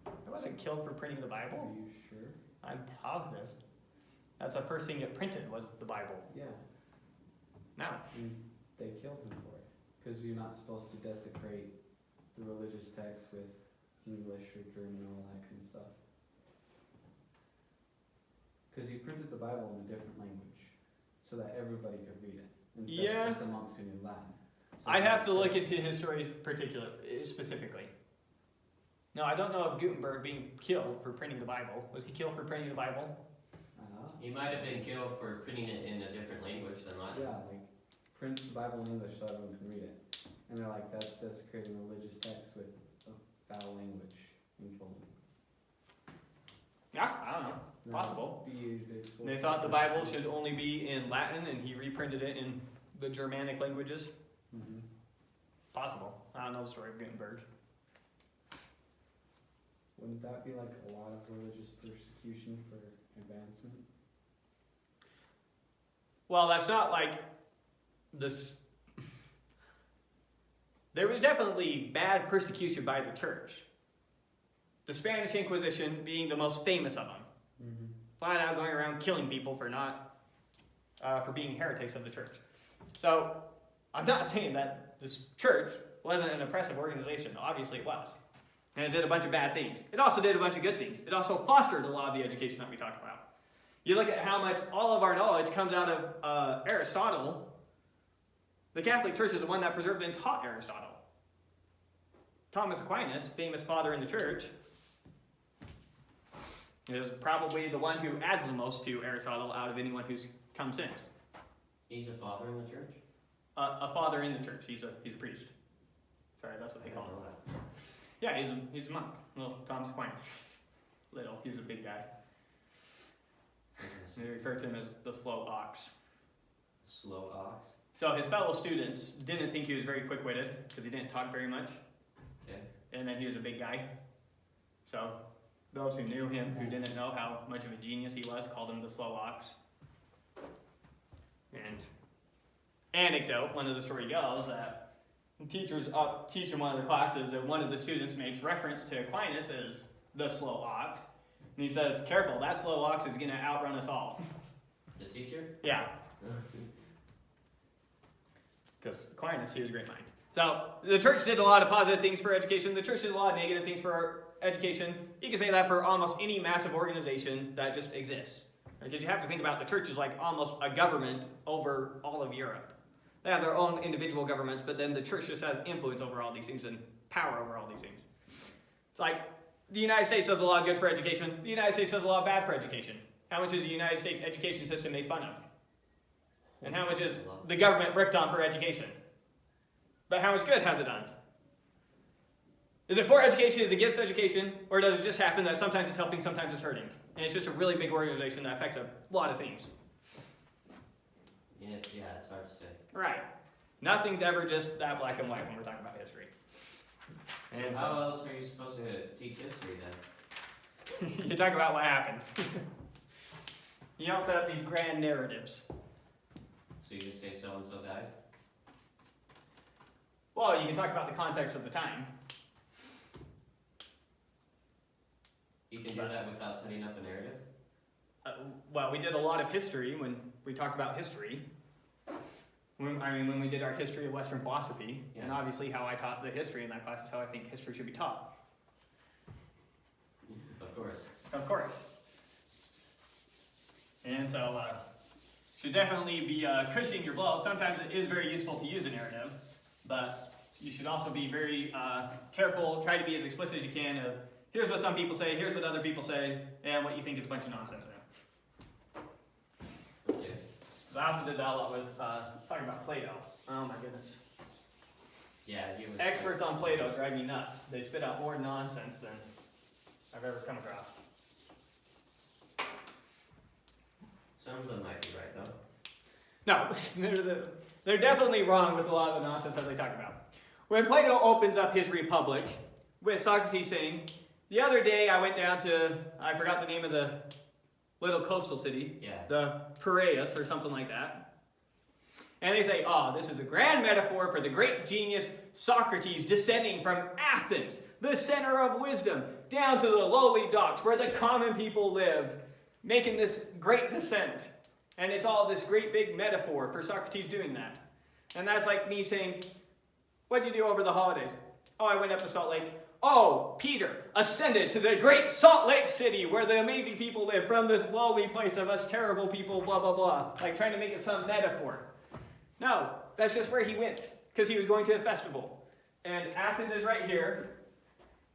It wasn't killed for printing the Bible. Are you sure? I'm positive. That's the first thing it printed was the Bible. Yeah. No. And they killed him for it. Because you're not supposed to desecrate the religious text with English or German or all that kind of stuff. Because he printed the Bible in a different language so that everybody could read it instead of just the monks who knew Latin. So I'd have to look into his story specifically. No, I don't know of Gutenberg being killed for printing the Bible. Was he killed for printing the Bible? He might have been killed for putting it in a different language than Latin. Yeah, like print the Bible in English so everyone can read it. And they're like, that's desecrating religious text with a foul language and killing them. Yeah, I don't know. Possible. They thought the Bible should only be in Latin, and he reprinted it in the Germanic languages. Mm-hmm. Possible. I don't know the story of Gutenberg. Wouldn't that be like a lot of religious persecution for advancement? Well, that's not like this. There was definitely bad persecution by the church. The Spanish Inquisition being the most famous of them. Mm-hmm. Flat out going around killing people for for being heretics of the church. So, I'm not saying that this church wasn't an oppressive organization. Obviously it was. And it did a bunch of bad things. It also did a bunch of good things. It also fostered a lot of the education that we talked about. You look at how much all of our knowledge comes out of Aristotle. The Catholic Church is the one that preserved and taught Aristotle. Thomas Aquinas, famous father in the church, is probably the one who adds the most to Aristotle out of anyone who's come since. He's a father in the church? A father in the church. He's a priest. Sorry, that's what they call him. Yeah, he's a monk. Little Thomas Aquinas. Little. He was a big guy. They refer to him as the slow ox. Slow ox? So his fellow students didn't think he was very quick-witted because he didn't talk very much. Okay. And then he was a big guy. So those who knew him, who didn't know how much of a genius he was, called him the slow ox. And anecdote, one of the story goes that teachers up teaching one of the classes, and one of the students makes reference to Aquinas as the slow ox. And he says, careful, that slow ox is going to outrun us all. The teacher? Yeah. Because Aquinas, he was a great mind. So, the church did a lot of positive things for education. The church did a lot of negative things for education. You can say that for almost any massive organization that just exists. Because you have to think about the church is like almost a government over all of Europe. They have their own individual governments, but then the church just has influence over all these things and power over all these things. It's like the United States does a lot of good for education. The United States does a lot of bad for education. How much is the United States education system made fun of? And how much is the government ripped on for education? But how much good has it done? Is it for education, is it against education, or does it just happen that sometimes it's helping, sometimes it's hurting? And it's just a really big organization that affects a lot of things. Yeah, it's hard to say. Right. Nothing's ever just that black and white when we're talking about history. And How else are you supposed to teach history then? you talk about what happened. You don't set up these grand narratives. So you just say so-and-so died? Well, you can talk about the context of the time. You can do that without setting up a narrative? Well, we did a lot of history when we talked about history. When we did our history of Western philosophy, Yeah. and obviously how I taught the history in that class is how I think history should be taught. Of course. Of course. And so, should definitely be cushioning your blow. Sometimes it is very useful to use a narrative, but you should also be very careful, try to be as explicit as you can of, here's what some people say, here's what other people say, and what you think is a bunch of nonsense now. Okay. So I also did that a lot with talking about Plato. Oh my goodness. Yeah, you would. Experts on Plato drive me nuts. They spit out more nonsense than I've ever come across. Some of them might be right, though. No, they're definitely wrong with a lot of the nonsense that they talk about. When Plato opens up his Republic with Socrates saying, the other day I went down to, I forgot the name of the little coastal city, Yeah. the Piraeus or something like that. And they say, oh, this is a grand metaphor for the great genius Socrates descending from Athens, the center of wisdom, down to the lowly docks where the common people live, making this great descent. And it's all this great big metaphor for Socrates doing that. And that's like me saying, what'd you do over the holidays? Oh, I went up to Salt Lake. Oh, Peter ascended to the great Salt Lake City where the amazing people live from this lowly place of us terrible people, blah, blah, blah. Like trying to make it some metaphor. No, that's just where he went because he was going to a festival. And Athens is right here.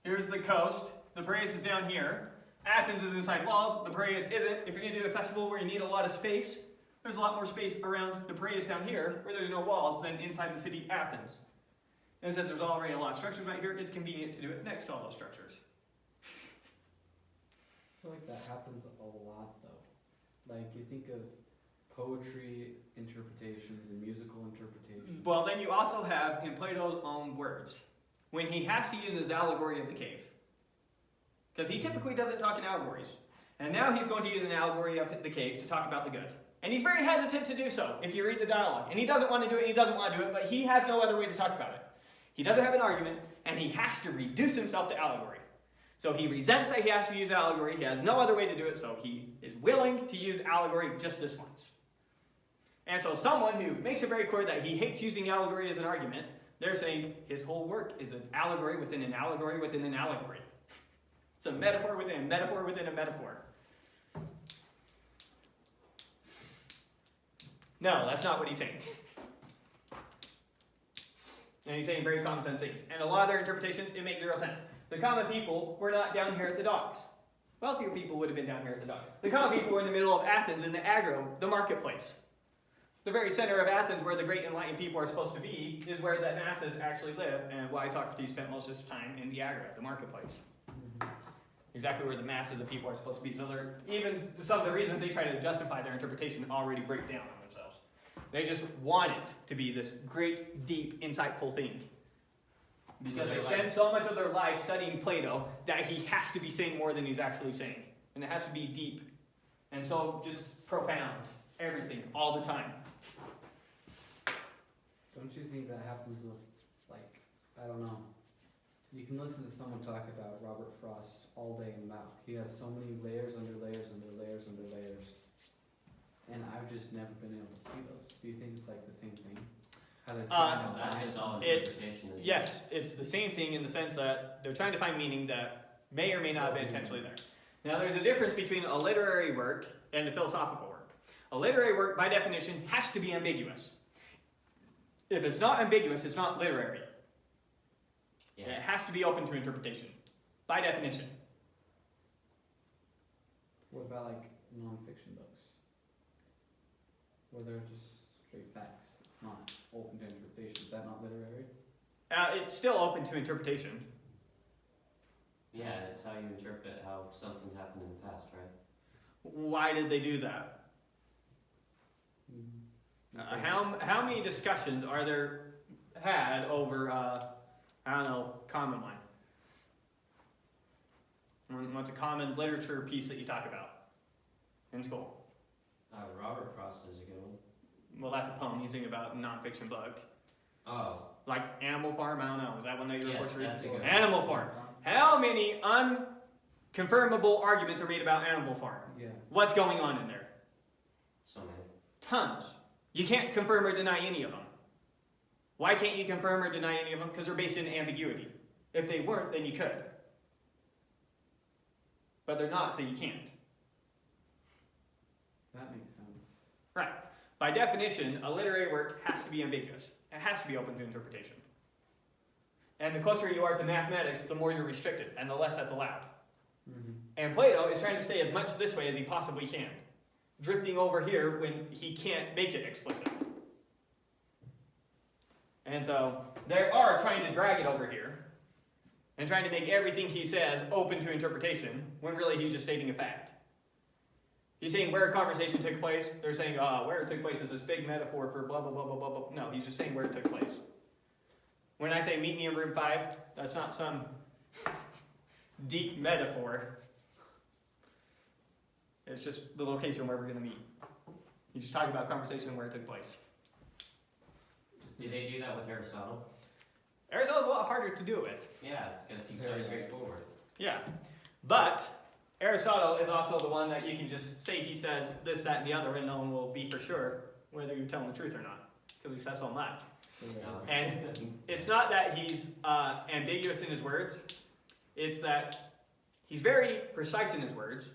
Here's the coast. The Piraeus is down here. Athens is inside walls. The Piraeus isn't. If you're going to do a festival where you need a lot of space, there's a lot more space around the Piraeus down here where there's no walls than inside the city Athens. And since there's already a lot of structures right here, it's convenient to do it next to all those structures. I feel like that happens a lot though. Like you think of poetry interpretations and musical interpretations. Well, then you also have in Plato's own words, when he has to use his allegory of the cave. Because he typically doesn't talk in allegories. And now he's going to use an allegory of the cave to talk about the good. And he's very hesitant to do so, if you read the dialogue. And he doesn't want to do it, and he doesn't want to do it, but he has no other way to talk about it. He doesn't have an argument, and he has to reduce himself to allegory. So he resents that he has to use allegory. He has no other way to do it, so he is willing to use allegory just this once. And so someone who makes it very clear that he hates using allegory as an argument, they're saying his whole work is an allegory within an allegory within an allegory. It's a metaphor within a metaphor within a metaphor. No, that's not what he's saying. And he's saying very common sense things. And a lot of their interpretations, it makes zero sense. The common people were not down here at the docks. Wealthier people would have been down here at the docks. The common people were in the middle of Athens in the agro, the marketplace. The very center of Athens, where the great enlightened people are supposed to be, is where the masses actually live, and why Socrates spent most of his time in the agro, the marketplace. Exactly where the masses of people are supposed to be. So even some of the reasons they try to justify their interpretation already break down on themselves. They just want it to be this great, deep, insightful thing. Because they spend so much of their life studying Plato that he has to be saying more than he's actually saying. And it has to be deep. And so just profound. Everything, all the time. Don't you think that happens with, like, I don't know. You can listen to someone talk about Robert Frost all day and about. He has so many layers under layers under layers under layers. And I've just never been able to see those. Do you think it's like the same thing? How they're trying to That's find just all something? interpretation. Isn't Yes, it's the same thing in the sense that they're trying to find meaning that may or may not have been intentionally there. Now, there's a difference between a literary work and a philosophical work. A literary work, by definition, has to be ambiguous. If it's not ambiguous, it's not literary. Yeah. It has to be open to interpretation, by definition. What about like non-fiction books? Where they're just straight facts. It's not open to interpretation. Is that not literary? It's still open to interpretation. Yeah, it's how you interpret how something happened in the past, right? Why did they do that? How many discussions are there had over, common line? What's a common literature piece that you talk about in school? Robert Frost is a good one. Well, that's a poem. He's thinking about a nonfiction book. Oh. Like Animal Farm? I don't know. Is that one that you were Yes, forced to read? that's a good one. Animal Farm. How many unconfirmable arguments are made about Animal Farm? Yeah. What's going on in there? So many. Tons. You can't confirm or deny any of them. Why can't you confirm or deny any of them? Because they're based in ambiguity. If they weren't, then you could. But they're not, so you can't. That makes sense. Right. By definition, a literary work has to be ambiguous. It has to be open to interpretation. And the closer you are to mathematics, the more you're restricted, and the less that's allowed. Mm-hmm. And Plato is trying to stay as much this way as he possibly can, drifting over here when he can't make it explicit. And so they are trying to drag it over here and trying to make everything he says open to interpretation when really he's just stating a fact. He's saying where a conversation took place. They're saying where it took place is this big metaphor for blah, blah, blah, blah, blah, blah. No, he's just saying where it took place. When I say meet me in room 5, that's not some deep metaphor. It's just the location where we're going to meet. He's just talking about conversation where it took place. Did they do that with Aristotle? Aristotle's a lot harder to do it with. Yeah, it's because he's so straightforward. Yeah. But Aristotle is also the one that you can just say he says this, that, and the other, and no one will be for sure whether you're telling the truth or not, because he says so much. And it's not that he's ambiguous in his words. It's that he's very precise in his words,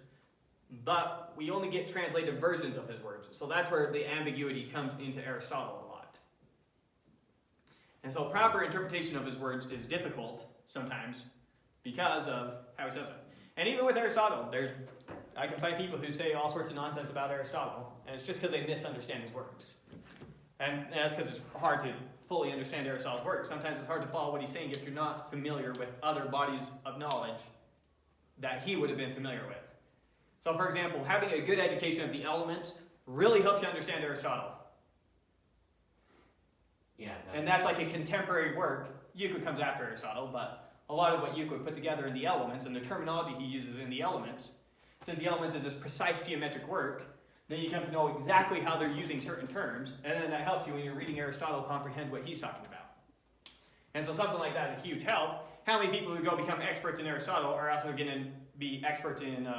but we only get translated versions of his words. So that's where the ambiguity comes into Aristotle a lot. And so proper interpretation of his words is difficult sometimes because of how he says it. And even with Aristotle, I can find people who say all sorts of nonsense about Aristotle, and it's just because they misunderstand his words. And that's because it's hard to fully understand Aristotle's work. Sometimes it's hard to follow what he's saying if you're not familiar with other bodies of knowledge that he would have been familiar with. So for example, having a good education of the elements really helps you understand Aristotle. Yeah. And that's like a contemporary work. Euclid comes after Aristotle, but a lot of what Euclid put together in the Elements and the terminology he uses in the Elements, since the Elements is this precise geometric work, then you come to know exactly how they're using certain terms, and then that helps you when you're reading Aristotle comprehend what he's talking about. And so something like that is a huge help. How many people who go become experts in Aristotle are also going to be experts in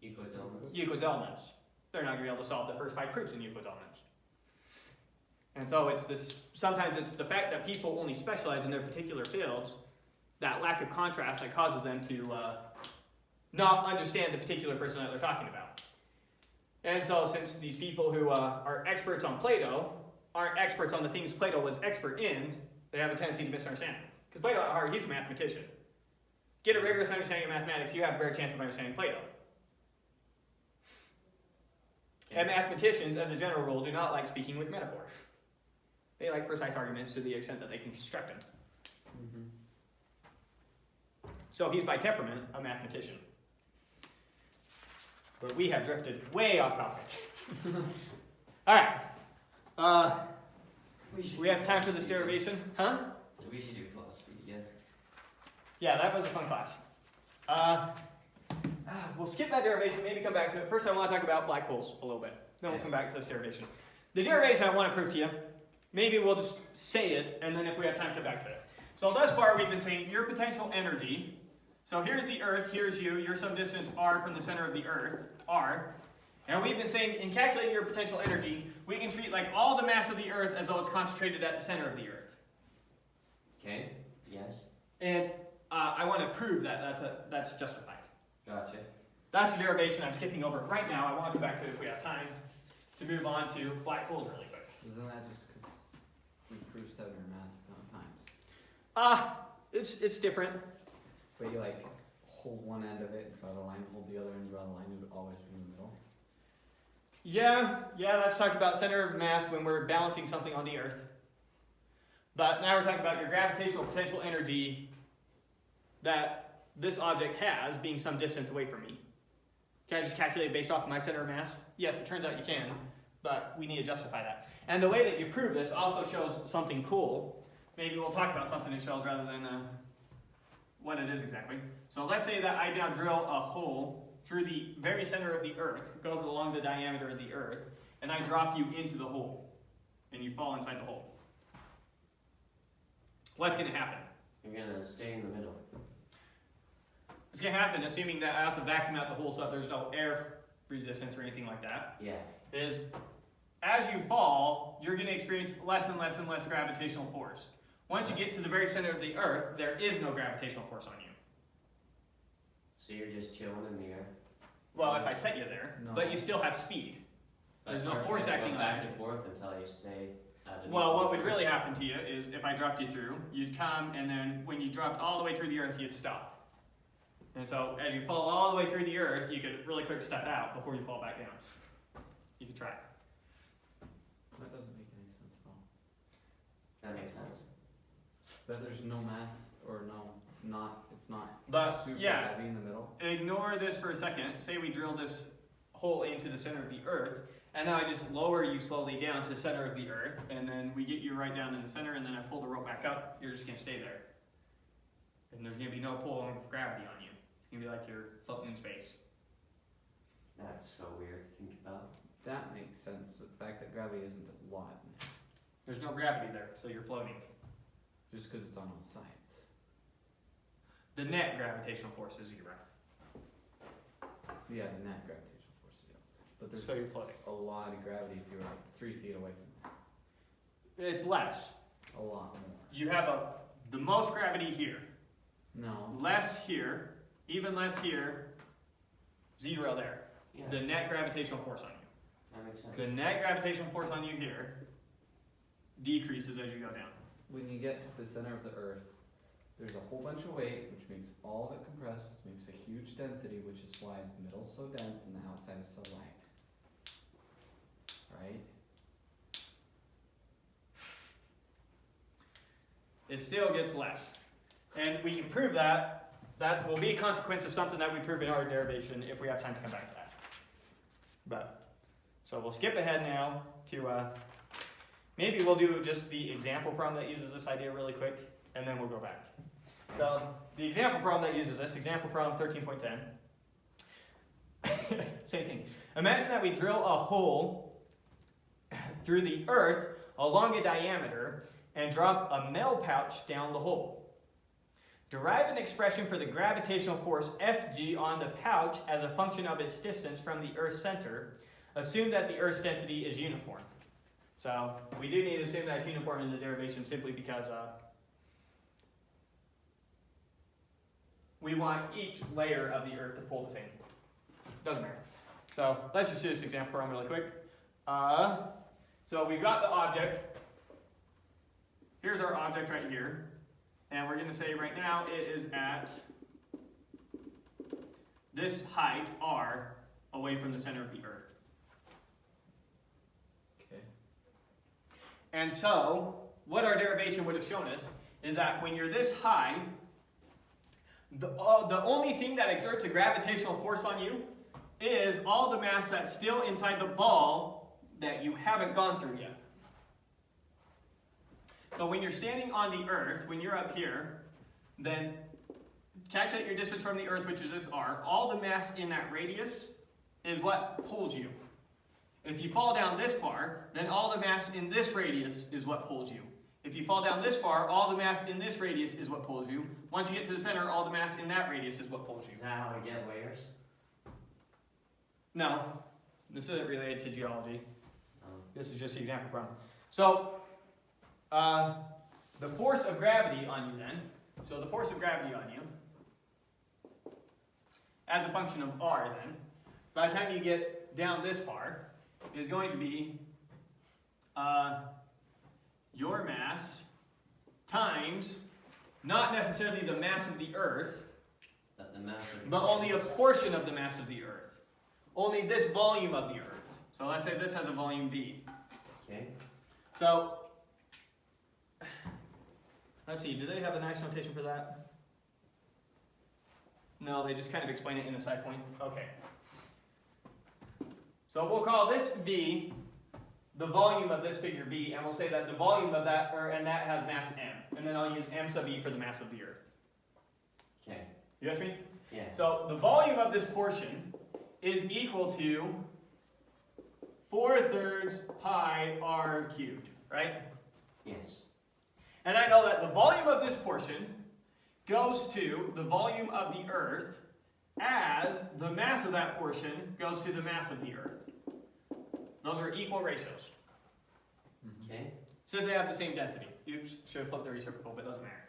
Euclid's Elements. Euclid's Elements? They're not going to be able to solve the first 5 proofs in Euclid's Elements. And so it's this, sometimes it's the fact that people only specialize in their particular fields, that lack of contrast that causes them to not understand the particular person that they're talking about. And so since these people who are experts on Plato aren't experts on the things Plato was expert in, they have a tendency to misunderstand him. Because Plato at heart, he's a mathematician. Get a rigorous understanding of mathematics, you have a better chance of understanding Plato. And mathematicians, as a general rule, do not like speaking with metaphor. They like precise arguments to the extent that they can construct them. Mm-hmm. So he's by temperament a mathematician. But we have drifted way off topic. Alright. We have time for this derivation? Huh? So we should do philosophy again. Yeah, that was a fun class. We'll skip that derivation, maybe come back to it. First I want to talk about black holes a little bit. Then we'll come back to this derivation. The derivation I want to prove to you, maybe we'll just say it, and then if we have time, come back to it. So thus far we've been saying your potential energy. So here's the Earth, here's you, you're some distance r from the center of the Earth, r. And we've been saying in calculating your potential energy, we can treat like all the mass of the Earth as though it's concentrated at the center of the Earth. Okay, yes. And I want to prove that that's justified. Gotcha. That's the derivation I'm skipping over right now. I want to come back to it if we have time to move on to black holes really quick. Isn't that just because we proved 7 mass a ton of times? It's different. But you like hold one end of it, draw the line, hold the other end, draw the line, it would always be in the middle. Yeah, that's talking about center of mass when we're balancing something on the Earth. But now we're talking about your gravitational potential energy that this object has being some distance away from me. Can I just calculate based off of my center of mass? Yes, it turns out you can, but we need to justify that. And the way that you prove this also shows something cool. Maybe we'll talk about something it shows rather than what it is exactly. So let's say that I now drill a hole through the very center of the Earth, goes along the diameter of the Earth, and I drop you into the hole, and you fall inside the hole. What's going to happen? You're going to stay in the middle. What's going to happen, assuming that I also vacuum out the hole so that there's no air resistance or anything like that, Yeah. is as you fall, you're going to experience less and less and less gravitational force. Once you get to the very center of the Earth, there is no gravitational force on you. So you're just chilling in the air. Well, if I set you there, No. but you still have speed. There's no Aren't you force gonna acting go on back you. and forth until you stay at an Well, what would equilibrium. really happen to you is if I dropped you through, you'd come, and then when you dropped all the way through the Earth, you'd stop. And so as you fall all the way through the Earth, you could really quick step out before you fall back down. You could try. That doesn't make any sense at all. That makes sense. That there's no mass, or it's not But, super yeah. heavy in the middle. Ignore this for a second. Say we drill this hole into the center of the Earth, and now I just lower you slowly down to the center of the Earth, and then we get you right down in the center, and then I pull the rope back up. You're just going to stay there. And there's going to be no pull on gravity on you. It's going to be like you're floating in space. That's so weird to think about. That makes sense with the fact that gravity isn't a lot, There's no gravity there, so you're floating. just because it's on all sides. The net gravitational force is 0. Yeah, the net gravitational force, yeah. But there's So you're floating. a lot of gravity if you're like 3 feet away from It's less. it. A lot more. You have the most gravity here, No. less here, even less here, 0 there. Yeah, The net gravitational force on you. that makes sense. The net gravitational force on you here decreases as you go down. When you get to the center of the Earth, there's a whole bunch of weight, which makes all of it compressed, which makes a huge density, which is why the middle's so dense and the outside is so light. Right? It still gets less. And we can prove that. That will be a consequence of something that we prove in our derivation if we have time to come back to that. So we'll skip ahead now to, maybe we'll do just the example problem that uses this idea really quick, and then we'll go back. So the example problem that uses this, example problem 13.10, same thing. Imagine that we drill a hole through the Earth along a diameter and drop a mail pouch down the hole. Derive an expression for the gravitational force Fg on the pouch as a function of its distance from the Earth's center. Assume that the Earth's density is uniform. So we do need to assume that it's uniform in the derivation simply because we want each layer of the Earth to pull the same. Doesn't matter. So let's just do this example problem really quick. So we've got the object. Here's our object right here. And we're going to say right now it is at this height, r, away from the center of the Earth. Okay. And so, what our derivation would have shown us is that when you're this high, the only thing that exerts a gravitational force on you is all the mass that's still inside the ball that you haven't gone through yet. So when you're standing on the Earth, when you're up here, then calculate your distance from the Earth, which is this r. All the mass in that radius is what pulls you. If you fall down this far, then all the mass in this radius is what pulls you. If you fall down this far, all the mass in this radius is what pulls you. Once you get to the center, all the mass in that radius is what pulls you. Is that how we get layers? No, this isn't related to geology. Um, This is just the example problem. So, the force of gravity on you then, so the force of gravity on you, as a function of r then, by the time you get down this far, is going to be your mass times, not necessarily the mass of the Earth, the mass of but only a portion of the mass of the Earth. Only this volume of the Earth. So let's say this has a volume v. Okay. So, let's see, do they have a nice notation for that? No, they just kind of explain it in a side point. Okay. So we'll call this v the volume of this figure v, and we'll say that the volume of that, and that has mass m. And then I'll use m sub e for the mass of the Earth. Okay. You with me? Yeah. So the volume of this portion is equal to 4/3 pi r cubed, right? Yes. And I know that the volume of this portion goes to the volume of the Earth as the mass of that portion goes to the mass of the Earth. Those are equal ratios, Okay. since they have the same density. Oops, should have flipped the reciprocal, but it doesn't matter.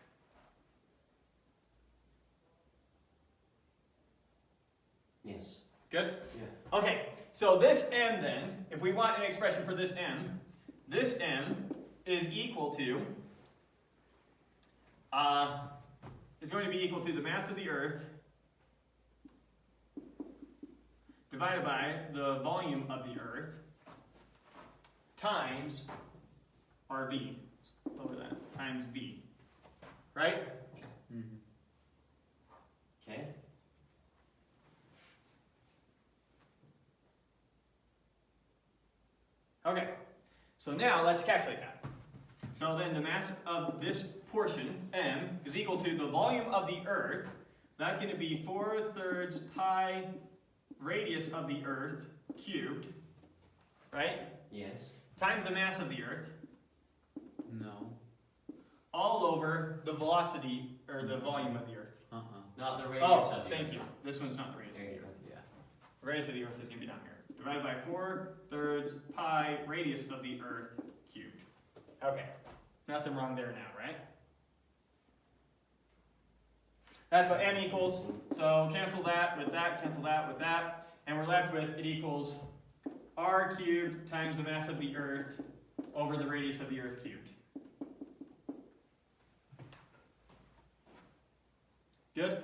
Yes. Good? Yeah. Okay, so this m then, if we want an expression for this m is equal to, is going to be equal to the mass of the Earth divided by the volume of the Earth times RV, over that, times V, right? Mm-hmm. Okay. Okay, so now let's calculate that. So then the mass of this portion, m, is equal to the volume of the Earth. That's going to be 4/3 pi radius of the Earth cubed, right? Yes. Times the mass of the Earth, No. all over the velocity, or the volume of the Earth. Not the radius Oh, of the thank Earth. you. This one's not the radius of There the you Earth. go. Yeah. The radius of the Earth is going to be down here. Divided by 4/3 pi radius of the Earth cubed. Okay, nothing wrong there now, right? That's what m equals. So cancel that with that, cancel that with that. And we're left with it equals r cubed times the mass of the Earth over the radius of the Earth cubed. Good?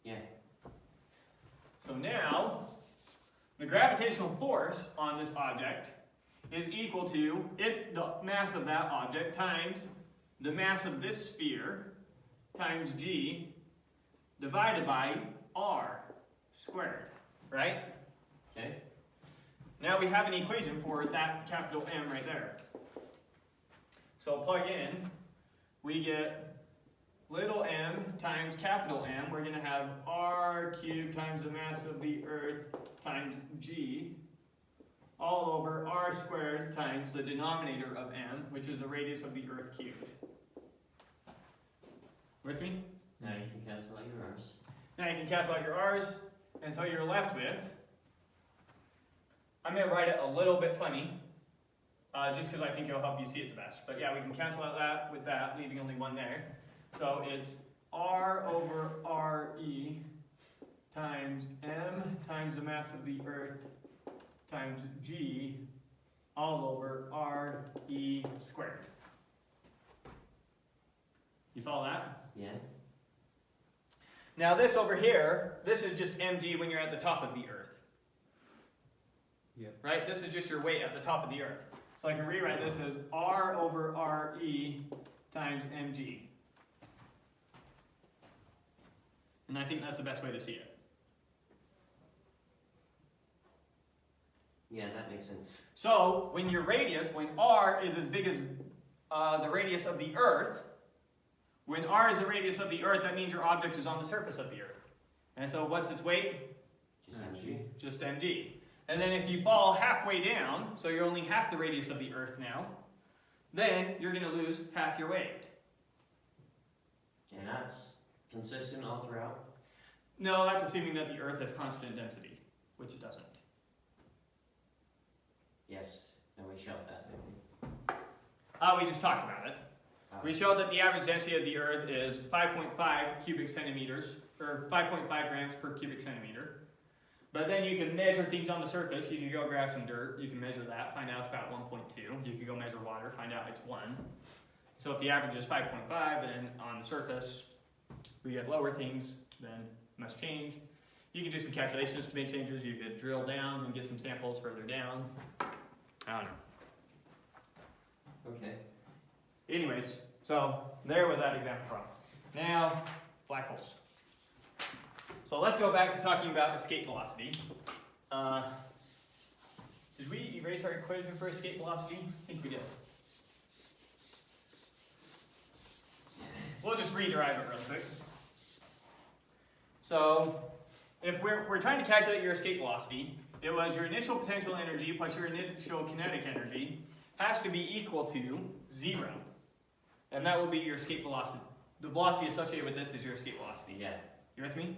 Yeah. So now, the gravitational force on this object is equal to the mass of that object times the mass of this sphere times g divided by r squared, right? Okay. now we have an equation for that capital M right there. So plug in, we get little m times capital M. We're going to have r cubed times the mass of the Earth times g, all over r squared times the denominator of m, which is the radius of the Earth cubed. With me? Now you can cancel out your r's. Now you can cancel out your r's, and so you're left with, I'm going to write it a little bit funny, just because I think it'll help you see it the best. But yeah, we can cancel out that with that, leaving only one there. So it's r over re times m times the mass of the Earth times g all over re squared. You follow that? Yeah. Now this over here, this is just mg when you're at the top of the Earth. Yep. Right? This is just your weight at the top of the Earth. So I can rewrite this as r over re times mg. And I think that's the best way to see it. Yeah, that makes sense. So when your radius, when r is as big as the radius of the Earth, when r is the radius of the Earth, that means your object is on the surface of the Earth. And so what's its weight? Just mg. Just mg. And then if you fall halfway down, so you're only half the radius of the Earth now, then you're going to lose half your weight. And that's consistent all throughout? No, that's assuming that the Earth has constant density, which it doesn't. Yes, and we showed that, didn't we? We just talked about it. We showed that the average density of the Earth is 5.5 cubic centimeters, or 5.5 grams per cubic centimeter. But then you can measure things on the surface. You can go grab some dirt, you can measure that, find out it's about 1.2. You can go measure water, find out it's 1. So if the average is 5.5, then on the surface, we get lower things, then it must change. You can do some calculations to make changes. You could drill down and get some samples further down. I don't know. Okay. Anyways, so there was that example problem. Now, black holes. So let's go back to talking about escape velocity. Did we erase our equation for escape velocity? I think we did. We'll just rederive it real quick. So, if we're trying to calculate your escape velocity, it was your initial potential energy plus your initial kinetic energy has to be equal to 0. And that will be your escape velocity. The velocity associated with this is your escape velocity. Yeah. You with me?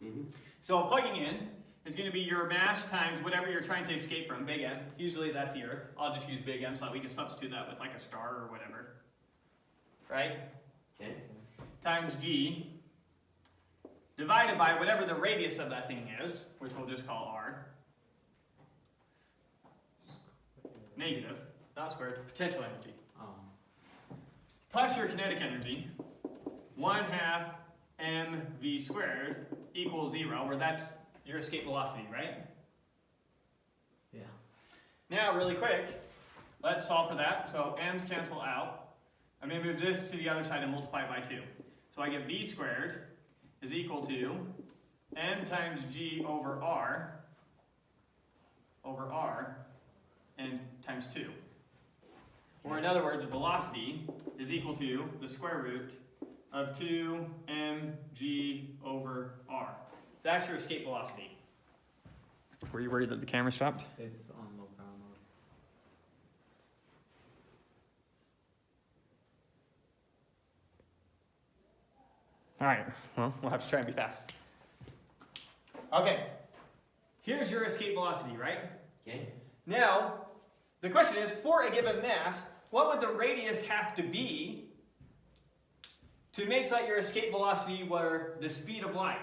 Mm-hmm. So plugging in is going to be your mass times whatever you're trying to escape from, big M. Usually that's the Earth. I'll just use big M so that we can substitute that with like a star or whatever. Right? Okay. Times G divided by whatever the radius of that thing is, which we'll just call R. Negative, not squared, potential energy. Plus your kinetic energy, 1/2 mv squared equals 0, where that's your escape velocity, right? Yeah. Now, really quick, let's solve for that. So m's cancel out. I'm going to move this to the other side and multiply it by 2. So I get v squared is equal to m times g over r and times 2. Or in other words, velocity is equal to the square root of 2mg over r. That's your escape velocity. Were you worried that the camera stopped? It's on low power mode. Alright, well, we'll have to try and be fast. Okay, here's your escape velocity, right? Okay. Now, the question is, for a given mass, what would the radius have to be to make so that your escape velocity were the speed of light?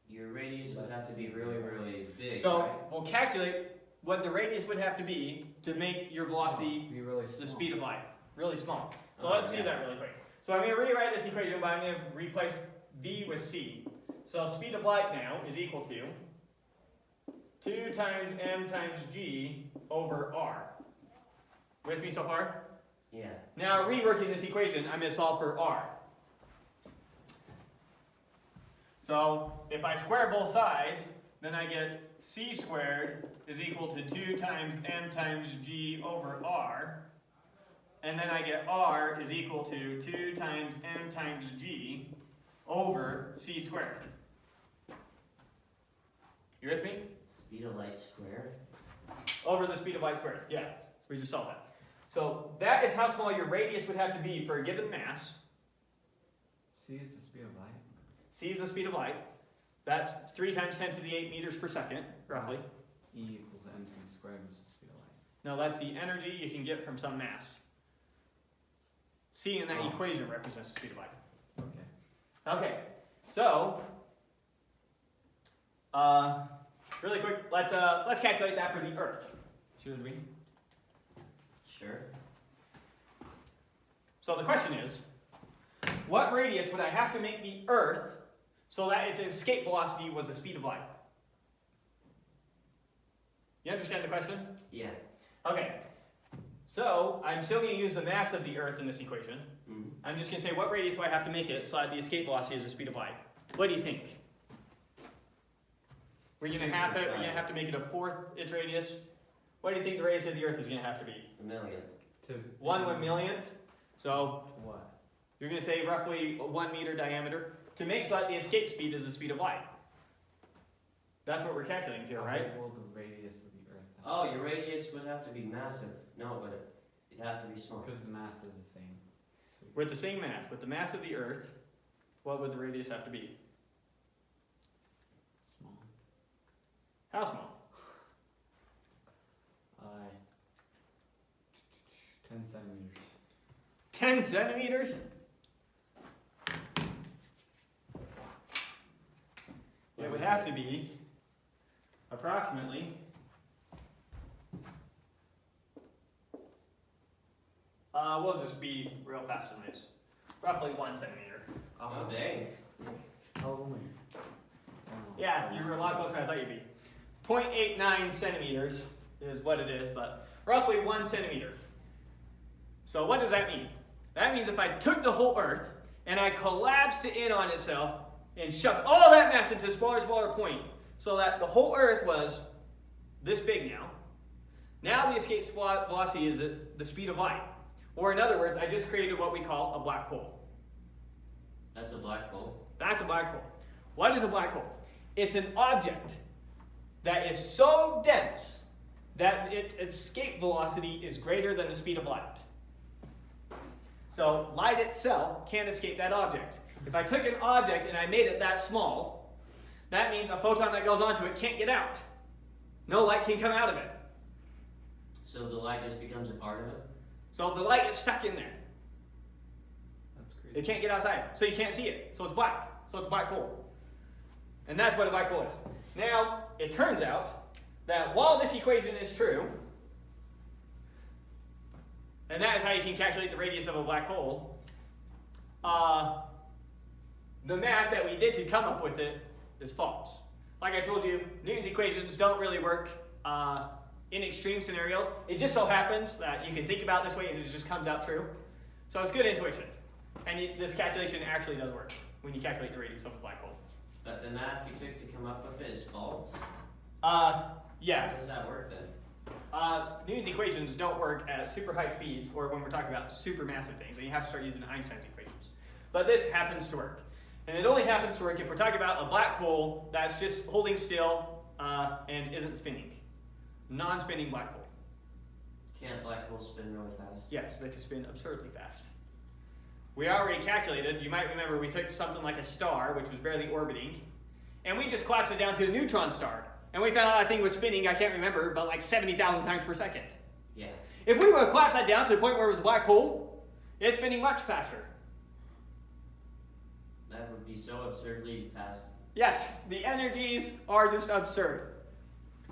Your radius would have to be really, really big, So right? we'll calculate what the radius would have to be to make your velocity Be really small. the speed of light. Really small. So Oh, let's see yeah. that really quick. So I'm going to rewrite this equation, but I'm going to replace v with c. So speed of light now is equal to 2 times m times g over r. With me so far? Yeah. Now, reworking this equation, I'm going to solve for r. So, if I square both sides, then I get c squared is equal to 2 times m times g over r. And then I get r is equal to 2 times m times g over c squared. You with me? Speed of light squared. Over the speed of light squared. Yeah, we just saw that. So that is how small your radius would have to be for a given mass. C is the speed of light. C is the speed of light. That's 3 times 10 to the 8 meters per second, roughly. E equals mc squared, which is the speed of light. Now that's the energy you can get from some mass. C in that equation represents the speed of light. Okay. Okay, so really quick, let's calculate that for the Earth. Should we? Sure. So the question is, what radius would I have to make the Earth so that its escape velocity was the speed of light? You understand the question? Yeah. Okay. So I'm still going to use the mass of the Earth in this equation. Mm-hmm. I'm just going to say what radius do I have to make it so that the escape velocity is the speed of light. What do you think? We're going to have it. We're going to have to make it a 4th its radius. What do you think the radius of the Earth is going to have to be? 1,000,000. To 1/1,000,000th. So what? you're going to say roughly a 1 meter diameter to make so that the escape speed is the speed of light. That's what we're calculating here, right? How big will the radius of the Earth have? Oh, your radius would have to be massive. No, but it'd have to be small. Because the mass is the same. So With the same mass, with the mass of the Earth, what would the radius have to be? small. How small? 10 centimeters. 10 centimeters? It would have to be approximately we'll just be real fast on this. Roughly 1 centimeter. Oh, dang. I was only. Yeah, you were a lot closer than I thought you'd be. 0.89 centimeters is what it is, but roughly 1 centimeter. So what does that mean? That means if I took the whole Earth and I collapsed it in on itself and shoved all that mass into a smaller, smaller point so that the whole Earth was this big now the escape velocity is the speed of light. Or in other words, I just created what we call a black hole. That's a black hole. That's a black hole. What is a black hole? It's an object that is so dense that its escape velocity is greater than the speed of light. So light itself can't escape that object. If I took an object and I made it that small, that means a photon that goes onto it can't get out. No light can come out of it. So the light just becomes a part of it? So the light is stuck in there. That's crazy. It can't get outside, so you can't see it. So it's black. So it's a black hole. And that's what a black hole is. Now, it turns out that while this equation is true, and that is how you can calculate the radius of a black hole, the math that we did to come up with it is false. Like I told you, Newton's equations don't really work in extreme scenarios. It just so happens that you can think about it this way and it just comes out true. So it's good intuition. And this calculation actually does work when you calculate the radius of a black hole. But the math you took to come up with it is false? Yeah. How does that work then? Newton's equations don't work at super high speeds or when we're talking about supermassive things, and you have to start using Einstein's equations. But this happens to work. And it only happens to work if we're talking about a black hole that's just holding still and isn't spinning. Non-spinning black hole. Can't black holes spin really fast? Yes, they can spin absurdly fast. We already calculated, you might remember we took something like a star, which was barely orbiting, and we just collapsed it down to a neutron star. And we found out that thing was spinning, I can't remember, but like 70,000 times per second. Yeah. If we were to collapse that down to the point where it was a black hole, it's spinning much faster. That would be so absurdly fast. Yes, the energies are just absurd.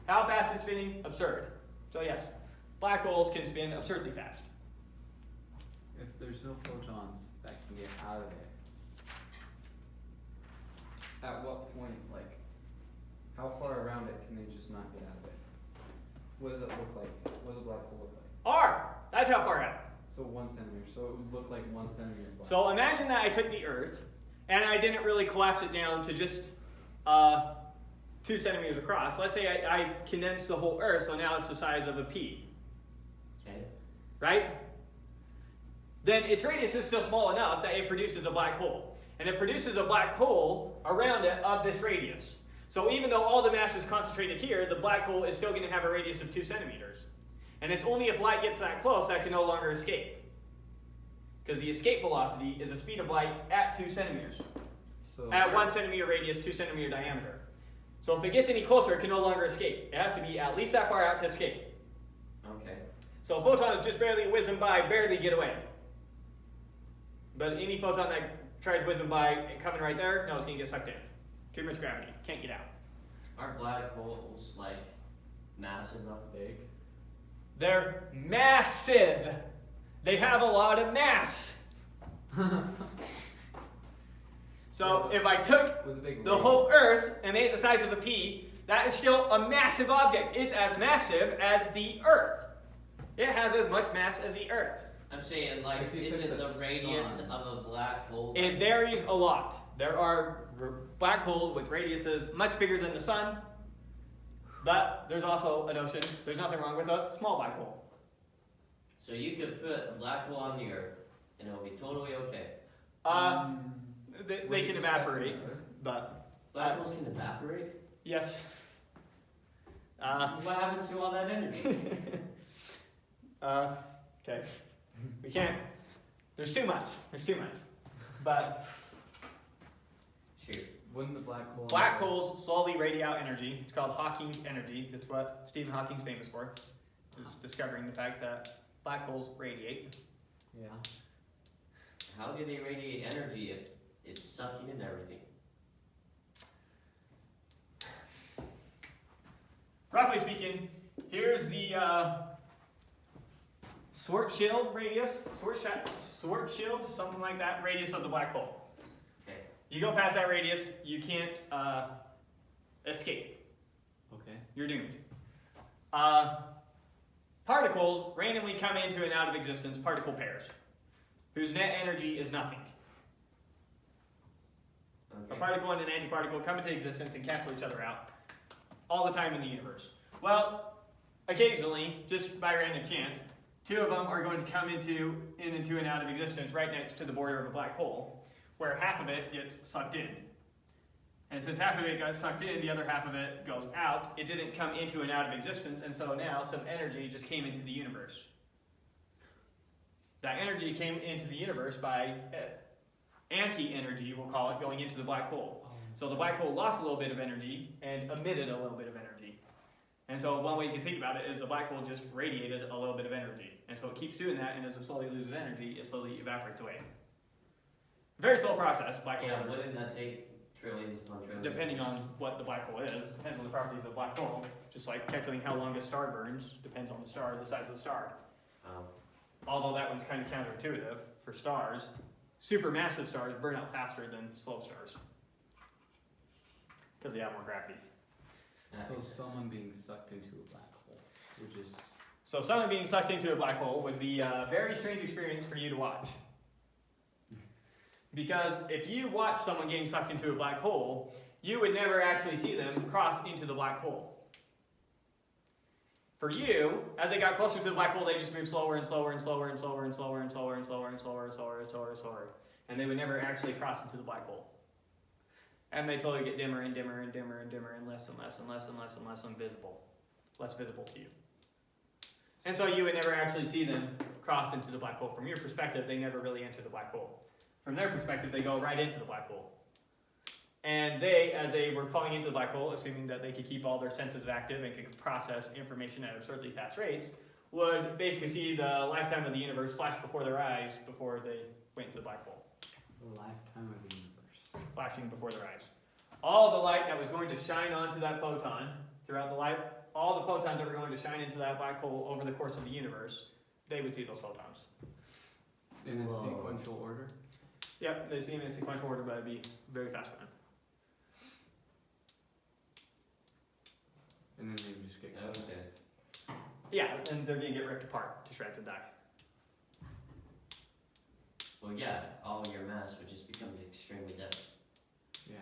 How fast is spinning? Absurd. So yes, black holes can spin absurdly fast. If there's no photons that can get out of it, at what point, like, how far around it can they just not get out of it? What does it look like? What does a black hole look like? R! That's how far out. So 1 centimeter. So it would look like 1 centimeter black. So imagine that I took the Earth and I didn't really collapse it down to just 2 centimeters across. Let's say I condense the whole Earth, so now it's the size of a pea. Okay. Right? Then its radius is still small enough that it produces a black hole. And it produces a black hole around it of this radius. So even though all the mass is concentrated here, the black hole is still going to have a radius of 2 centimeters. And it's only if light gets that close that it can no longer escape. Because the escape velocity is the speed of light at 2 centimeters. So At 1 centimeter radius, 2 centimeter diameter. So if it gets any closer, it can no longer escape. It has to be at least that far out to escape. Okay. So photons just barely whizzing by, barely get away. But any photon that tries whizzing by and coming right there, no, it's going to get sucked in. Too much gravity. Can't get out. Aren't black holes like massive up big? They're massive. They have a lot of mass. So if I took with a big the radius. whole Earth and made it the size of a pea, that is still a massive object. It's as massive as the Earth. It has as much mass as the Earth. I'm saying, like, If you is took it the the radius sun- of a black hole? It varies a lot. There are black holes with radiuses much bigger than the sun, but there's also a notion, there's nothing wrong with a small black hole. So you could put a black hole on the Earth, and it'll be totally okay. They can evaporate, but Black holes can evaporate? yes. What happens to all that energy? Okay. We can't. There's too much. But Shoot. Wouldn't the black hole? black holes slowly radiate out energy. It's called Hawking energy. That's what Stephen Hawking's famous for, is discovering the fact that black holes radiate. Yeah. How do they radiate energy if it's sucking in everything? Roughly speaking, here's the Schwarzschild radius, Schwarzschild, something like that, radius of the black hole. Okay. You go past that radius, you can't escape. Okay. You're doomed. Particles randomly come into and out of existence, particle pairs, whose net energy is nothing. A Okay. particle and an antiparticle come into existence and cancel each other out all the time in the universe. Well, occasionally, just by random chance, two of them are going to come into and out of existence right next to the border of a black hole, where half of it gets sucked in. And since half of it got sucked in, the other half of it goes out. It didn't come into and out of existence, and so now some energy just came into the universe. That energy came into the universe by anti-energy, we'll call it, going into the black hole. So the black hole lost a little bit of energy and emitted a little bit of energy. And so one way you can think about it is the black hole just radiated a little bit of energy. And so it keeps doing that, and as it slowly loses energy, it slowly evaporates away. Very slow process, black holes Yeah, are. wouldn't that take trillions upon trillions? Depending on what the black hole is, depends on the properties of the black hole. Just like calculating how long a star burns depends on the star, the size of the star. Although that one's kind of counterintuitive for stars. Supermassive stars burn out faster than slow stars because they have more gravity. That So makes sense. someone being sucked into a black hole, which is So someone being sucked into a black hole would be a very strange experience for you to watch. Because if you watch someone getting sucked into a black hole, you would never actually see them cross into the black hole. For you, as they got closer to the black hole, they just moved slower and slower and slower and slower and slower and slower and slower and slower and slower and slower and slower. And they would never actually cross into the black hole. And they slowly get dimmer and dimmer and dimmer and dimmer and less and less and less and less and less invisible. Less visible to you. And so you would never actually see them cross into the black hole. From your perspective, they never really enter the black hole. From their perspective, they go right into the black hole. And they, as they were falling into the black hole, assuming that they could keep all their senses active and could process information at absurdly fast rates, would basically see the lifetime of the universe flash before their eyes before they went into the black hole. the lifetime of the universe. Flashing before their eyes. All the light that was going to shine onto that photon throughout the light, all the photons that were going to shine into that black hole over the course of the universe, they would see those photons. In a Whoa. sequential order. Yep, they'd see them in sequential order, but it'd be very fast for them. And then they would just get Okay. compressed. Yeah, and they're going to get ripped apart to shreds and die. Well, yeah, all your mass would just become extremely dense. Yeah.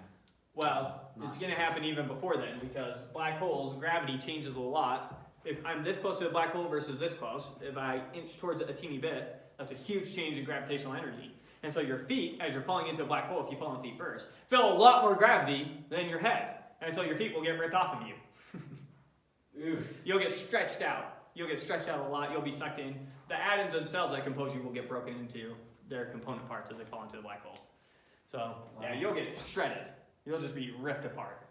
Well, it's going to happen even before then, because black holes, gravity changes a lot. If I'm this close to a black hole versus this close, if I inch towards it a teeny bit, that's a huge change in gravitational energy. And so your feet, as you're falling into a black hole, if you fall on feet first, feel a lot more gravity than your head. And so your feet will get ripped off of you. You'll get stretched out. You'll get stretched out a lot. You'll be sucked in. The atoms themselves that compose you will get broken into their component parts as they fall into the black hole. So, yeah, you'll get shredded. You'll just be ripped apart.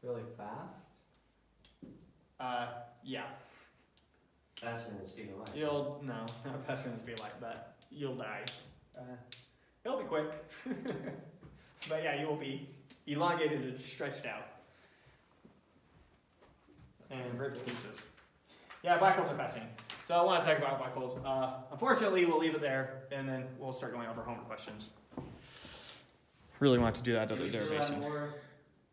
Really fast? Yeah. Faster than the speed of light. No, not faster than the speed of light, but you'll die. It'll be quick. But yeah, you will be elongated and stretched out. And ripped to pieces. Yeah, black holes are fascinating. So I want to talk about black holes. Unfortunately, we'll leave it there, and then we'll start going over homework questions. Really want to do that Do other we still have derivation. more